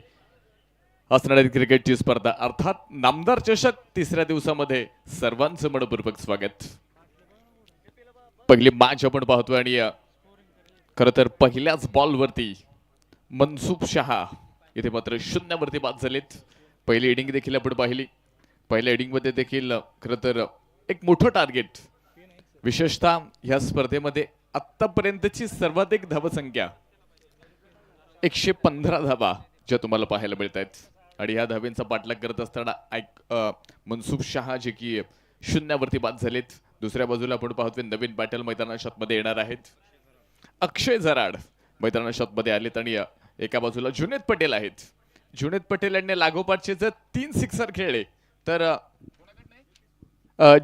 असणारी क्रिकेटची स्पर्धा अर्थात नामदार चषक 3ऱ्या दिवसामध्ये सर्वांचं मनपूर्वक स्वागत. पहिली मॅच आपण पाहतोय आणि खरं तर पहिल्याच बॉलवरती मनसुब शहा इथे मात्र 0 वरती बाद झालेत. पहिली इनिंग देखील आपण पाहिली. पहिल्या इनिंगमध्ये देखील खरं तर एक मोठं टार्गेट, विशेषतः ह्या स्पर्धेमध्ये आत्तापर्यंतची सर्वाधिक धावसंख्या 115 धावा ज्या तुम्हाला पाहायला मिळत आहेत. आणि ह्या धावेंचा पाठलाग करत असताना मनसुब शहा जे की 0 वरती बाद झालेत. दुसऱ्या बाजूला आपण पाहतोय नवीन बॅटल मैदानात मध्ये येणार आहेत. अक्षय झराड मैदानात मध्ये आलेत आणि एका बाजूला जुनेद पटेल आहेत. जुनेद पटेल यांनी लागोपाठचे जर 3 सिक्सर खेळले तर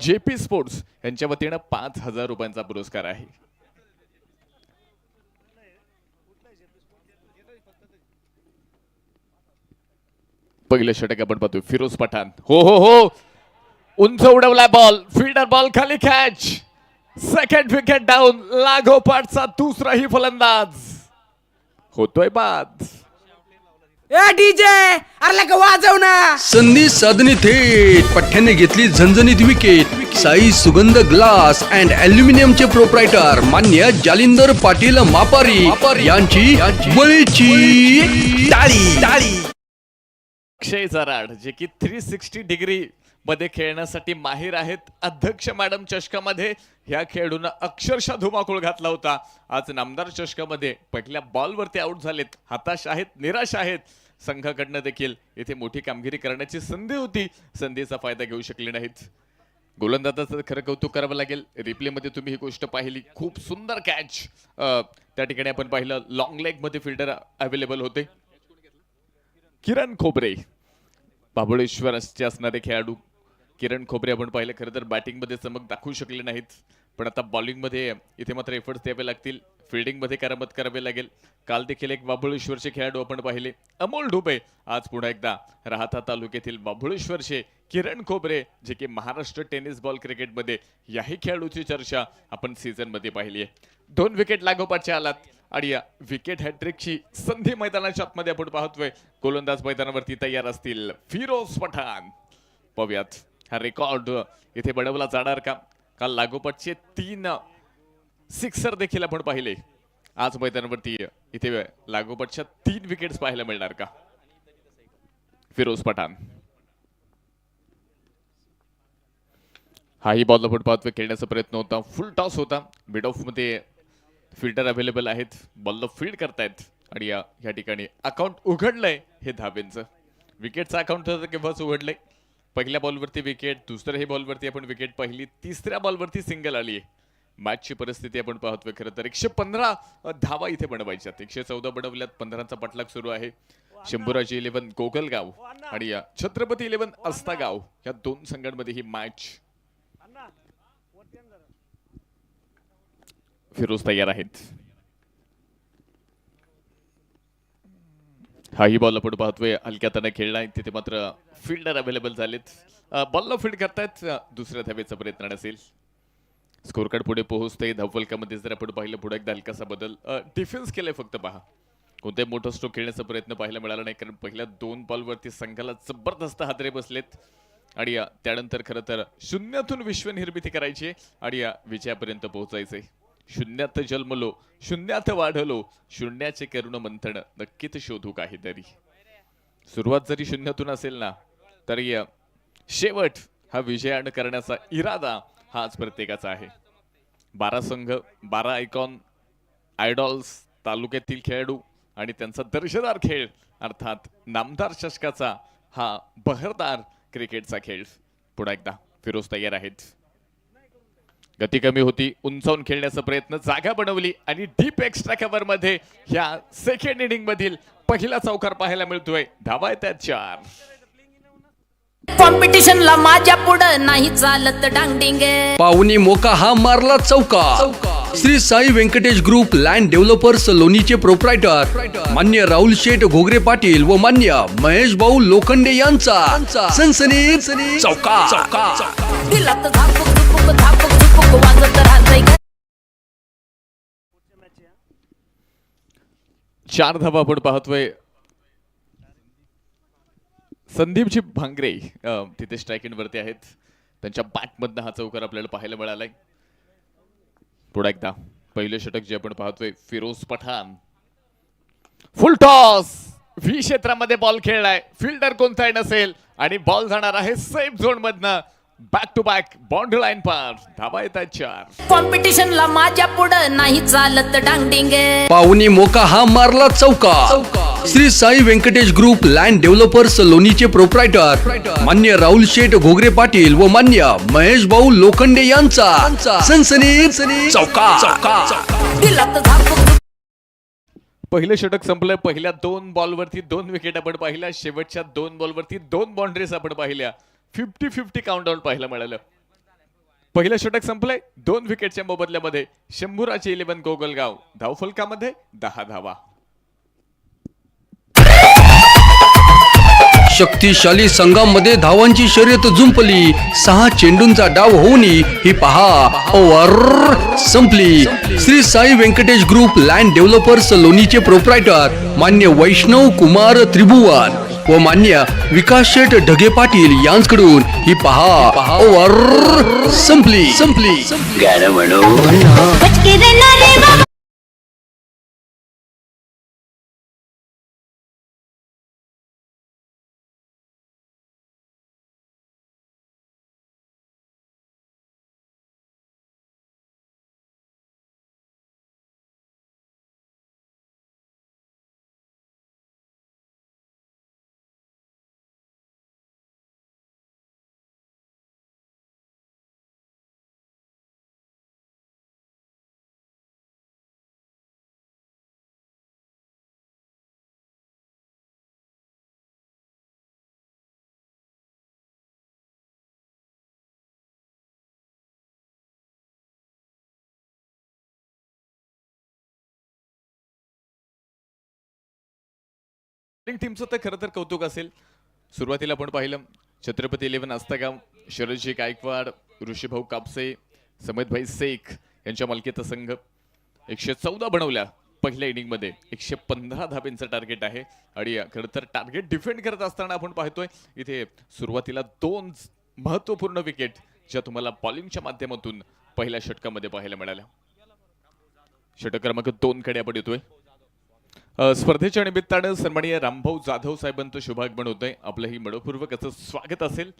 JP स्पोर्ट्स यांच्या वतीनं 5,000 रुपयांचा पुरस्कार आहे. पहिलं षटक आपण पाहतोय फिरोज पठाण. हो उंच उडवला बॉल, फील्डर बॉल खाली कॅच. Second wicket down. लागोपाठचा दुसराही फलंदाज होतोय बाद. ए डीजे अरे का वाजव ना. संधी साधणी थेट पठ्ठ्याने घेतली झणझणीत विकेट. साई सुगंध ग्लास अँड अल्युमिनियमचे प्रोप्रायटर मान्य जालिंदर पाटील मापारी यांची बळीची टाळी. अक्षय झराड जे की 360 डिग्री मध्ये खेळण्यासाठी माहीर आहेत. अध्यक्ष मॅडम चषकामध्ये ह्या खेळाडूंना अक्षरशः धुमाकूळ घातला होता. आज नामदार चषकामध्ये पहिल्या बॉलवरती आउट झालेत. हताश आहेत, निराश आहेत. संघाकडनं देखील इथे मोठी कामगिरी करण्याची संधी होती, संधीचा फायदा घेऊ शकले नाहीत. गोलंदाजाचं खरं कौतुक करावं लागेल. रिप्लेमध्ये तुम्ही ही गोष्ट पाहिली, खूप सुंदर कॅच त्या ठिकाणी आपण पाहिलं. लॉंग लेग मध्ये फिल्डर अवेलेबल होते. किरण खोबरे महाबळेश्वरचे असणारे खेळाडू किरण खोबरे आपण पाहिलं. खरं तर बॅटिंगमध्ये चमक दाखवू शकले नाहीत, पण आता बॉलिंगमध्ये इथे मात्र एफर्ट्स द्यावे लागतील, फिल्डिंगमध्ये करामत करावी लागेल. काल देखील एक बाभुळेश्वरचे खेळाडू आपण पाहिले, अमोल ढुबे. आज पुन्हा एकदा राहता तालुक्यातील बाभुळेश्वरचे किरण खोबरे, जे की महाराष्ट्र टेनिस बॉल क्रिकेटमध्ये याही खेळाडूची चर्चा आपण सीझनमध्ये पाहिली आहे. 2 विकेट लागोपाठच्या आलात आणि या विकेट हॅट्रिकची संधी मैदानाच्या आतमध्ये आपण पाहतोय. गोलंदाज मैदानावरती तयार असतील फिरोज पठाण. पाहूयात हा रेकॉर्ड इथे बनवला जाणार का? काल लागोपाठचे 3 सिक्सर देखील आपण पाहिले. आज मैदानावरती इथे लागोपाठच्या 3 विकेट्स पाहायला मिळणार का? फिरोज पठाण. हाही बॉल आपण पाहतोय, खेळण्याचा प्रयत्न होता, फुल टॉस होता. मिड ऑफ मध्ये फिल्डर अवेलेबल आहेत, बॉलला फील्ड करतायत आणि या ठिकाणी अकाउंट उघडलंय हे धावेंचं. विकेटचं अकाउंट तर केव्हाच उघडलंय. पहिल्या बॉलवरती विकेट, दुसऱ्याही बॉलवरती आपण विकेट पाहिली, तिसऱ्या बॉलवरती सिंगल आली आहे. मॅचची परिस्थिती आपण पाहतोय. खरं तर 115 धावा इथे बनवायच्यात, 114 बनवल्यात, 15चा पटलाग सुरू आहे. शंभूराजी 11 गोगलगाव आणि या छत्रपती 11 अस्तागाव या 2 संघांमध्ये ही मॅच. फिरोज तयार आहेत. हाही बॉल आपण पाहतोय, हलक्या त्याने खेळलाय, तिथे मात्र फिल्डर अवेलेबल झालेत, बॉलला फील्ड करतायत. दुसऱ्या धावेचा प्रयत्न नसेल. स्कोर कार्ड पुढे पोहोचते. धावफलकामध्ये जर आपण पाहिलं पुढे एकदा हलकासा बदल, डिफेन्स केलंय फक्त. पहा कोणत्याही मोठा स्ट्रोक खेळण्याचा प्रयत्न पाहायला मिळाला नाही, कारण पहिल्या 2 बॉलवरती संघाला जबरदस्त हादरे बसलेत आणि त्यानंतर खरं तर शून्यातून विश्वनिर्मिती करायची आणि विजयापर्यंत पोहोचायचे. शून्यात जन्मलो, शून्यात वाढलो, शून्याचे करुण मंथन नक्कीच शोधू काहीतरी. सुरुवात जरी शून्यातून असेल ना, तरी शेवट हा विजयान करण्याचा इरादा हाच प्रत्येकाचा आहे. 12 संघ, 12 आयकॉन, आयडॉल्स, तालुक्यातील खेळाडू आणि त्यांचा दर्जेदार खेळ, अर्थात नामदार चषकाचा हा बहरदार क्रिकेटचा खेळ. पुन्हा एकदा फिरोज तयार आहेत. गती कमी होती, उंचावून खेळण्याचा प्रयत्न, जागा बनवली आणि डीप एक्स्ट्रा कव्हर मध्ये ह्या सेकंड इनिंग मधील पहिला चौकार पाहायला मिळतोय. धावा येतात 4. कॉम्पिटिशनला माझ्या पुढं नाही चालत डांगडिंग. पाहुणी मोका हा मारला चौका. Shri Sai Venkatesh group land developers लोणीचे प्रोप्रायटर मान्य राहुल शेठ घोगरे पाटील व मान्य महेश भाऊ लोखंडे यांचा सनसनी चौका. दिलात झापूक झुपूक झापूक झुपूक वाजत राहतंय ग. 4 धावा आपण पाहतोय. संदीपजी भांगरे तिथे स्ट्राईक एंड वरती आहेत. त्यांच्या बॅटमधनं हा चौकार आपल्याला पाहायला मिळालाय. पुढे एकदा पहिले षटक जे आपण पाहतोय, Firoz Pathan. Full toss, V क्षेत्रामध्ये बॉल खेळलाय, फिल्डर कोणताही नसेल आणि बॉल जाणार आहे सेफ झोन मधनं. Back to back boundary line पार. धावा येतात 4. कॉम्पिटिशनला माझ्या पुढं नाही चालत डांगडिंग. पाहुणी मोका हा मारला चौका. Shri Sai Venkatesh group land developers लोणीचे प्रोप्रायटर मान्य राहुल शेठ घोगरे पाटील व मान्य महेश भाऊ लोखंडे यांचा सनसनी चौका. दिलात झापूक. पहिलं षटक संपलंय. पहिल्या 2 बॉलवरती 2 विकेट आपण पाहिल्या, शेवटच्या 2 बॉलवरती 2 बाउंड्रीज आपण पाहिल्या. 50-50 काउंटडाऊन पाहायला मिळालं. पहिलं षटक संपलंय. 2 विकेटच्या मोबदल्यामध्ये शंभूराचे 11 गोगलगाव. धावफलकामध्ये 10 धावा. शक्तिशाली संघामध्ये धावांची शर्यत जुंपली. 6 चेंडूंचा डाव होऊन ही पहा ओव्हर संपली. Shri Sai Venkatesh group land developers लोणीचे प्रोप्रायटर मान्य वैष्णव कुमार त्रिभुवन व मान्य विकास शेठ ढगे पाटील यांच्याकडून ही पहा ओव्हर संपली. टीमचं तर खरं तर कौतुक असेल. सुरुवातीला आपण पाहिलं छत्रपती 11 आस्थागाव, शरदजी गायकवाड, ऋषीभाऊ कापसे, समेतभाई शेख यांच्या मालकीचा संघ 114 बनवल्या पहिल्या इनिंगमध्ये. 115 धाब्यांचं टार्गेट आहे आणि खरं तर टार्गेट डिफेंड करत असताना आपण पाहतोय इथे सुरुवातीला 2 महत्वपूर्ण विकेट ज्या तुम्हाला बॉलिंगच्या माध्यमातून पहिल्या षटकामध्ये पाहायला मिळाल्या. षटक क्रमांक 2 कडे आपण येतोय. स्पर्धेच्या निमित्तानं सन्माननीय रामभाऊ जाधव साहेबांचं शुभागमन होतंय. आपलंही मनपूर्वक असं स्वागत असेल.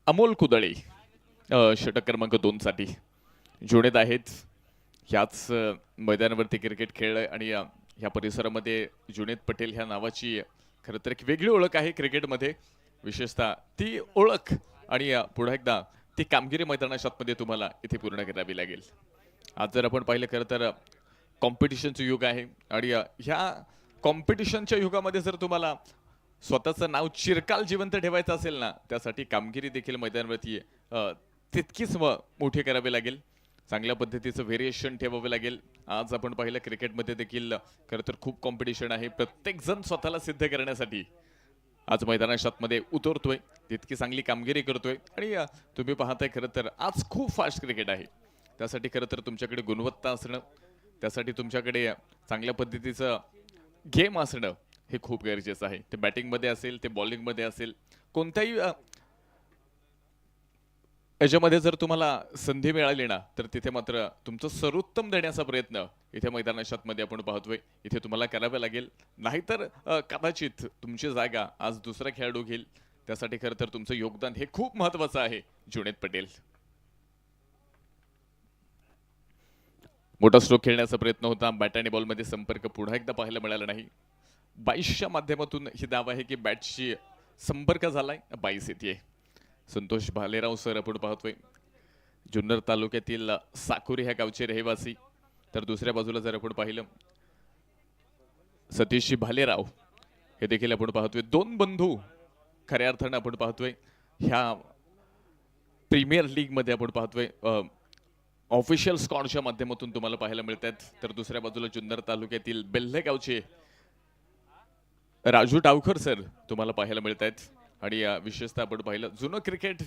अमोल कुदळे षटक क्रमांक 2 साठी जुळत आहेत. ह्याच मैदानावरती क्रिकेट खेळलंय आणि ह्या परिसरामध्ये जुनेद पटेल ह्या नावाची खरं तर एक वेगळी ओळख आहे क्रिकेटमध्ये. विशेषतः ती ओळख आणि पुन्हा एकदा ती कामगिरी मैदानाच्या आतमध्ये तुम्हाला इथे पूर्ण करावी लागेल. आज जर आपण पाहिलं खरं तर कॉम्पिटिशनचं युग आहे आणि ह्या कॉम्पिटिशनच्या युगामध्ये जर तुम्हाला स्वतःचं नाव चिरकाल जिवंत ठेवायचं असेल ना, त्यासाठी कामगिरी देखील मैदानावरती तितकीच मोठी करावी लागेल. चांगल्या पद्धतीचं व्हेरिएशन ठेवावं लागेल. आज आपण पाहिलं क्रिकेटमध्ये देखील खरं तर खूप कॉम्पिटिशन आहे. प्रत्येक जण स्वतःला सिद्ध करण्यासाठी आज मैदानाच्या आतमध्ये उतरतोय, तितकी चांगली कामगिरी करतोय आणि तुम्ही पाहताय खरं तर आज खूप फास्ट क्रिकेट आहे. त्यासाठी खरं तर तुमच्याकडे गुणवत्ता असणं, त्यासाठी तुमच्याकडे चांगल्या पद्धतीचं गेम असणं हे खूप गरजेचं आहे. ते बॅटिंगमध्ये असेल, ते बॉलिंगमध्ये असेल, कोणत्याही याच्यामध्ये जर तुम्हाला संधी मिळाली ना, तर तिथे मात्र तुमचं सर्वोत्तम देण्याचा प्रयत्न इथे मैदानाच्या आतमध्ये आपण पाहतोय इथे तुम्हाला करावं लागेल. नाहीतर कदाचित तुमची जागा आज दुसरा खेळाडू घेईल. त्यासाठी खरं तर तुमचं योगदान हे खूप महत्वाचं आहे. जुनेद पटेल मोठा स्ट्रोक खेळण्याचा प्रयत्न होता. बॅट आणि बॉलमध्ये संपर्क पुन्हा एकदा पाहायला मिळाला नाही. 22च्या माध्यमातून ही दाव आहे की बॅटशी संपर्क झालाय. 22 येते. संतोष भालेराव सर आपण पाहतोय जुन्नर तालुक्यातील साकुरी ह्या गावचे रहिवासी. तर दुसऱ्या बाजूला जर आपण पाहिलं सतीशजी भालेराव हे देखील आपण पाहतोय. 2 बंधू खऱ्या अर्थानं आपण पाहतोय ह्या प्रीमियर लीग मध्ये आपण पाहतोय ऑफिशियल स्कॉडच्या माध्यमातून तुम्हाला पाहायला मिळतात. तर दुसऱ्या बाजूला जुन्नर तालुक्यातील बेल्हे गावचे राजू डावकर सर तुम्हाला पाहायला मिळत आहेत. आणि विशेषतः आपण पाहिलं जुनं क्रिकेट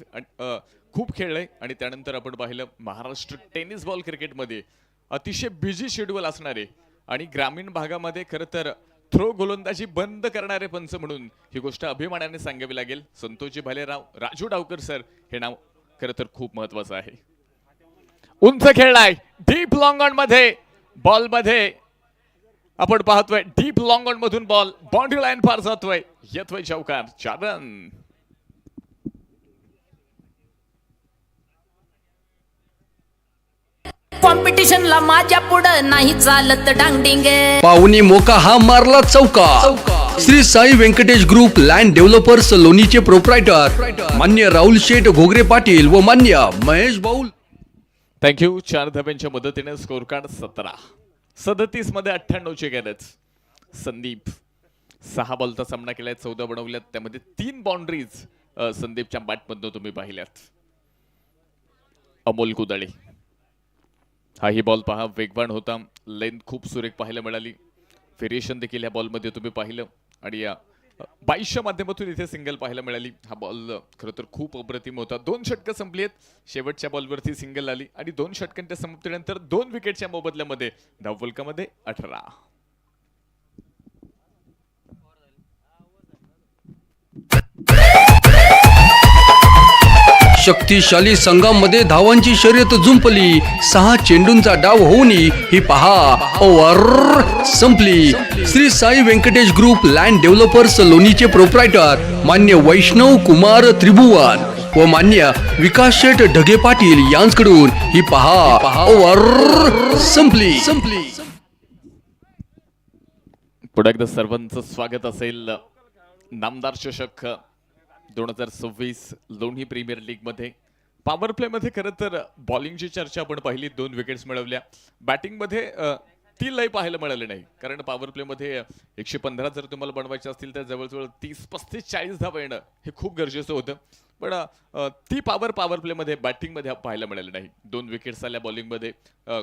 खूप खेळलंय आणि त्यानंतर आपण पाहिलं महाराष्ट्र टेनिस बॉल क्रिकेटमध्ये अतिशय बिझी शेड्यूल असणारे आणि ग्रामीण भागामध्ये खरं तर थ्रो गोलंदाजी बंद करणारे पंच म्हणून ही गोष्ट अभिमानाने सांगावी लागेल. संतोषजी भालेराव, राजू डावकर सर हे नाव खरं तर खूप महत्वाचं आहे. उंच खेळलाय डीप लॉंग ऑन मध्ये, बॉल मध्ये आपण पाहतोय डीप लॉंग ऑन मधून बॉल बाउंड्री लाईन पार जातोय. येतोय चौकार. 4 रन. कॉम्पिटिशनला माझ्या पुढं नाही चालत डांगडिंग. पाहुणी मोका हा मारला चौका. Shri Sai Venkatesh group land developers लोणीचे प्रोप्रायटर मान्य राहुल शेठ घोगरे पाटील व मान्य महेश बाऊल. थँक्यू. 4 धाब्यांच्या मदतीने स्कोर कार्ड 17-37 मध्ये 98ची गरज. संदीप 6 बॉलचा सामना केलाय, 14 बनवल्यात, त्यामध्ये 3 बाउंड्रीज संदीपच्या बॅटमधून तुम्ही पाहिल्यात. अमोल कुदळे हाही बॉल पहा वेगवान होता, लेंथ खूप सुरेख पाहायला मिळाली. व्हेरिएशन देखील या बॉलमध्ये तुम्ही पाहिलं आणि या 22च्या माध्यमातून इथे सिंगल पाहायला मिळाली. हा बॉल खरं तर खूप अप्रतिम होता. 2 षटकं संपली आहेत. शेवटच्या बॉलवरती सिंगल आली आणि 2 षटकांच्या समाप्तीनंतर 2 विकेटच्या मोबदल्यामध्ये धावफलकामध्ये 18. शक्तिशाली संघामध्ये धावांची शर्यत जुंपली. 6 चेंडूंचा डाव होऊन ही पहा ओव्हर संपली. Shri Sai Venkatesh group land developers लोणीचे प्रोप्रायटर मान्य वैष्णव कुमार त्रिभुवन व मान्य विकास शेठ ढगे पाटील यांच्याकडून ही पहा ओव्हर संपली. पुढे एकदा सर्वांचं स्वागत असेल. नामदार चषक 2026 लोणी प्रीमियर लीग मध्ये पॉवर प्ले मध्ये खरं तर बॉलिंगची चर्चा आपण पाहिली. 2 विकेट्स मिळवल्या. बॅटिंग मध्ये ती लय पाहायला मिळाली नाही, कारण पॉवर प्ले मध्ये 115 जर तुम्हाला बनवायचे असतील तर जवळजवळ 30, 35, 40 धावा येणं हे खूप गरजेचं होतं. पण ती पॉवर प्ले मध्ये बॅटिंग मध्ये पाहायला मिळाली नाही. 2 विकेट्स आल्या बॉलिंग मध्ये.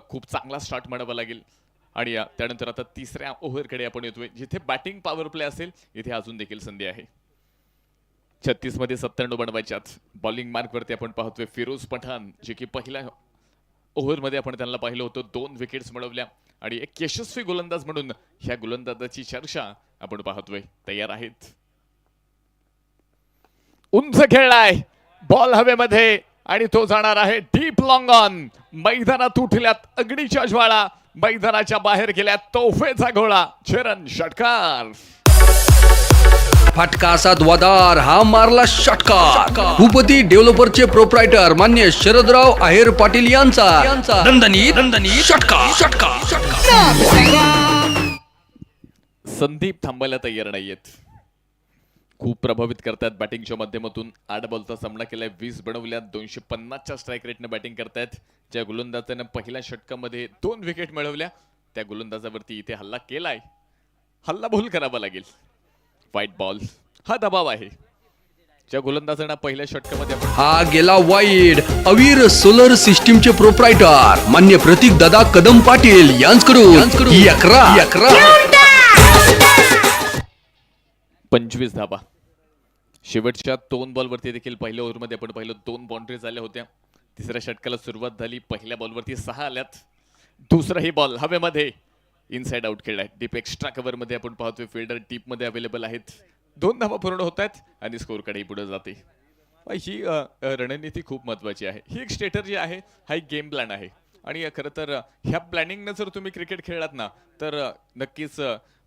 खूप चांगला स्टार्ट म्हणावा लागेल. आणि त्यानंतर आता तिसऱ्या ओव्हरकडे आपण येतोय जिथे बॅटिंग पॉवर प्ले असेल इथे अजून देखील संधी आहे. 36 मध्ये 97 बनवायच्यात. बॉलिंग मार्क वरती आपण पाहतोय फिरोज पठाण जे की पहिल्या ओव्हरमध्ये आपण त्यांना पाहिलं होतं 2 विकेट्स मिळवल्या आणि एक यशस्वी गोलंदाज म्हणून ह्या गोलंदाजाची चर्चा आपण पाहतोय. तयार आहेत. उंच खेळलाय बॉल हवेमध्ये आणि तो जाणार आहे डीप लॉंग ऑन. मैदानात उठल्यात अग्नीच्या ज्वाळा, मैदानाच्या बाहेर गेल्यात तोफेचा गोळा. चरण षटकार. फटका असा द्वादार हा मारला षटकार. भूपती डेव्हलपरचे प्रोप्रायटर मान्य शरदराव आहेर पाटील यांचा दणदणीत षटकार. संदीप थांबायला तयार नाहीयेत. खूप प्रभावित करतात बॅटिंगच्या माध्यमातून. 8 बॉलचा सामना केलाय, 20 बनवल्यात. 250च्या स्ट्राईक रेटने बॅटिंग करतायत. ज्या गोलंदाजाने पहिल्या षटकामध्ये 2 विकेट मिळवल्या त्या गोलंदाजावरती इथे हल्ला केलाय. हल्ला बोल करावा लागेल. व्हाईट बॉल हा दबाव आहे. ज्या गोलंदाजांना पहिल्या षटकामध्ये हा गेला वाईड. अवीर सोलर सिस्टीमचे प्रोप्रायटर मान्य प्रतीक दादा कदम पाटील यांच्याकडून 25 धाबा. शेवटच्या 2 बॉलवरती देखील पहिल्या ओव्हरमध्ये आपण पाहिलं 2 बाउंड्रीज आल्या होत्या. तिसऱ्या षटकाला सुरुवात झाली. पहिल्या बॉलवरती 6 आल्यात. दुसराही बॉल हवेमध्ये इनसाइड आउट खेळलाय. डीप एक्स्ट्रा कव्हर मध्ये आपण पाहतोय फिल्डर डीप मध्ये अवेलेबल आहेत. 2 धावा पूर्ण होत आहेत आणि स्कोर कडेही पुढे जाते. ही रणनीती खूप महत्वाची आहे. ही एक स्ट्रॅटेजी आहे, हा एक गेम प्लॅन आहे आणि खरं तर ह्या प्लॅनिंगनं जर तुम्ही क्रिकेट खेळलात ना तर नक्कीच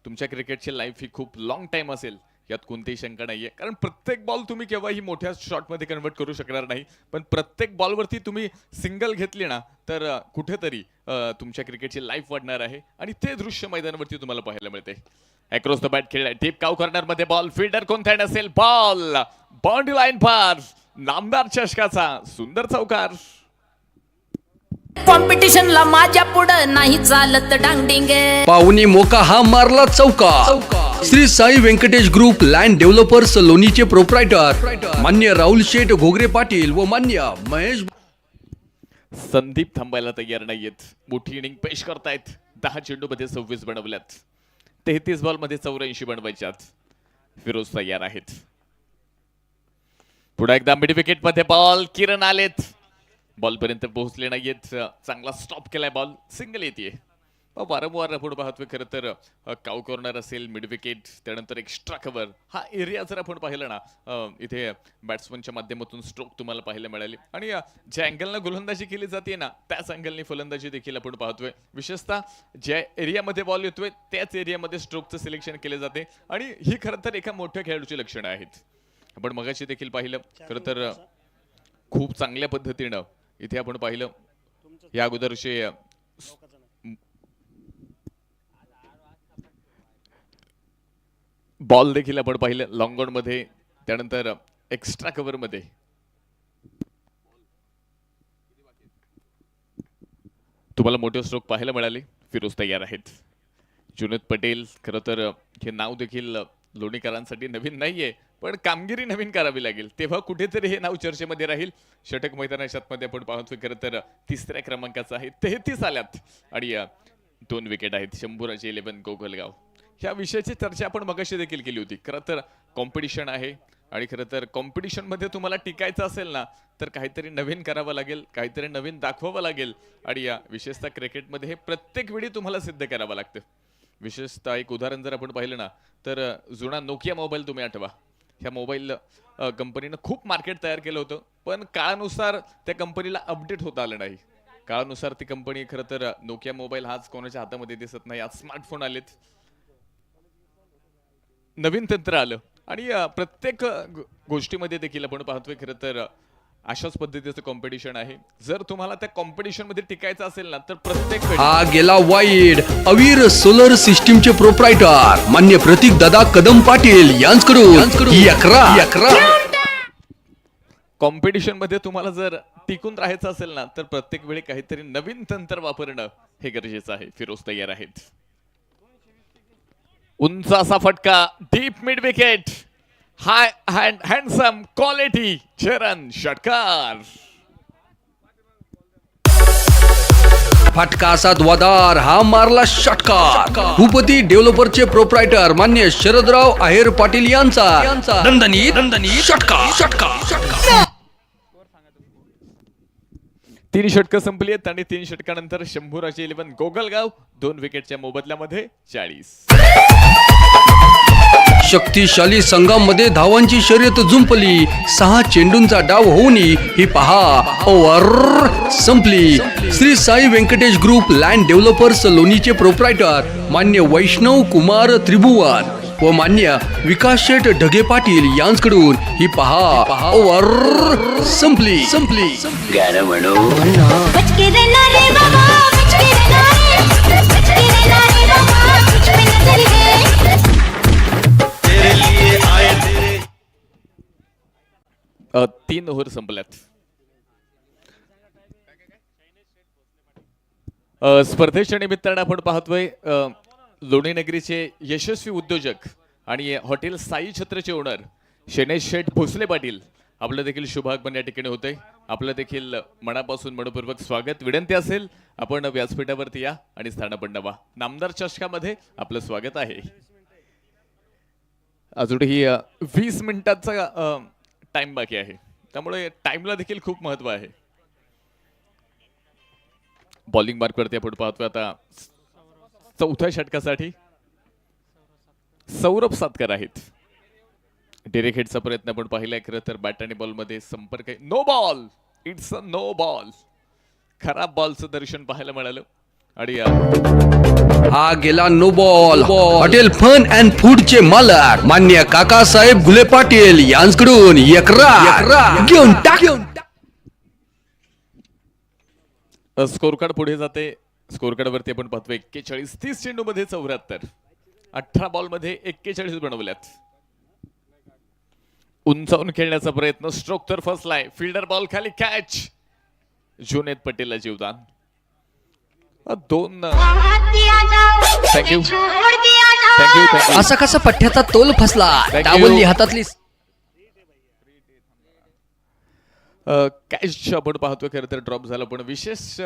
तुमच्या क्रिकेटची लाईफ ही खूप लॉंग टाइम असेल यात कोणतीही शंका नाहीये. कारण प्रत्येक बॉल तुम्ही केव्हाही मोठ्या शॉटमध्ये कन्वर्ट करू शकणार नाही, पण प्रत्येक बॉलवरती तुम्ही सिंगल घेतली ना तर कुठेतरी तुमच्या क्रिकेटची लाईफ वाढणार आहे आणि ते दृश्य मैदानावरती तुम्हाला पाहायला मिळते. अक्रॉस द बॅट खेळलाय. डीप काव कॉर्नर मध्ये बॉल. फिल्डर कोणता नसेल. बॉल बाउंड्री लाईन पार. नामदार चषकाचा सुंदर चौकार. कॉम्पिटिशनला माझ्या पुढं नाही चालत डांगडिंग. पाहुणी मोका हा मारला चौकार. Shri Sai Venkatesh group land developers लोणीचे प्रोप्रायटर मान्य राहुल शेठ घोगरे पाटील व मान्य महेश. संदीप थांबायला तयार नाहीयेत. मोठी इनिंग पेश करतायत. 10 चेंडूमध्ये 26 बनवल्यात. 33 बॉलमध्ये 84 बनवायच्यात. फिरोज तयार आहेत. पुढे एकदा मिड विकेट मध्ये बॉल. किरण आलेत. बॉल पर्यंत पोहोचले नाहीयेत. चांगला स्टॉप केलाय. बॉल सिंगल येते. वारंवार आपण पाहतोय खरं तर काव कॉर्नर असेल, मिड विकेट, त्यानंतर एक्स्ट्रा कव्हर हा एरिया जर आपण पाहिलं ना इथे बॅट्समनच्या माध्यमातून स्ट्रोक तुम्हाला पाहायला मिळाली आणि ज्या अँगलनं गोलंदाजी केली जाते ना त्याच अँगलने फलंदाजी देखील आपण पाहतोय. विशेषतः ज्या एरियामध्ये बॉल येतोय त्याच एरियामध्ये स्ट्रोकचं सिलेक्शन केले जाते आणि ही खरं तर एका मोठ्या खेळाडूची लक्षणं आहेत. आपण मगाशी देखील पाहिलं खरं तर खूप चांगल्या पद्धतीनं इथे आपण पाहिलं या अगोदरचे बॉल देखील आपण पाहिलं लॉंग ऑन मध्ये, त्यानंतर एक्स्ट्रा कव्हर मध्ये. तुम्हाला मोठे स्ट्रोक पाहायला मिळाले. फिरोज तयार आहेत. जुनेद पटेल खरं तर हे नाव देखील लोणीकरांसाठी नवीन नाहीये पण कामगिरी नवीन करावी लागेल तेव्हा कुठेतरी हे नाव चर्चेमध्ये राहील. षटक मैदानाच्या मध्ये आपण पाहतोय खरं तर 3ऱ्या क्रमांकाचा आहे. 33 आल्यात आणि 2 विकेट आहेत. शंभूराजे 11 गोगलगाव. ह्या विषयाची चर्चा आपण मगाशी देखील केली होती. खरं तर कॉम्पिटिशन आहे आणि खरं तर कॉम्पिटिशन मध्ये तुम्हाला टिकायचं असेल ना तर काहीतरी नवीन करावं लागेल, काहीतरी नवीन दाखवावं लागेल आणि विशेषतः क्रिकेटमध्ये हे प्रत्येक वेळी तुम्हाला सिद्ध करावं लागतं. विशेषतः एक उदाहरण जर आपण पाहिलं ना तर जुना नोकिया मोबाईल तुम्ही आठवा. ह्या मोबाईल कंपनीनं खूप मार्केट तयार केलं होतं पण काळानुसार त्या कंपनीला अपडेट होता आलं नाही. काळानुसार ती कंपनी खरं तर नोकिया मोबाईल हाच कोणाच्या हातामध्ये दिसत नाही. आज स्मार्टफोन आलेत, नवीन तंत्र आलं आणि प्रत्येक गोष्टीमध्ये देखील आपण पाहतोय खरं तर अशाच पद्धतीचं कॉम्पिटिशन आहे. जर तुम्हाला त्या कॉम्पिटिशन मध्ये टिकायचं असेल ना तर प्रत्येक हा गेला वाईड. अवीर सोलर सिस्टीमचे प्रोप्रायटर मान्य प्रतीक दादा कदम पाटील यांच्याकडून 11. कॉम्पिटिशन मध्ये तुम्हाला जर टिकून राहायचं असेल ना तर प्रत्येक वेळी काहीतरी नवीन तंत्र वापरणं हे गरजेचं आहे. फिरोज तयार आहेत. उंच असा फटका. Deep mid wicket. High handsome quality. चरण षटकार. फटका असा धुवाधार हा मारला षटकार. भूपती डेव्हलपरचे प्रोप्रायटर मान्य शरदराव आहेर पाटील यांचा दणदणीत षटकार. 3 षटकं संपली आहेत आणि 3 षटकानंतर शंभूराजे 11 गोगलगाव 2 विकेटच्या मोबदल्यामध्ये 40. शक्तिशाली संघामध्ये धावांची शर्यत जुंपली. 6 चेंडूंचा डाव होऊन ही पहा ओव्हर संपली. Shri Sai Venkatesh group land developers लोणीचे प्रोप्रायटर मान्य वैष्णव कुमार त्रिभुवन व मान्य विकास शेठ ढगे पाटील यांकडून ही पहा ओव्हर संपली. बचके रहना रे बाबा, बचके रहना रे, बचके रहना रे बाबा, तुझ पे नजर है. 3 ओव्हर संपल्यात. स्पर्धेच्या निमित्ताने आपण पाहतोय लोणी नगरीचे यशस्वी उद्योजक आणि हॉटेल साई छत्रचे ओनर शनेश शेठ भोसले पाटील आपलं देखील शुभागमन या ठिकाणी होते. आपलं देखील मनापासून मनपूर्वक स्वागत. विनंती असेल आपण व्यासपीठावरती या आणि स्थानापन्न व्हा. नामदार चषकामध्ये आपलं स्वागत आहे. अजूनही 20 मिनिटांचा टाइम बाकी आहे, त्यामुळे टाइमला देखील खूप महत्व आहे. बॉलिंग मार्कवरती आपण पाहतोय आता 4थ्या षटकासाठी सौरभ सातकर आहेत. डिरेक्ट हिटचा प्रयत्न आपण पाहिलाय. खरं तर बॅट आणि बॉल मध्ये संपर्क आहे. No ball, it's a no ball. खराब बॉलचं दर्शन पाहायला मिळालं आणि हा गेला no ball. Hotel fun and फूडचे मालक मान्य काकासाहेब घुले पाटील यांकडून एकरा घेऊन टाक. स्कोर कार्ड पुढे जाते. स्कोर कार्ड वरती आपण पाहतोय 41. 30 चेंडू मध्ये 74. 18 बॉल मध्ये 41 बनवल्यात. उंचावून खेळण्याचा प्रयत्न. स्ट्रोक तर फसलाय. फिल्डर बॉल खाली कॅच. जुनेद पटेलला जीवदान. 2 थँक्यू थँक्यू. असा कसा पठ्याचा तोल फसला. डावलली हातातली कॅच आपण पाहतोय. खरं तर ड्रॉप झाला, पण विशेष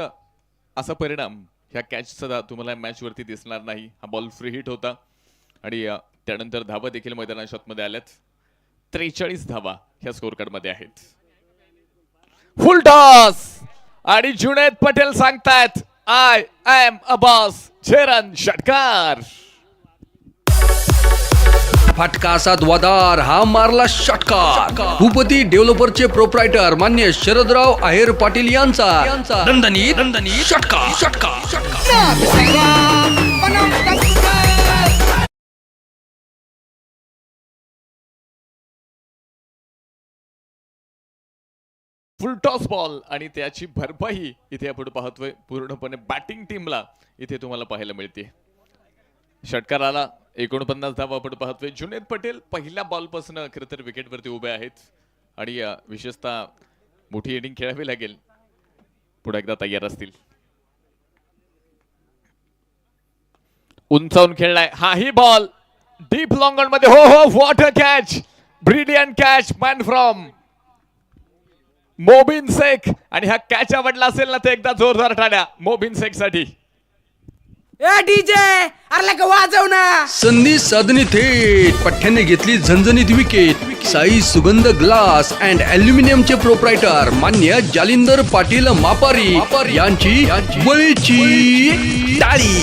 असा परिणाम ह्या कॅचचा तुम्हाला मॅच वरती दिसणार नाही. हा बॉल फ्री हिट होता आणि त्यानंतर धावा देखील मैदानाच्या आतमध्ये आल्यात. 43 धावा ह्या स्कोर कार्ड मध्ये आहेत. फुल टॉस आणि जुनेद पटेल सांगतायत आय एम अ बॉस. झेरन षटकार. फटका असा धुवाधार हा मारला षटकार. भूपती डेव्हलपरचे प्रोप्रायटर मान्य शरदराव आहेर पाटील यांचा दणदणीत षटकार. फुल टॉस बॉल आणि त्याची भरपाई इथे आपण पाहतोय पूर्णपणे बॅटिंग टीमला इथे तुम्हाला पाहायला मिळते. षटकाराला 49 धावा आपण पाहतोय. जुनेद पटेल पहिल्या बॉल पासून खरं तर विकेटवरती उभे आहेत आणि विशेषतः मोठी इनिंग खेळावी लागेल. पुढे एकदा तयार असतील. उंचावून खेळलाय. हाही बॉल डीप लॉंग ऑन मध्ये. हो what a catch. Brilliant catch man from Mobin Shaikh. आणि हा कॅच आवडला असेल ना तर एकदा जोरदार टाळ्या मोबिन शेख साठी. ए डीजे अरे का वाजव ना. संधी साधणी थेट पठ्याने घेतली झणझणीत विकेट. साई सुगंध ग्लास अँड अल्युमिनियमचे प्रोप्रायटर मान्य जालिंदर पाटील मापारी यांची बळीची टाळी.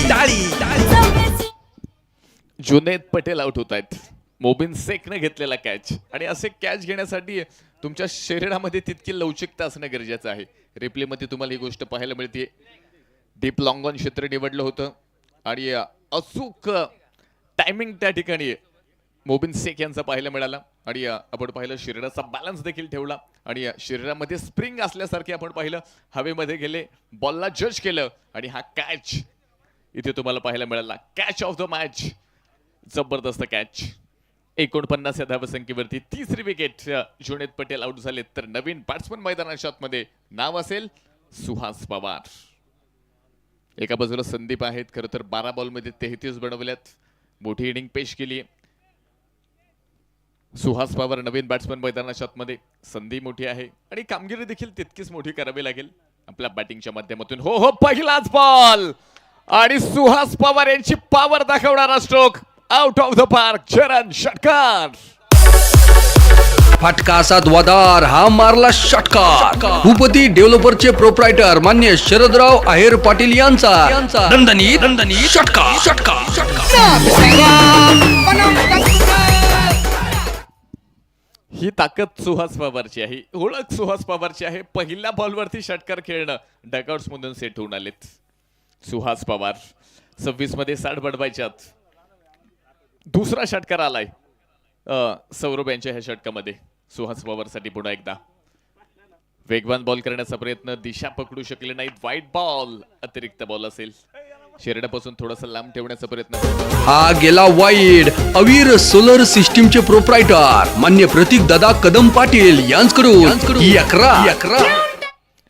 जुनेद पटेल आउट होत आहेत. मोबिन शेखने घेतलेला कॅच. आणि असे कॅच घेण्यासाठी तुमच्या शरीरामध्ये तितकी लवचिकता असणं गरजेचं आहे. रिप्लेमध्ये तुम्हाला ही गोष्ट पाहायला मिळते. डीप लॉंग ऑन क्षेत्र निवडलं होतं आणि अचूक टायमिंग त्या ठिकाणी मोबिन शेख यांचा पाहायला मिळाला. आणि आपण पाहिलं शरीराचा बॅलन्स देखील ठेवला आणि शरीरामध्ये स्प्रिंग असल्यासारखे आपण पाहिलं. हवेमध्ये गेले, बॉलला जज केलं आणि हा कॅच इथे तुम्हाला पाहायला मिळाला. Catch of the match. जबरदस्त कॅच. 49 या धावसंख्येवरती 3री विकेट. जुनेद पटेल आउट झाले तर नवीन बॅट्समन मैदानाच्या आतमध्ये नाव असेल सुहास पवार. एका बाजूला संदीप आहेत. खरं तर 12 बॉलमध्ये 33 बनवल्यात. मोठी इनिंग पेश केली. सुहास पवार नवीन बॅट्समन मैदानाच्या आतमध्ये. संधी मोठी आहे आणि कामगिरी देखील तितकीच मोठी करावी लागेल. आपल्या बॅटिंगच्या माध्यमातून. हो हो, पहिलाच बॉल आणि सुहास पवार यांची पॉवर दाखवणारा stroke out of the park. चरण षटकार. फटका असा द्वादार, हा मारला षटकार. भूपती डेव्हलपरचे प्रोप्रायटर मान्य शरदराव आहेर पाटील यांचा दणदणीत षटकार. ही ताकद सुहास पवारची आहे, ओळख सुहास पवारची आहे. पहिल्या बॉलवरती षटकार खेळणं डगआउट्स मधून सेट होऊन आलेत सुहास पवार. 26 मध्ये 60 बडवायच्यात. दुसरा षटकार आलाय सौरभ यांच्या ह्या षटकामध्ये. सुहास पवारसाठी पुन्हा एकदा वेगवान बॉल करण्याचा प्रयत्न, दिशा पकडू शकले नाहीत. वाईट बॉल, अतिरिक्त बॉल असेल. शेरड्यापासून थोडासा लांब ठेवण्याचा प्रयत्न. हा गेला वाईड. अवीर सोलर सिस्टीमचे प्रोप्रायटर मान्य प्रतीक दादा कदम पाटील यांच्याकडून 11.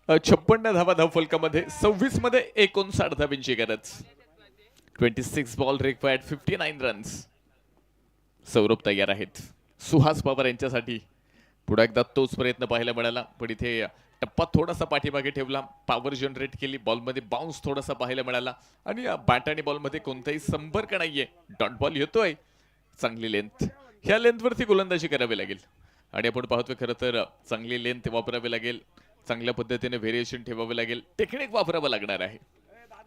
56 धावा धावफलकामध्ये. 26 मध्ये 59 धावांची गरज. 26 बॉल रिक्वायर्ड, 59 रन्स. सौरभ तयार आहेत सुहास पवार यांच्यासाठी. पुढे एकदा तोच प्रयत्न पाहायला मिळाला, पण इथे टप्पा थोडासा पाठीमागे ठेवला. पॉवर जनरेट केली. बॉलमध्ये बाउन्स थोडासा पाहायला मिळाला आणि बॅट आणि बॉलमध्ये कोणताही संपर्क नाहीये. डॉट बॉल येतोय. चांगली लेंथ, ह्या लेंथवरती गोलंदाजी करावी लागेल आणि आपण पाहतोय खरं तर चांगली लेंथ वापरावी लागेल. चांगल्या पद्धतीने व्हेरिएशन ठेवावे लागेल. टेक्निक वापरावं लागणार आहे.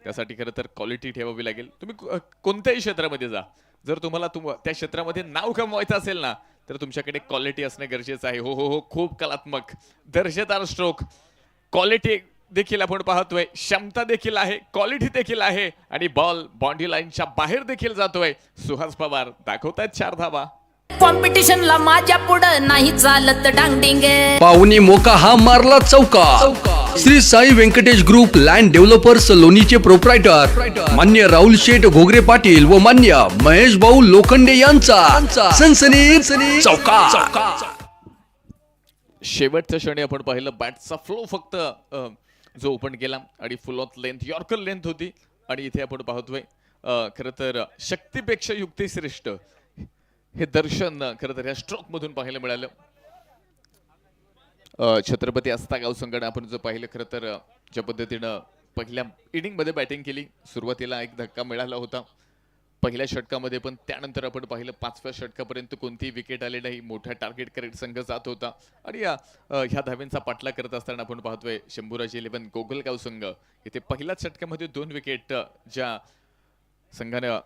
त्यासाठी खरं तर क्वालिटी ठेवावी लागेल. तुम्ही कोणत्याही क्षेत्रामध्ये जा, जर तुम्हाला त्या क्षेत्रामध्ये नाव कमवायचं असेल ना, तर तुमच्याकडे क्वालिटी असणे गरजेचं आहे. हो हो हो, खूप कलात्मक दर्जेदार स्ट्रोक. क्वालिटी देखील आपण पाहतोय, क्षमता देखील आहे, क्वालिटी देखील आहे आणि बॉल बाउंड्री लाईनच्या बाहेर देखील जातोय. सुहास पवार दाखवतायत 4 धावा. कॉम्पिटिशनला माझ्या पुढं नाही चालत डांगडिंग. पाहुणी मोका, हा मारला चौका. Shri Sai Venkatesh group land developers लोणीचे प्रोप्रायटर मान्य राहुल शेठ घोगरे पाटील व मान्य महेश भाऊ लोखंडे यांचा सनसनीत चौका. शेवटच्या क्षणी आपण पाहिलं बॅटचा फ्लो फक्त जो ओपन केला आणि फुल ऑफ लेंथ, यॉर्कर लेंथ होती. आणि इथे आपण पाहतोय खरं तर शक्तीपेक्षा युक्ती श्रेष्ठ हे दर्शन खरं तर या स्ट्रोक मधून पाहायला मिळालं. छत्रपती आस्थागाव संघाने आपण जर पाहिलं खरं तर ज्या पद्धतीनं पहिल्या इनिंग मध्ये बॅटिंग केली, सुरुवातीला एक धक्का मिळाला होता पहिल्या षटकामध्ये, पण त्यानंतर आपण पाहिलं 5व्या षटकापर्यंत कोणतीही विकेट आली नाही. मोठ्या टार्गेट करेक्ट संघ जात होता आणि ह्या धाव्यांचा पाठलाग करत असताना आपण पाहतोय शंभूराज 11 गोगलगाव संघ इथे पहिल्याच षटकामध्ये 2 विकेट ज्या संघाने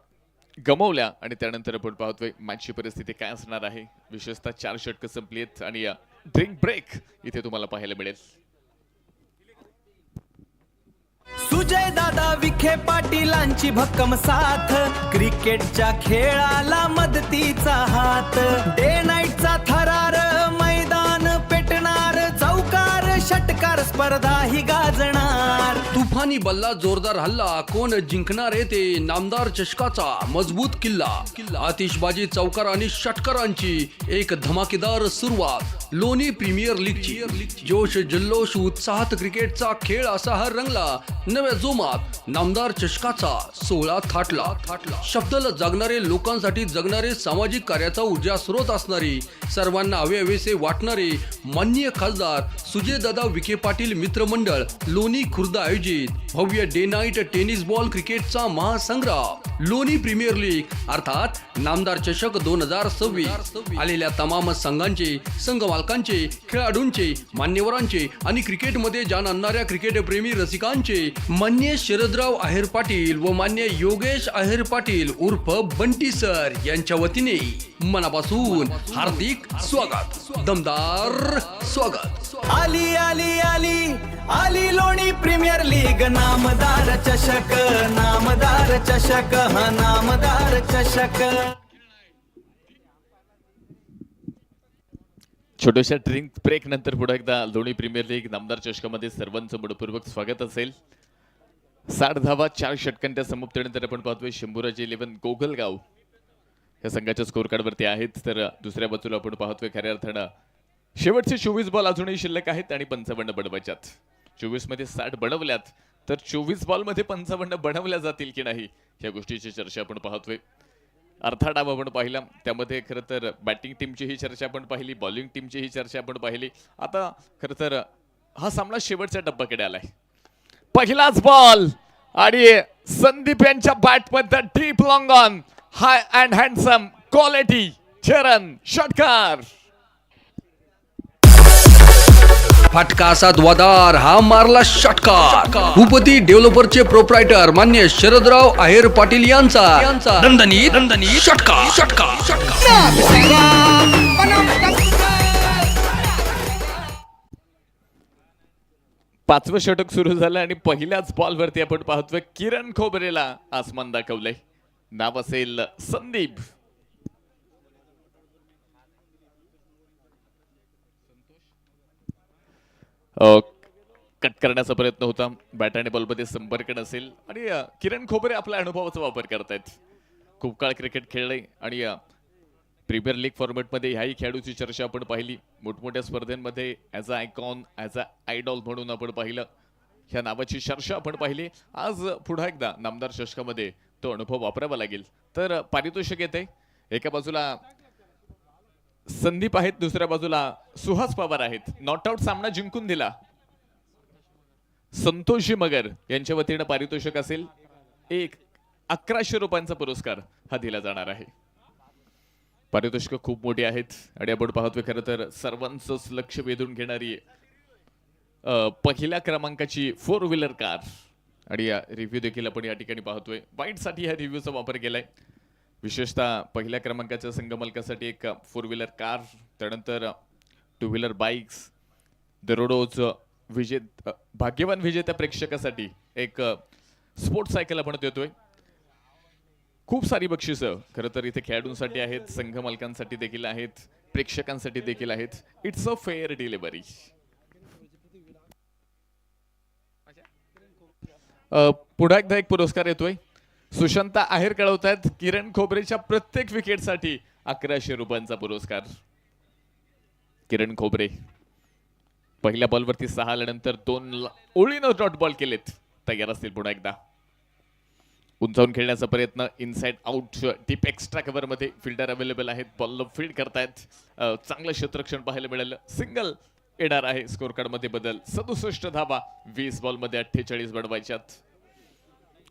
गमवल्या आणि त्यानंतर आपण पाहतोय मॅचची परिस्थिती काय असणार आहे. विशेषतः 4 षटकं संपलीत आणि ड्रिंक ब्रेक इथे तुम्हाला पाहायला मिळेल. सुजय दादा विखे पाटीलांची भक्कम साथ, क्रिकेटच्या खेळाला मदतीचा हात. डे नाईटचा थरार, मैदान पेटणार, चौकार षटकार स्पर्धा ही गाजणार. तुफानी बल्ला, जोरदार हल्ला, कोण जिंकणार आहे ते नामदार चषकाचा मजबूत किल्ला. आतिषबाजी, चौकार आणि षटकारांची एक धमाकेदार सुरुवात लोणी प्रीमियर लीगची. जोश जल्लोष उत्साहात क्रिकेटचा खेळ असा हा रंगला. नव्या जोमात नामदार चषकाचा सोहळा थाटला. शब्दाला जगणारे, लोकांसाठी जगणारे, सामाजिक कार्याचा ऊर्जा स्रोत असणारी, सर्वांना हवेसे वाटणारे माननीय खासदार सुजयदादा विखे पाटील मित्रमंडळ लोणी खुर्द आयोजित भव्य डे नाईट टेनिस बॉल क्रिकेटचा महासंग्राम लोणी प्रीमियर लीग अर्थात नामदार चषक 2026. आलेल्या तमाम संघांचे, संघ मालकांचे, खेळाडूंचे, मान्यवरांचे आणि क्रिकेटमध्ये जाण आणणाऱ्या क्रिकेट प्रेमी रसिकांचे मान्य शरदराव आहेर पाटील व मान्य योगेश आहेर पाटील उर्फ बंटी सर यांच्या वतीने मनापासून हार्दिक स्वागत, दमदार स्वागत. आली आली आली आली लोणी प्रीमियर लीग, नामदार चषक, नामदार चषक, हा नामदार चषक. छोट्याशा ड्रिंक ब्रेक नंतर पुढे एकदा लोणी प्रीमियर लीग नामदार चषकामध्ये सर्वांचं मनपूर्वक स्वागत असेल. 60 धावा 4 षटकांच्या समाप्तीनंतर आपण पाहतोय शंभूराज 11 गोगलगाव या संघाच्या स्कोर कार्डवरती आहेत. तर दुसऱ्या बाजूला आपण पाहतोय खऱ्या अर्थानं शेवटचे 24 बॉल अजूनही शिल्लक आहेत आणि 55 बनवायच्यात. 24 मध्ये 60 बनवल्यात, तर 24 बॉल मध्ये 55 बनवल्या जातील की नाही या गोष्टीची चर्चा आपण पाहतोय. अर्धा डाव आपण पाहिला, त्यामध्ये खरं तर बॅटिंग टीमची ही चर्चा आपण पाहिली, बॉलिंग टीमची ही चर्चा आपण पाहिली. आता खरं तर हा सामना शेवटच्या टप्प्याकडे आलाय. पहिलाच बॉल आणि संदीप यांच्या बॅटमध्ये deep long on high and handsome quality चरण षटकार. फटका असा द्वादार हा मारला षटकार. भूपती डेव्हलपरचे प्रोप्रायटर मान्य शरदराव आहेर पाटील यांचा दणदणीत षटकार षटकार षटकार. पाचवं षटक सुरू झालं आणि पहिल्याच बॉल वरती आपण पाहतोय किरण खोबरेला आसमान दाखवलंय. नाव असेल संदीप. कट करण्याचा प्रयत्न होता, बॅट आणि बॉलमध्ये संपर्क नसेल आणि किरण खोबरे आपल्या अनुभवाचा वापर करतायत. खूप काळ क्रिकेट खेळले आणि प्रीमियर लीग फॉर्मॅटमध्ये ह्याही खेळाडूची चर्चा आपण पाहिली. मोठमोठ्या स्पर्धेमध्ये as a icon, as a idol म्हणून आपण पाहिलं. ह्या नावाची चर्चा आपण पाहिली. आज पुन्हा एकदा नामदार चषकामध्ये तो अनुभव वापरावा लागेल. तर पारितोषिक येते. एका बाजूला संदीप आहेत, दुसऱ्या बाजूला सुहास पवार आहेत. नॉट आउट सामना जिंकून दिला. संतोषजी मगर यांच्या वतीनं पारितोषिक असेल 1100 रुपयांचा पुरस्कार हा दिला जाणार आहे. पारितोषिक खूप मोठी आहेत आणि आपण पाहतोय खरं तर सर्वांचंच लक्ष वेधून घेणारी पहिल्या क्रमांकाची 4 व्हीलर कार आणि रिव्ह्यू देखील आपण या ठिकाणी पाहतोय. बाईटसाठी ह्या रिव्ह्यूचा वापर केलाय. विशेषतः पहिल्या क्रमांकाच्या संघमालकासाठी एक 4 व्हीलर कार, त्यानंतर 2 व्हीलर बाईक्स, दररोज भाग्यवान विजेत्या प्रेक्षकासाठी एक स्पोर्ट्स सायकल आपण देतोय. खूप सारी बक्षिसं खरं तर इथे खेळाडूंसाठी आहेत, संघ मालकांसाठी देखील आहेत, प्रेक्षकांसाठी देखील आहेत. It's a fair delivery. पुन्हा एकदा एक पुरस्कार येतोय. सुशांता आहेर कळवतायत किरण खोबरेच्या प्रत्येक विकेटसाठी 1100 रुपयांचा पुरस्कार. किरण खोबरे पहिल्या बॉलवरती 6 आल्यानंतर 2 ओळीनं डॉट बॉल केलेत. तयार असतील पुन्हा एकदा. उंचावून खेळण्याचा प्रयत्न, inside out deep extra cover मध्ये फिल्डर अवेलेबल आहेत. बॉलला फील्ड करतायत. चांगलं क्षेत्ररक्षण पाहायला मिळालं. सिंगल येणार आहे. स्कोर कार्ड मध्ये बदल. 67 धावा 20 बॉल मध्ये 48 बनवायच्यात.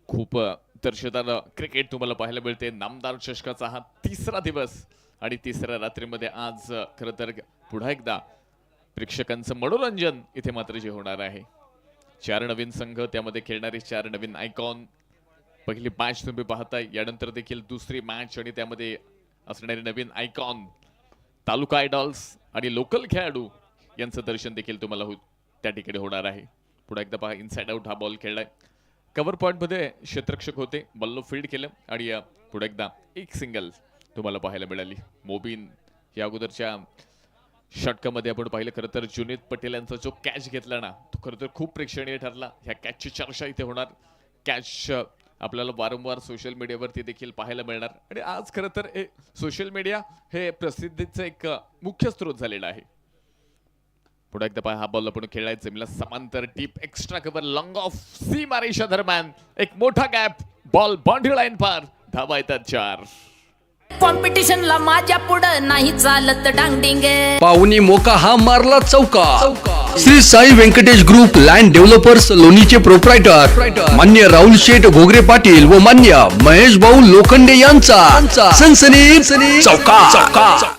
खूप दर्शदार क्रिकेट तुम्हाला पाहायला मिळते. नामदार चषकाचा हा 3रा दिवस आणि 3ऱ्या रात्रीमध्ये आज खरं तर पुन्हा एकदा प्रेक्षकांचं मनोरंजन इथे मात्र जे होणार आहे. 4 नवीन संघ, त्यामध्ये खेळणारे 4 नवीन आयकॉन. पहिली मॅच तुम्ही पाहताय, यानंतर देखील दुसरी मॅच आणि त्यामध्ये असणारे नवीन आयकॉन, तालुका आयडॉल्स आणि लोकल खेळाडू यांचं दर्शन देखील तुम्हाला त्या ठिकाणी होणार आहे. पुन्हा एकदा पहा, इनसाइड आउट हा बॉल खेळलाय. कव्हर पॉइंट मध्ये क्षेत्ररक्षक होते, बॉलला फील्ड केलं आणि पुन्हा एकदा एक सिंगल तुम्हाला पाहायला मिळाली. मोबिन या अगोदरच्या षटकामध्ये आपण पाहिलं खरं तर जुनीत पटेल यांचा जो कॅच घेतला ना, तो खरं तर खूप प्रेक्षणीय ठरला. ह्या कॅचची चर्चा इथे होणार. कॅच आपल्याला वारंवार सोशल मीडियावरती देखील पाहायला मिळणार आणि आज खरं तर सोशल मीडिया हे प्रसिद्धीचं एक मुख्य स्रोत झालेला आहे. पुढे एकदा पहा, हा बॉल आपण खेळलाय जमीनला समांतर, deep extra cover, long off सी मारेशा दरम्यान एक मोठा गॅप, बॉल बाउंड्री लाईन पार, धावा येतात 4. कॉम्पिटिशनला माझ्या पुढं नाही चालत डांगडिंग. पाहुणी मोका हा मारला चौका. Shri Sai Venkatesh group land developers लोणीचे प्रोप्रायटर मान्य राहुल शेठ घोगरे पाटील व मान्य महेश भाऊ लोखंडे यांचा सनसनी चौका.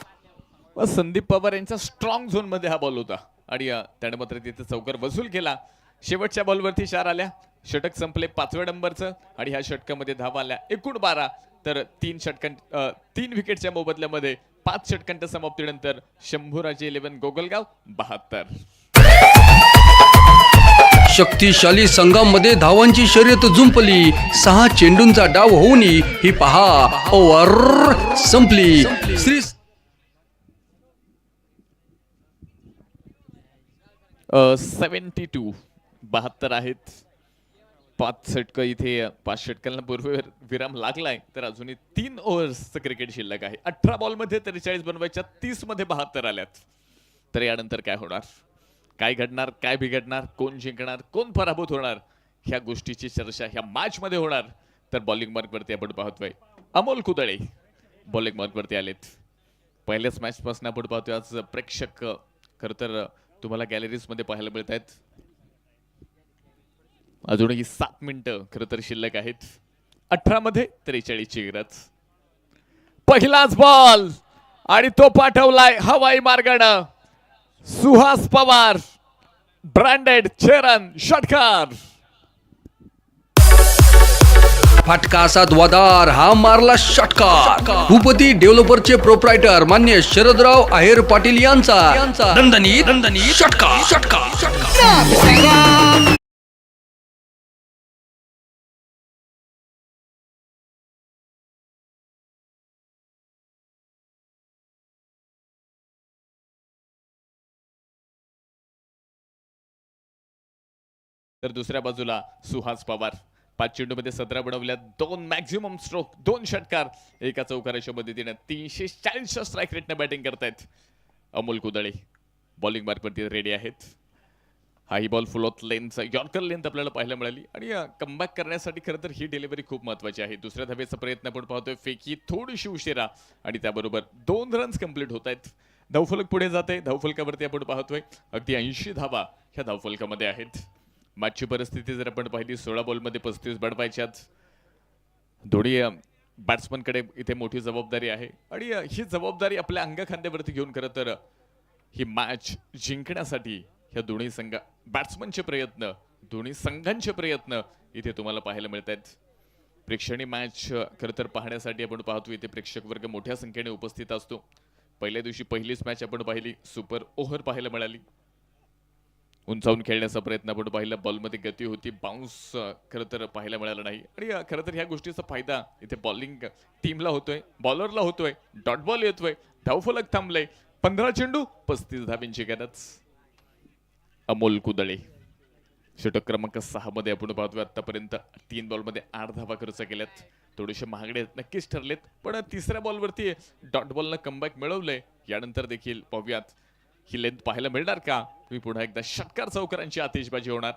संदीप पवार यांच्या स्ट्रॉंग झोन मध्ये हा बॉल होता आणि त्याने मात्र तिथे चौकार वसूल केला. शेवटच्या बॉलवरती 4 आल्या. षटक संपले 5व्या नंबरचं आणि ह्या षटकामध्ये धावा आल्या एकूण 12. तर 3 विकेटच्या मोबदल्यामध्ये 5 षटकांच्या समाप्तीनंतर शंभूराजे 11 गोगलगाव 72. शक्तिशाली संघामध्ये धावांची शर्यत जुंपली. 6 चेंडूंचा डाव होऊन ही पहा ओव्हर संपली. श्री 72 72 आहेत. 5 षटक इथे 5 षटकांना पूर्व विराम लागलाय. तर अजूनही 3 ओव्हर्सचं क्रिकेट शिल्लक आहे. 18 बॉलमध्ये 43 बनवायच्या, 30 मध्ये 72 आल्यात. तर यानंतर काय होणार, काय घडणार, काय बिघडणार, कोण जिंकणार, कोण पराभूत होणार, ह्या गोष्टीची चर्चा ह्या मॅच मध्ये होणार. तर बॉलिंग मार्कवरती आपण पाहतोय अमोल कुदळे बॉलिंग मार्कवरती आलेत. पहिल्याच मॅच पासून आपण पाहतोय आज प्रेक्षक खरं तर तुम्हाला गॅलरीज मध्ये पाहायला मिळत आहेत. अजूनही 7 मिनिटं खरं तर शिल्लक आहेत. 18 मध्ये 43 ची गरज. पहिलाच बॉल आणि तो पाठवलाय हवाई मार्गाने. सुहास पवार ब्रँडेड चरण षटकार. फटका असा द्वादार, हा मारला षटकार. भूपती डेव्हलपरचे प्रोप्रायटर मान्य शरदराव आहेर पाटील यांचा दणदणीत षटकार. तर दुसऱ्या बाजूला सुहास पवार 5 चेंडूमध्ये 17 बनवल्या, 2 मॅक्झिमम स्ट्रोक, 2 षटकार, एका चौकाराच्या मदतीने 340 स्ट्राईक रेटने बॅटिंग करतायत अमोल कुदळे. बॉलिंग मार्कवरती रेडी आहेत. हाही बॉल फुल ऑफ लेंथचा यॉर्कर लेंथ आपल्याला पाहायला मिळाली आणि कमबॅक करण्यासाठी खरं तर ही डिलिव्हरी खूप महत्वाची आहे. दुसऱ्या धावेचा प्रयत्न आपण पाहतोय, फेकी थोडीशी उशिरा आणि त्याबरोबर 2 रन्स कंप्लीट होत आहेत. धावफलक पुढे जाते. धावफलकावरती आपण पाहतोय अगदी 80 धावा ह्या धावफलकामध्ये आहेत. मॅचची परिस्थिती जर आपण पाहिली, 16 बॉलमध्ये 35 बडवायच्यात. दोन्ही बॅट्समनकडे इथे मोठी जबाबदारी आहे आणि ही जबाबदारी आपल्या अंगखांद्यावरती घेऊन खरं तर ही मॅच जिंकण्यासाठी ह्या दोन्ही बॅट्समनचे प्रयत्न, दोन्ही संघांचे प्रयत्न इथे तुम्हाला पाहायला मिळत आहेत. प्रेक्षणीय मॅच खरं तर पाहण्यासाठी आपण पाहतो इथे प्रेक्षक वर्ग मोठ्या संख्येने उपस्थित असतो. पहिल्या दिवशी पहिलीच मॅच आपण पाहिली, सुपर ओव्हर पाहायला मिळाली. उंचावून खेळण्याचा प्रयत्न आपण पाहिला, बॉलमध्ये गती होती, बाउन्स खरं तर पाहायला मिळाला नाही आणि खरं तर ह्या गोष्टीचा फायदा इथे बॉलिंग टीमला होतोय, बॉलरला होतोय. डॉट बॉल येतोय, धावफलक थांबलंय. 15 चेंडू 35 धाब्यांची गरज. अमोल कुदळे षटक क्रमांक 6 मध्ये आपण पाहतोय आतापर्यंत 3 बॉलमध्ये 8 धावा खर्च केल्यात. थोडेसे महागडे नक्कीच ठरलेत, पण तिसऱ्या बॉलवरती डॉट बॉलनं कमबॅक मिळवलंय. यानंतर देखील पाहूयात ही लेंथ पाहायला मिळणार का. तुम्ही पुन्हा एकदा षटकार चौकारांची आतिषबाजी होणार.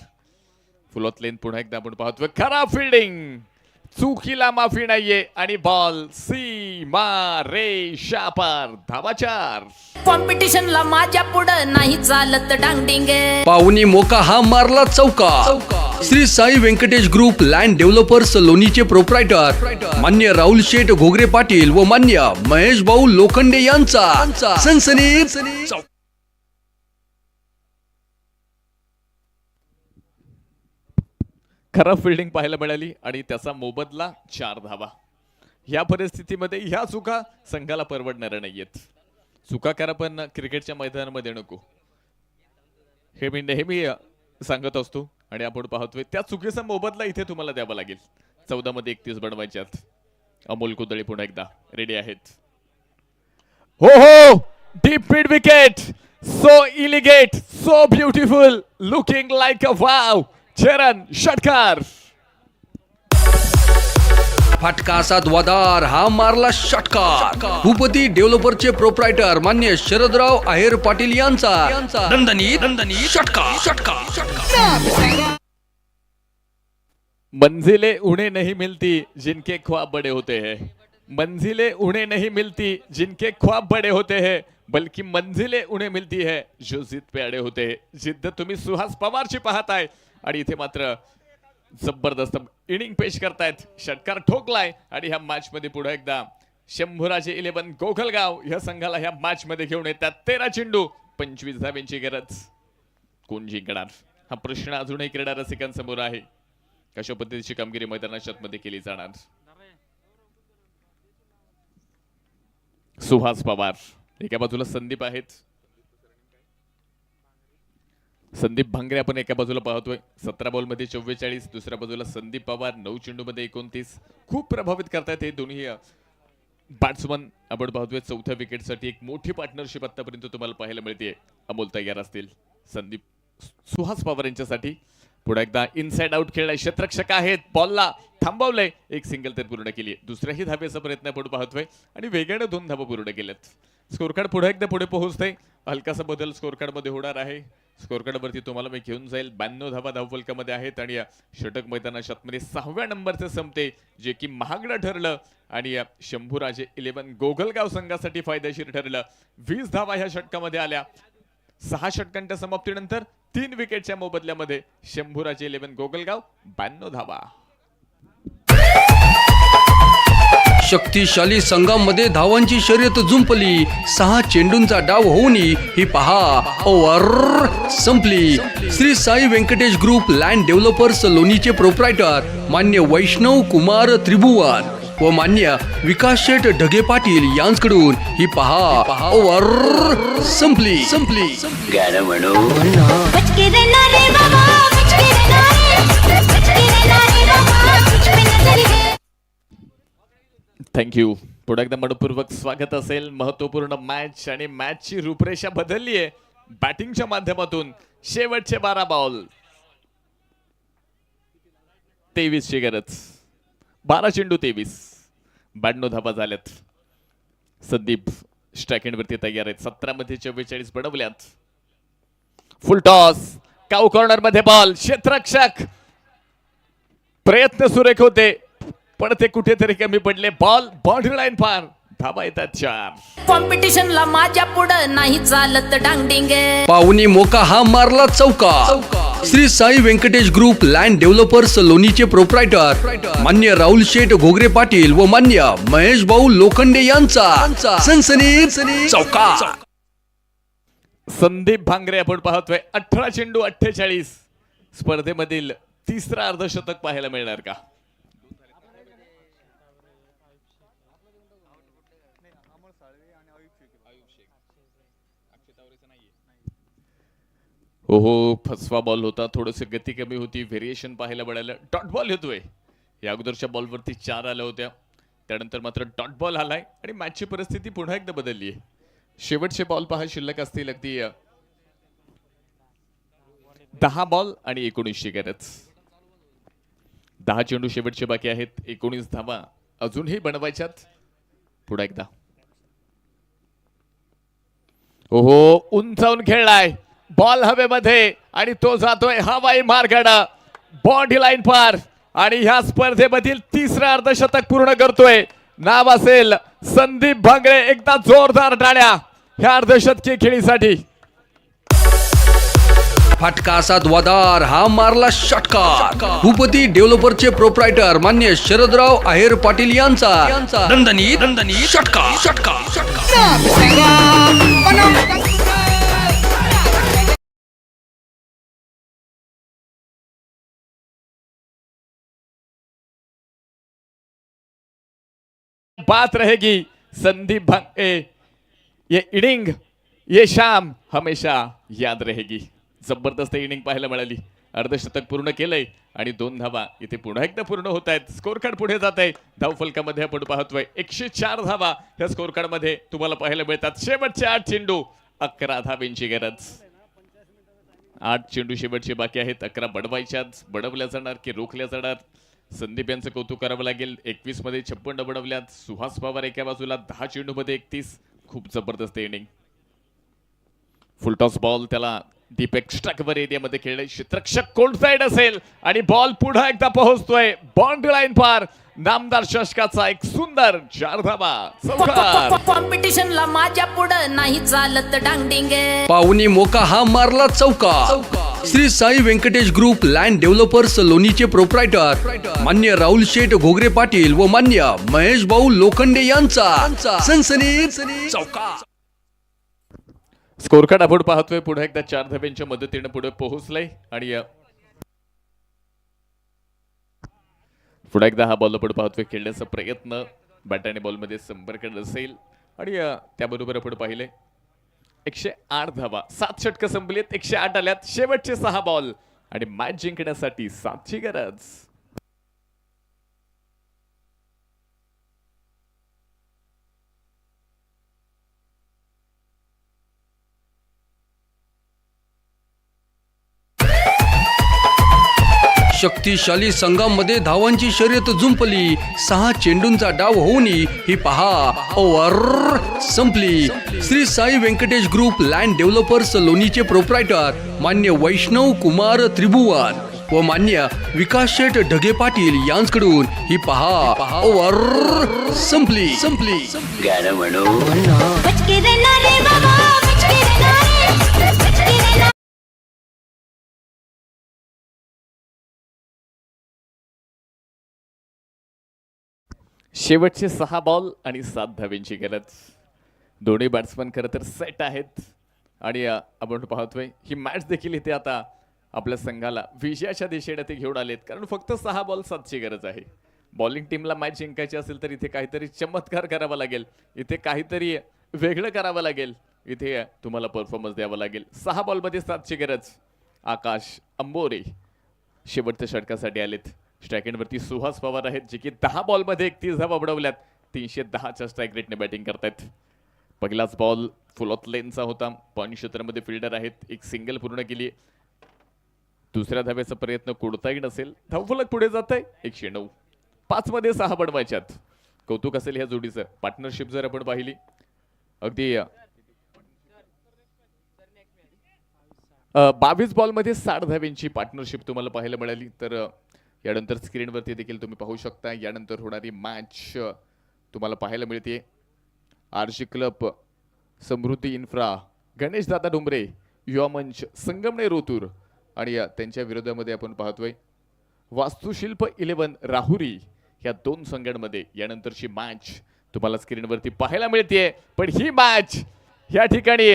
फुल ऑफ लेंथ पुन्हा एकदा आपण पाहतोय. खराब फिल्डिंग, चुकीला माफी नाहीये आणि बॉल सीमा रेषा पार. धावा 4. कॉम्पिटिशनला माझ्या पुढं नाही चालत डांगडिंग. पाहुणी मोका, हा मारला चौका. Shri Sai Venkatesh group land developers लोणीचे प्रोप्रायटर मान्य राहुल शेठ घोगरे पाटील व मान्य महेश भाऊ लोखंडे यांचा सनसनीत खराब फिल्डिंग पाहायला मिळाली आणि त्याचा मोबदला 4 धावा. या परिस्थितीमध्ये ह्या चुका संघाला परवडणाऱ्या नाहीयेत. चुका करा पण क्रिकेटच्या मैदानामध्ये नको, हे मी नेहमी सांगत असतो आणि आपण पाहतोय त्या चुकीचा मोबदला इथे तुम्हाला द्यावा लागेल. 14 मध्ये 31 बनवायच्यात. अमोल कुदळे पुन्हा एकदा रेडी आहेत. हो, deep mid wicket, so elegant, so beautiful, looking like a wow. चरण षटकार. फटका असा द्वादार, हा मारला षटकार. भूपती डेव्हलपरचे प्रोप्रायटर मान्य शरदराव आहेर पाटील यांचा दणदणीत षटकार. मंजिलें उन्हें नहीं मिलती जिनके ख्वाब बड़े होते हैं. मंजिलें उन्हें नहीं मिलती जिनके ख्वाब बड़े होते हैं, बल्कि मंजिलें उन्हें मिलती है जो जिद पे अड़े होते हैं. जिद्द तुम्ही सुहास पवारची पाहताय आणि इथे मात्र जबरदस्त इनिंग पेश करतायत. षटकार ठोकलाय आणि ह्या मॅच मध्ये पुढे एकदा शंभूराजे 11 गोगलगाव ह्या संघाला ह्या मॅच मध्ये घेऊन येतात. 13 चेंडू 25 धाब्यांची गरज. कोण जिंकणार हा प्रश्न अजूनही क्रीडा रसिकांसमोर आहे. कशा पद्धतीची कामगिरी मैदानात मध्ये केली जाणार. सुहास पवार एका बाजूला संदीप आहेत, संदीप भांगरे आपण एका बाजूला पाहतोय. 17 बॉल मध्ये 44. दुसऱ्या बाजूला संदीप पवार 9 चेंडू मध्ये 29. खूप प्रभावित करतायत हे दोन्ही बॅट्समन. आपण पाहतोय चौथ्या विकेटसाठी एक मोठी पार्टनरशिप आतापर्यंत तुम्हाला पाहायला मिळते. अमोल तयार असतील. संदीप सुहास पवार यांच्यासाठी पुढे एकदा इनसाइड आउट खेळलाय. क्षेत्ररक्षक आहेत, बॉलला थांबवलंय, एक सिंगल तर पूर्ण केली. दुसऱ्याही धाब्याचा प्रयत्न आपण पाहतोय आणि वेगाने 2 धाबा पूर्ण केल्यात. स्कोर कार्ड पुढे एकदा पुढे पोहोचतंय. हलकासा बदल स्कोर कार्ड मध्ये होणार आहे. स्कोर कार्ड वरती तुम्हाला मी घेऊन जाईल. 92 धाबा धावफलकामध्ये आहेत आणि षटक मैदानाच्या आतमध्ये 6व्या नंबरचे संपते, जे की महागडं ठरलं आणि शंभूराजे 11 गोगलगाव संघासाठी फायदेशीर ठरलं. 20 धावा ह्या षटकामध्ये आल्या. 6 षटकांच्या समाप्तीनंतर 3 विकेटच्या मोबदल्यामध्ये शंभूराजे 11 गोगलगाव 92 धावा. शक्तिशाली संघामध्ये धावांची शर्यत जुंपली. 6 चेंडूंचा डाव होऊन ही पहा ओव्हर संपली. Shri Sai Venkatesh group land developers लोणीचे प्रोप्रायटर मान्य वैष्णव कुमार त्रिभुवन व मान्य विकास शेठ ढगे पाटील यांच्याकडून ही पहा ओव्हर संपली. बचके रहना रे बाबा, बचके रहना रे, बचके रहना रे बाबा, तुझ पे नजर है. थँक्यू. पुढे एकदा मनपूर्वक स्वागत असेल. महत्वपूर्ण मॅच आणि मॅचची रूपरेषा बदलली आहे. बॅटिंगच्या माध्यमातून शेवटचे 12 बॉल 23 ची गरज. 12 चेंडू 23 92 धावा झाल्यात. संदीप स्ट्राईक वरती तयार आहेत. 17 मध्ये 44 बनवल्यात. फुल टॉस काऊ कॉर्नर मध्ये बॉल. क्षेत्ररक्षक प्रयत्न सुरेख होते पण ते कुठेतरी कमी पडले. बॉल बाउंड्री लाईन पार. धावा येतात 4. कॉम्पिटिशनला माझ्या पुढं नाही चालत डांगडिंग. पाहुणी मोका हा मारला चौका. Shri Sai Venkatesh group land developers लोणीचे प्रोप्रायटर मान्य राहुल शेठ घोगरे पाटील व मान्य महेश भाऊ लोखंडे यांचा सनसनीत चौका. संदीप भांगरे आपण पाहतोय. 18 चेंडू 48. स्पर्धेमधील तिसरा अर्धशतक पाहायला मिळणार का? ओहो फसवा बॉल होता. थोडस गती कमी होती. व्हेरिएशन पाहायला मिळालं. डॉट बॉल येतोय. या अगोदरच्या बॉलवरती 4 आल्या होत्या. त्यानंतर मात्र डॉट बॉल आलाय आणि मॅचची परिस्थिती पुन्हा एकदा बदलली आहे. शेवटचे बॉल पहा शिल्लक असतील अगदी 10 बॉल आणि 19 ची गरज. 10 चेंडू शेवटचे बाकी आहेत. 19 धावा अजूनही बनवायच्यात. पुढे एकदा ओहो उंचावून खेळलाय. बॉल हवेमध्ये आणि तो जातोय हवाई मार्गाने बाउंड्री लाईन पार आणि ह्या स्पर्धेमधील तिसरा अर्धशतक पूर्ण करतोय. नाव असेल संदीप भांगरे. एकदा जोरदार टाळ्या ह्या अर्धशतकी खेळीसाठी. फटका असा द्वादार हा मारला षटकार. भूपती डेव्हलपरचे प्रोप्रायटर मान्य शरदराव आहेर पाटील यांचा दणदणीत षटकार. बात रहेगी संदीप भांगरे. ये इनिंग ये शाम हमेशा याद रहेगी. जबरदस्त इनिंग पाहायला मिळाली. अर्धशतक पूर्ण केलंय आणि 2 धावा इथे पुन्हा एकदा पूर्ण होत आहेत. स्कोर कार्ड पुढे जात आहे. धावफलकामध्ये आपण पाहतोय 104 धावा ह्या स्कोर कार्ड मध्ये तुम्हाला पाहायला मिळतात. शेवटचे 8 चेंडू 11 धावांची गरज. 8 चेंडू शेवटचे बाकी आहेत. 11 बनवल्या जाणार की रोखल्या जाणार. संदीप यांचं कौतुक करावं लागेल. 21 मध्ये 56 बनवल्यात. सुहास पवार एका बाजूला 10 चेंडू मध्ये 31. खूप जबरदस्त इनिंग. फुलटॉस बॉल त्याला डीप एक्स्ट्रा कव्हर एरियामध्ये खेळले. क्षेत्ररक्षक कोल्ड साइड असेल आणि बॉल पुन्हा एकदा पोहोचतोय बाउंड्री लाईन पार. नामदार शशकाचा एक सुंदर 4 धावा. चौकार. कॉम्पिटिशनला माझ्या पुढं नाही चालत डांगडिंग. पाहुणी मोका हा मारला चौका. Shri Sai Venkatesh group land developers लोणीचे प्रोप्रायटर मान्य राहुल शेठ घोगरे पाटील व मान्य महेश भाऊ लोखंडे यांचा सनसनीत चौका. स्कोर कार्ड आपण पाहतोय. पुढे एकदा 4 धाब्यांच्या मदतीने पुढे पोहोचलंय आणि पुढे एकदा हा बॉल आपण पाहतोय. खेळण्याचा प्रयत्न बॅट आणि बॉलमध्ये संपर्क नसेल आणि त्याबरोबर आपण पाहिले 108 धावा. 7 षटकं संपलीत. 108 आल्यात. शेवटचे 6 बॉल आणि मॅच जिंकण्यासाठी 7 ची गरज. शक्तिशाली संघामध्ये धावांची शर्यत जुंपली. 6 चेंडूंचा डाव होऊन ही पहा ओव्हर संपली. Shri Sai Venkatesh group land developers लोणीचे प्रोप्रायटर मान्य वैष्णव कुमार त्रिभुवन व मान्य विकास शेठ ढगे पाटील यांच्याकडून ही पहा ओव्हर संपली. बचके रहना रे बाबा, बचके रहना रे, बचके रहना. शेवटचे 6 बॉल आणि 7 धावेंची गरज. दोन्ही बॅट्समन खरं तर सेट आहेत आणि आपण पाहतोय ही मॅच देखील इथे आता आपल्या संघाला विजयाच्या दिशेने ते घेऊन आलेत, कारण फक्त 6 बॉल 7ची गरज आहे. बॉलिंग टीमला मॅच जिंकायची असेल तर इथे काहीतरी चमत्कार करावा लागेल, इथे काहीतरी वेगळं करावं लागेल, इथे तुम्हाला परफॉर्मन्स द्यावा लागेल. 6 बॉलमध्ये 7ची गरज. आकाश अंबोरे शेवटच्या षटकासाठी आलेत. स्ट्राईक एंडवरती सुहास पवार आहेत, जे की 10 बॉलमध्ये 31 धावा बडवल्यात. 310च्या स्ट्राईक रेटने बॅटिंग करतायत. पहिलाच बॉल फुल ऑफ लेनचा होता. पॉईंट क्षेत्रामध्ये फिल्डर आहेत, एक सिंगल पूर्ण केली. दुसऱ्या धाव्याचा प्रयत्न कोणताही नसेल. धावफलक पुढे जात आहे. 109. 5 मध्ये 6 बनवायच्यात. कौतुक असेल ह्या जोडीचं. पार्टनरशिप जर आपण पाहिली अगदी 22 बॉलमध्ये 60 धाव्यांची पार्टनरशिप तुम्हाला पाहायला मिळाली. तर यानंतर स्क्रीनवरती देखील तुम्ही पाहू शकता यानंतर होणारी मॅच तुम्हाला पाहायला मिळते. आरशी क्लब, समृद्धी इन्फ्रा, गणेश दादा डुंबरे, युवा मंच, संगमनेर ओतूर आणि त्यांच्या विरोधामध्ये आपण पाहतोय वास्तुशिल्प 11 राहुरी या 2 संघांमध्ये यानंतरची मॅच तुम्हाला स्क्रीनवरती पाहायला मिळते. पण ही मॅच या ठिकाणी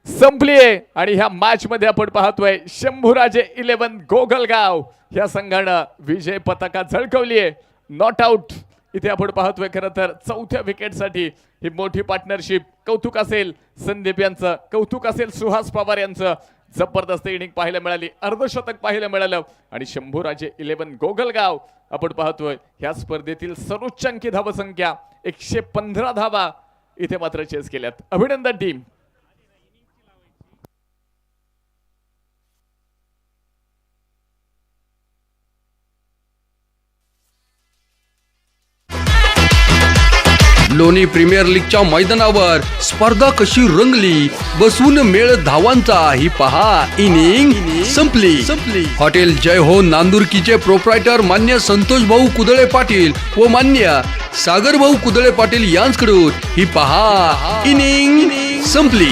संपली आहे आणि ह्या मॅच मध्ये आपण पाहतोय शंभूराजे 11 गोगलगाव या संघानं विजय पताका झळकवली आहे. नॉट आउट इथे आपण पाहतोय. खरं तर 4थ्या विकेटसाठी ही मोठी पार्टनरशिप. कौतुक असेल संदीप यांचं, कौतुक असेल सुहास पवार यांचं. जबरदस्त इनिंग पाहायला मिळाली, अर्धशतक पाहायला मिळालं आणि शंभूराजे 11 गोगलगाव आपण पाहतोय ह्या स्पर्धेतील सर्वोच्च अंकी धावसंख्या 115 धावा इथे मात्र चेस केल्यात. अभिनंदन टीम. लोणी प्रीमियर लीगच्या मैदानावर स्पर्धा कशी रंगली, बसून मेळ धावांचा ही पहा इनिंग संपली. हॉटेल जय हो नांदुरकीचे प्रोप्रायटर मान्य संतोष भाऊ कुदळे पाटील व मान्य सागर भाऊ कुदळे पाटील यांच्याकडून ही पहा इनिंग संपली.